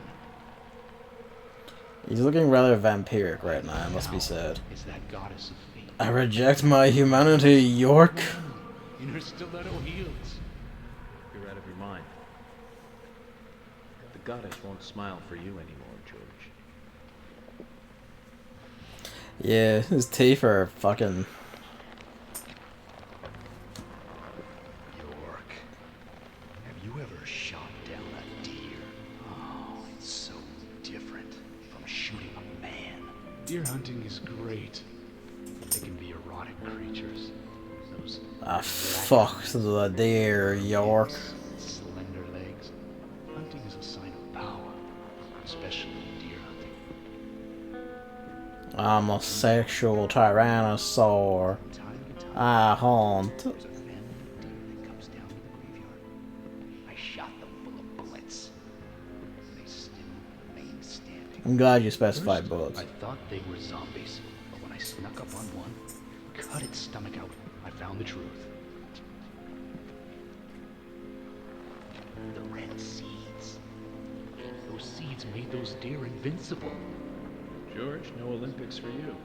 He's looking rather vampiric right now, it must be said. Is that goddess of fate? I reject my humanity, York. In her stiletto heels. You're out of your mind. The goddess won't smile for you anymore, George. Yeah, his teeth are fucking... York, have you ever shot down a deer? Oh, it's so different from shooting a man. Deer hunting is great. They can be erotic creatures. Those fuck the deer, York. slender legs. Hunting is a sign of power, especially deer hunting. I'm a sexual tyrannosaur. I hunt. There's a family of deer that comes down to the graveyard. I shot them full of bullets. They still remain standing. I'm glad you specified First, bullets. I thought they were zombies, but when I snuck up on one, cut its stomach out, I found the truth. The red seeds. Those seeds made those deer invincible. George, no Olympics for you.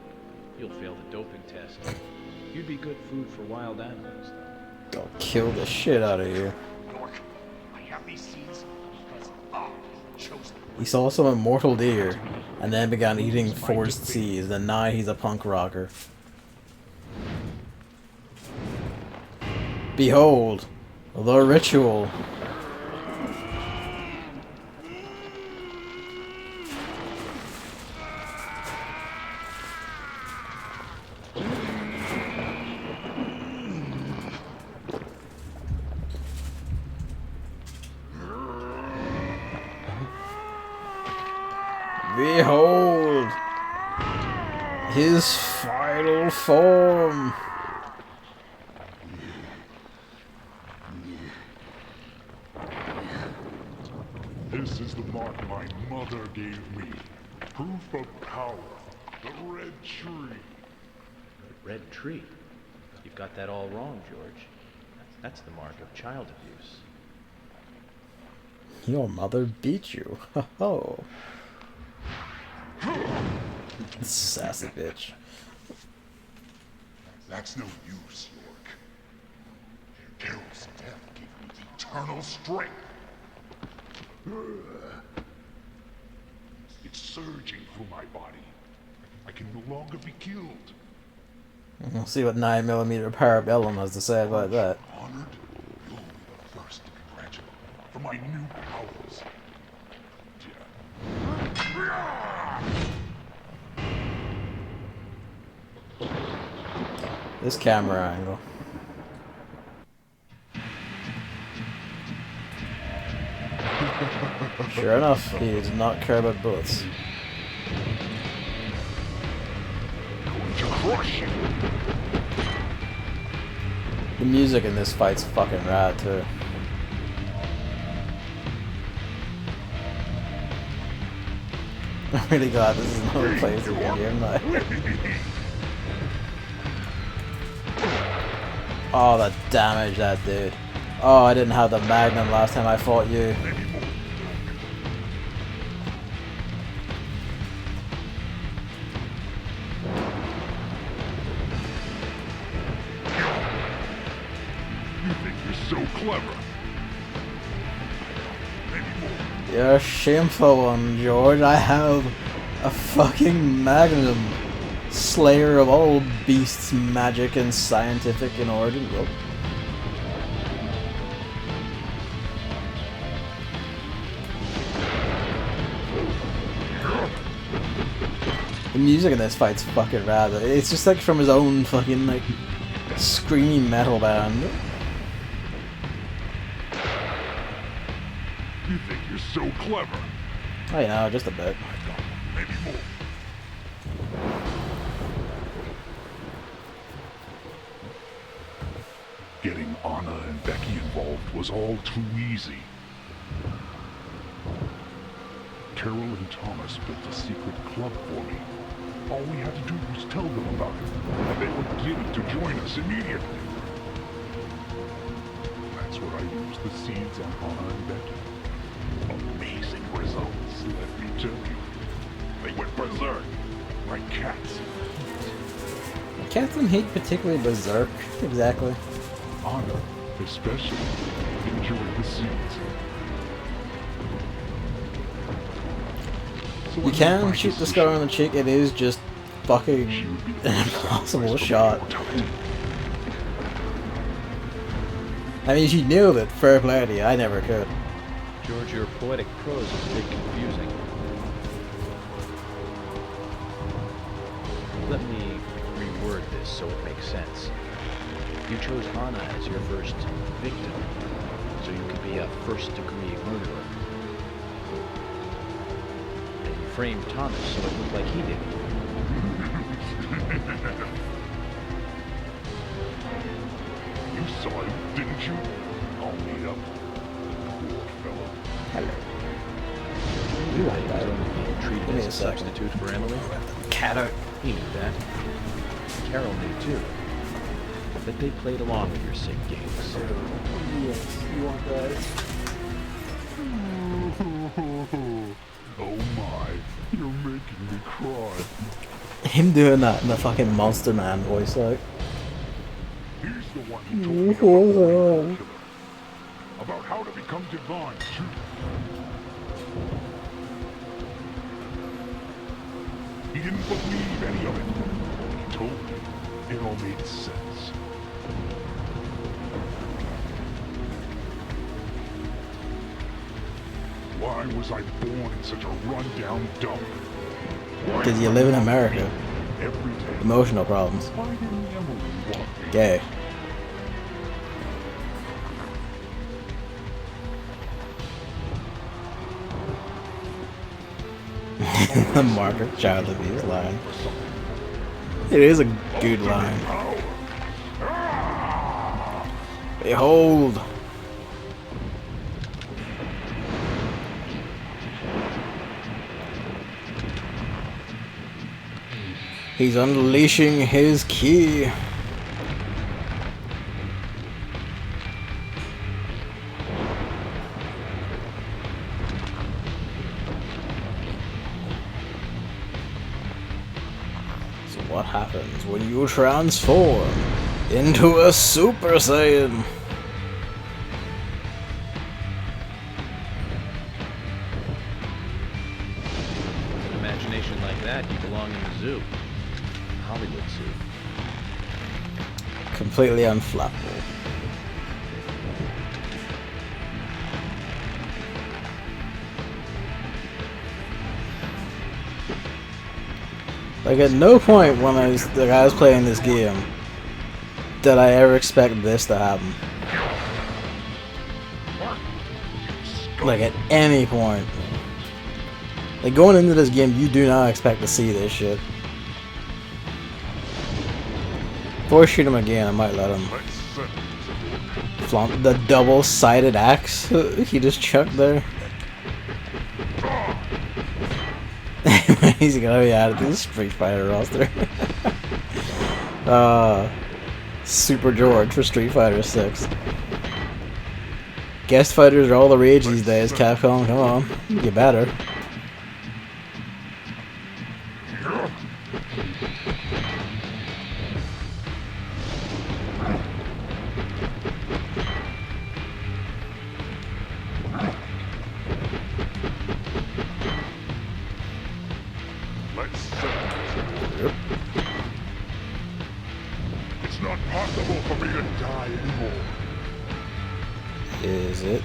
You'll fail the doping test. You'd be good food for wild animals, though. I'll kill the shit out of you. York, I have these seeds because I chose them. He saw some immortal deer, and then began eating forced seeds, and now he's a punk rocker. Behold, the ritual. Behold his final form. This is the mark my mother gave me. Proof of power. The red tree. The red tree? You've got that all wrong, George. That's the mark of child abuse. Your mother beat you. Ho ho. Sassy bitch. That's no use, York. Carol's death gave me eternal strength. It's surging through my body. I can no longer be killed. We'll see what 9mm Parabellum has to say about that. Honored, you'll be the first to congratulate me for my new powers. This camera angle. Sure enough, he does not care about bullets. The music in this fight's fucking rad too. I'm really glad this is another place in the game now. Oh, the damage that did. Oh, I didn't have the Magnum last time I fought you. You think you're so clever? You're a shameful one, George. I have a fucking Magnum. Slayer of all beasts, magic and scientific in origin. Well, the music in this fight's fucking rad. It's just like from his own fucking like screamy metal band. You think you're so clever? Oh yeah, just a bit. Maybe more. Getting Anna and Becky involved was all too easy. Carol and Thomas built a secret club for me. All we had to do was tell them about it, and they were giddy to join us immediately. That's what I used the seeds on Anna and Becky. Amazing results, let me tell you. They went berserk, like cats. Cats in Heat particularly berserk, exactly. Anna, especially, enjoyed the seeds. So You can shoot the scar on the cheek, it is just fucking an impossible shot. I mean, she knew it, fair play to you, I never could. George, your poetic prose is a bit confusing. Let me reword this so it makes sense. You chose Anna as your first victim, so you could be a first-degree murderer. And you framed Thomas so it looked like he did. You saw him, didn't you? I'll meet up. Poor fellow. Hello. You think he was only being treated as a substitute for Emily? Cat out. He knew that. Carol knew too. But they played along with your sick games. Yes, you want that? Oh my, you're making me cry. Him doing that in the fucking Monster Man voice, like. He's the one who told me about, about how to become divine, too. He didn't believe any of it. He told me it all made sense. Why was I born in such a run-down dump? Because you live in America. Every day. Emotional problems. Why didn't Emily want me? Gay. The Margaret Child Abuse line. It is a good line. Behold! He's unleashing his key. So what happens when you transform into a Super Saiyan? With an imagination like that, you belong in the zoo. Hollywood zoo. completely unflappable. Like at no point when I was playing this game did I ever expect this to happen. Like at any point. Like going into this game, you do not expect to see this shit. Before I shoot him again, I might let him flaunt the double-sided axe he just chucked there. He's gonna be added to the Street Fighter roster. Super George for Street Fighter 6. Guest fighters are all the rage these days, Capcom, come on. You better. It's not possible for me to die anymore. Is it?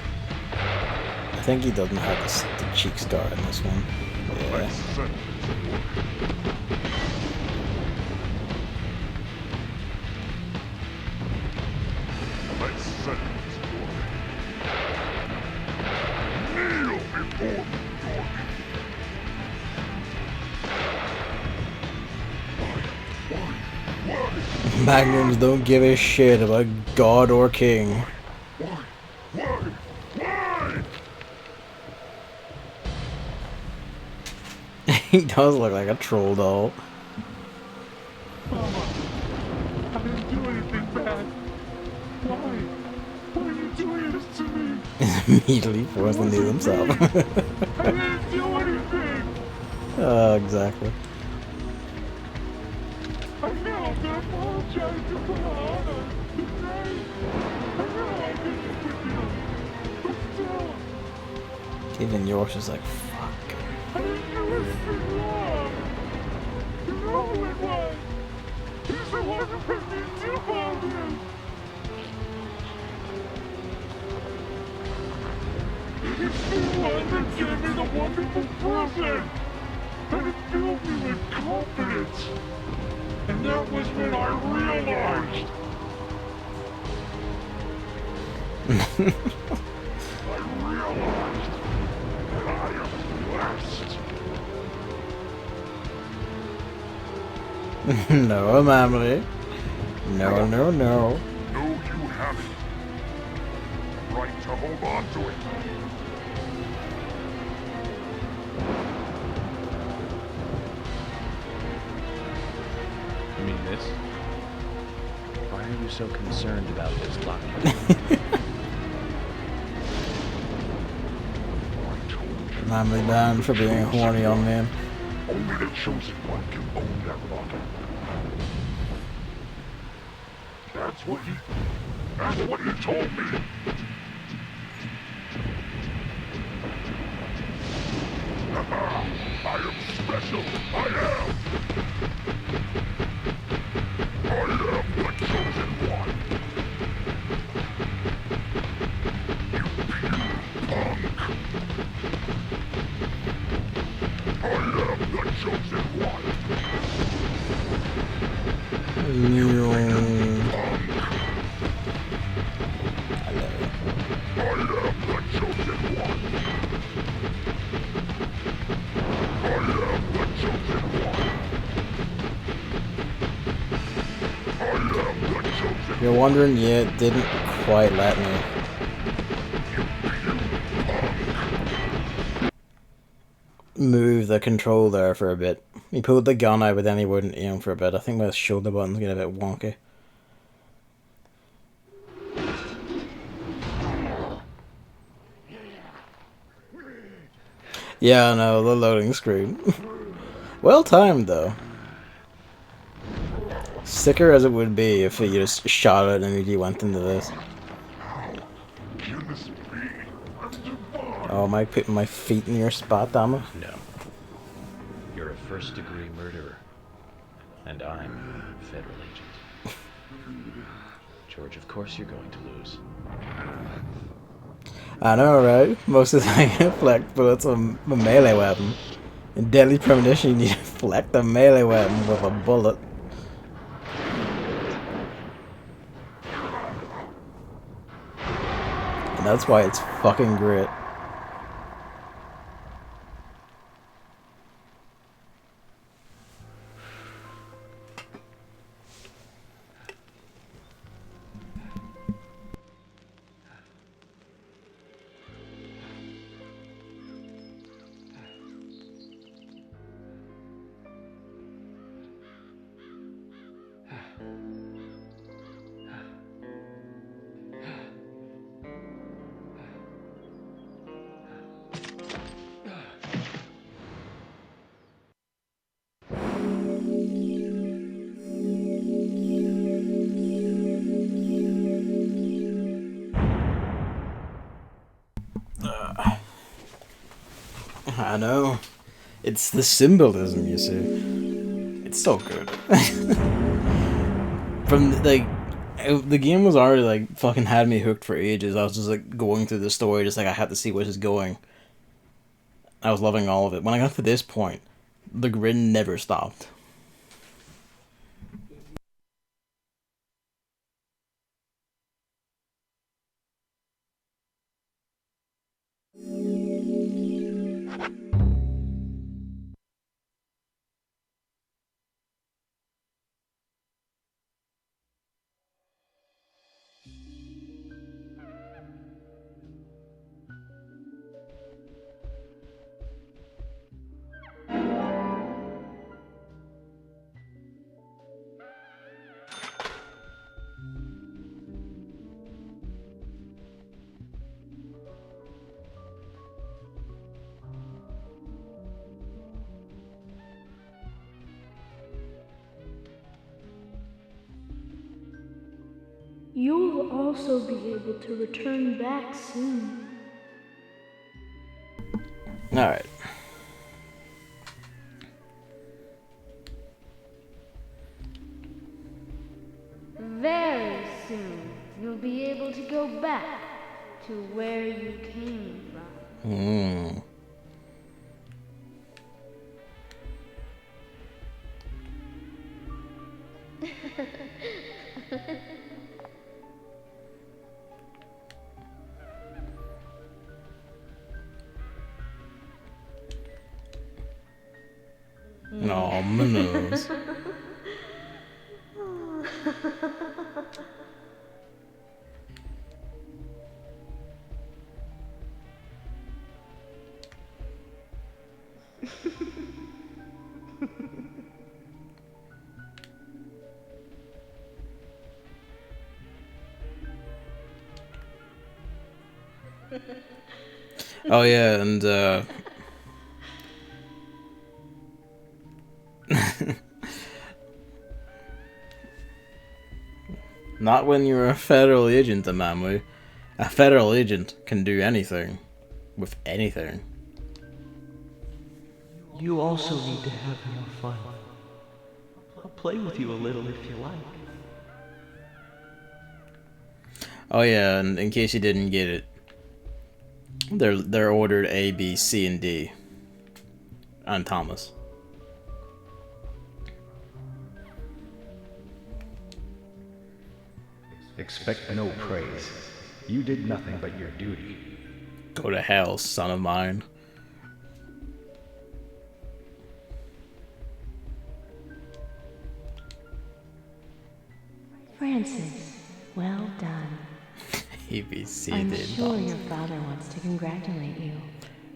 I think he doesn't have the cheek scar in this one. Yeah. Let's set this kneel before me, Magnums don't give a shit about God or King. Why? He does look like a troll doll. Mama, I didn't do anything bad. Why? Why are you doing this to me? Immediately forced to kneel himself. I didn't do anything. Exactly. I know I'm gonna apologize to Kahana today. I know I didn't with you, but still. Even yours is like, fuck. I didn't do anything wrong. You know who it was. He's the one who made me do all this. He's the one that gave me the wonderful present. And it filled me with confidence. And that was when I realized. That I am blessed. No, Mammy. No. No, you haven't. Right to hold on to it. You mean this? Why are you so concerned about this, Lucky? Mammy banned for being horny on me. Only the chosen one can own that locket. That's what he told me. I am special. I am the chosen one. You pure punk. I am the chosen one. If you're wondering, yeah, it didn't quite let me. Move the control there for a bit. He pulled the gun out, but then he wouldn't aim for a bit. I think my shoulder button's getting a bit wonky. Yeah, I know, the loading screen. Well timed, though. Sicker as it would be if you just shot it and immediately went into this. Oh, am I putting my feet in your spot, damn it? No. You're a first-degree murderer. And I'm a federal agent. George, of course you're going to lose. I know, right? Most of the time you deflect bullets with a melee weapon. In Deadly Premonition, you need to deflect a melee weapon with a bullet. And that's why it's fucking great. I know. It's the symbolism, you see. It's so good. From, like, the game was already, like, fucking had me hooked for ages. I was just, like, going through the story, just like, I had to see where this is going. I was loving all of it. When I got to this point, the grin never stopped. You will also be able to return back soon. Alright. Very soon, you'll be able to go back to where you came from. No, my nose. Oh yeah, and not when you're a federal agent, Amamu. A federal agent can do anything. With anything. You also need to have more fun. I'll play with you a little if you like. Oh yeah, and in case you didn't get it, they're ordered A, B, C, and D. And Thomas. Expect no praise. You did nothing but your duty. Go to hell, son of mine. Francis, well done. ABC I'm did sure your father wants to congratulate you.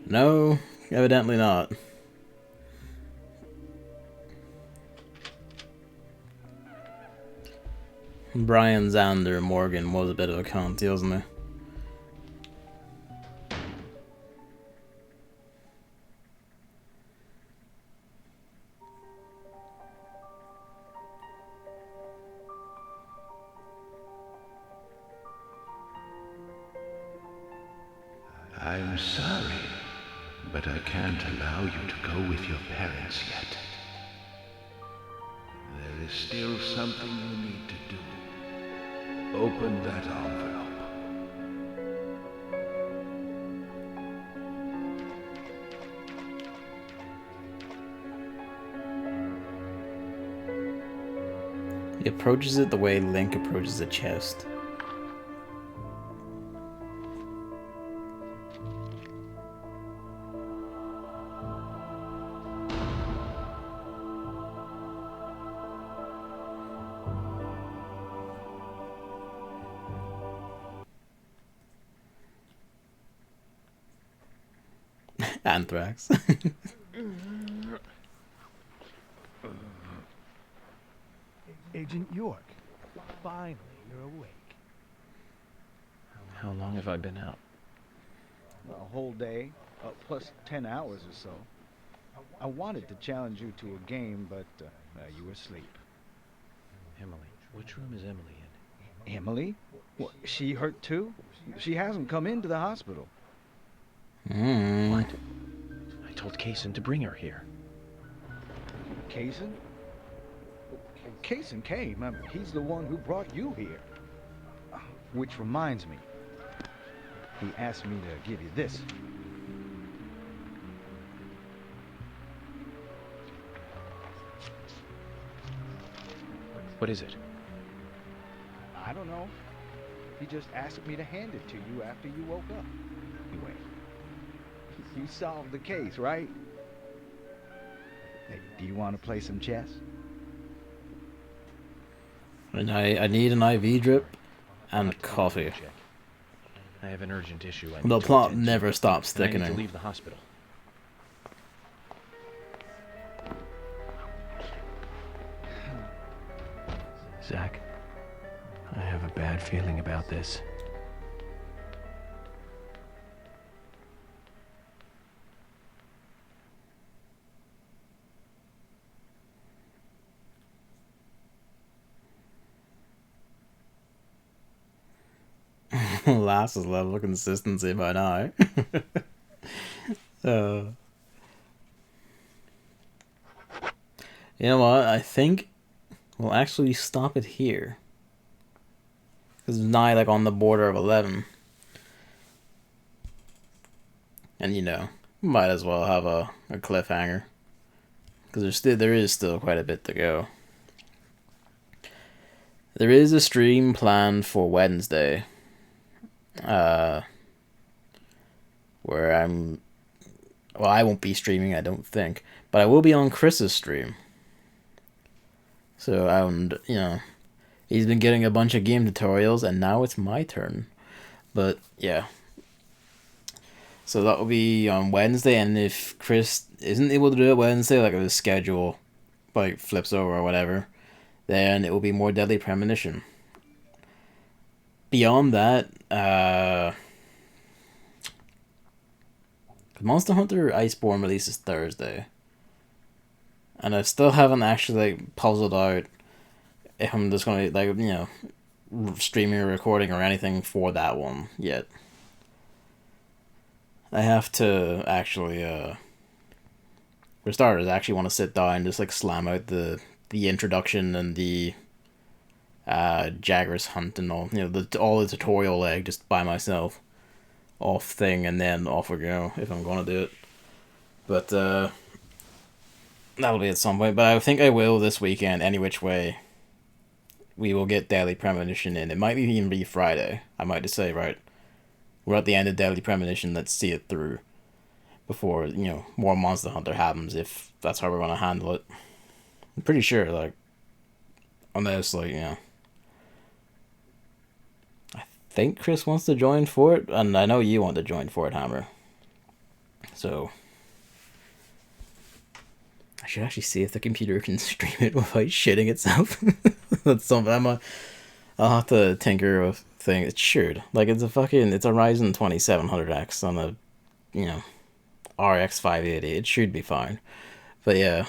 No, evidently not. Brian Xander Morgan was a bit of a cunt, wasn't he? I'm sorry, but I can't allow you to go with your parents yet. There is still something you need to do. Open that envelope. He approaches it the way Link approaches a chest. Anthrax. Agent York, finally you're awake. How long have I been out? A whole day, plus 10 hours or so. I wanted to challenge you to a game, but you were asleep. Emily. Which room is Emily in? Emily? What, she hurt too? She hasn't come into the hospital. What? I told Kaysen to bring her here. Kaysen? Kaysen came. He's the one who brought you here. Which reminds me. He asked me to give you this. What is it? I don't know. He just asked me to hand it to you after you woke up. Anyway, you solved the case, right? Hey, do you want to play some chess? And I need an IV drip and coffee. I have an urgent issue. The plot never stops I need to thickening. leave the hospital. Zach, I have a bad feeling about this. Last is level of consistency by now. You know what? I think we'll actually stop it here. Because it's nigh like on the border of 11. And you know, might as well have a cliffhanger. Because there is still quite a bit to go. There is a stream planned for Wednesday. Where I won't be streaming, I don't think, but I will be on Chris's stream. So, you know, he's been getting a bunch of game tutorials, and now it's my turn. But, yeah. So that will be on Wednesday, and if Chris isn't able to do it Wednesday, like if his schedule, like, flips over or whatever, then it will be more Deadly Premonition. Beyond that, Monster Hunter Iceborne releases Thursday. And I still haven't actually, like, puzzled out if I'm just going to, like, you know, streaming or recording or anything for that one yet. I have to actually, for starters, I actually want to sit down and just, like, slam out the introduction and the Jagger's Hunt and all, you know, all the tutorial, like, just by myself. Off thing, and then off we go if I'm gonna do it. But that'll be at some point. But I think I will this weekend. Any which way, we will get Daily Premonition in. It might even be Friday. I might just say, right, we're at the end of Daily Premonition. Let's see it through before, you know, more Monster Hunter happens. If that's how we're gonna handle it, I'm pretty sure. Like, unless, like, you know, I think Chris wants to join for it, and I know you want to join for it, Hammer. So I should actually see if the computer can stream it without shitting itself. That's something I'll have to tinker with thing. It should. Like, it's a Ryzen 2700X on a, you know, RX 580. It should be fine. But yeah.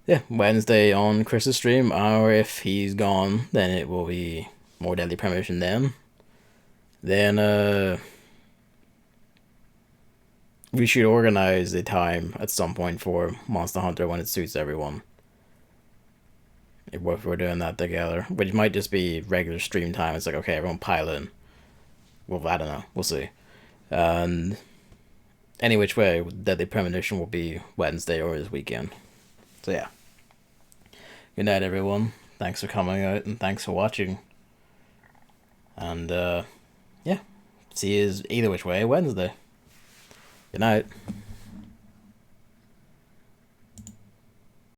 Yeah, Wednesday on Chris's stream, or if he's gone, then it will be more Deadly Premonition then. Then, we should organize a time at some point for Monster Hunter when it suits everyone. if we're doing that together, which might just be regular stream time. It's like, okay, everyone pile in. Well, I don't know. We'll see. And any which way, Deadly Premonition will be Wednesday or this weekend. So yeah. Good night, everyone. Thanks for coming out and thanks for watching. And yeah, see you either which way Wednesday. Good night.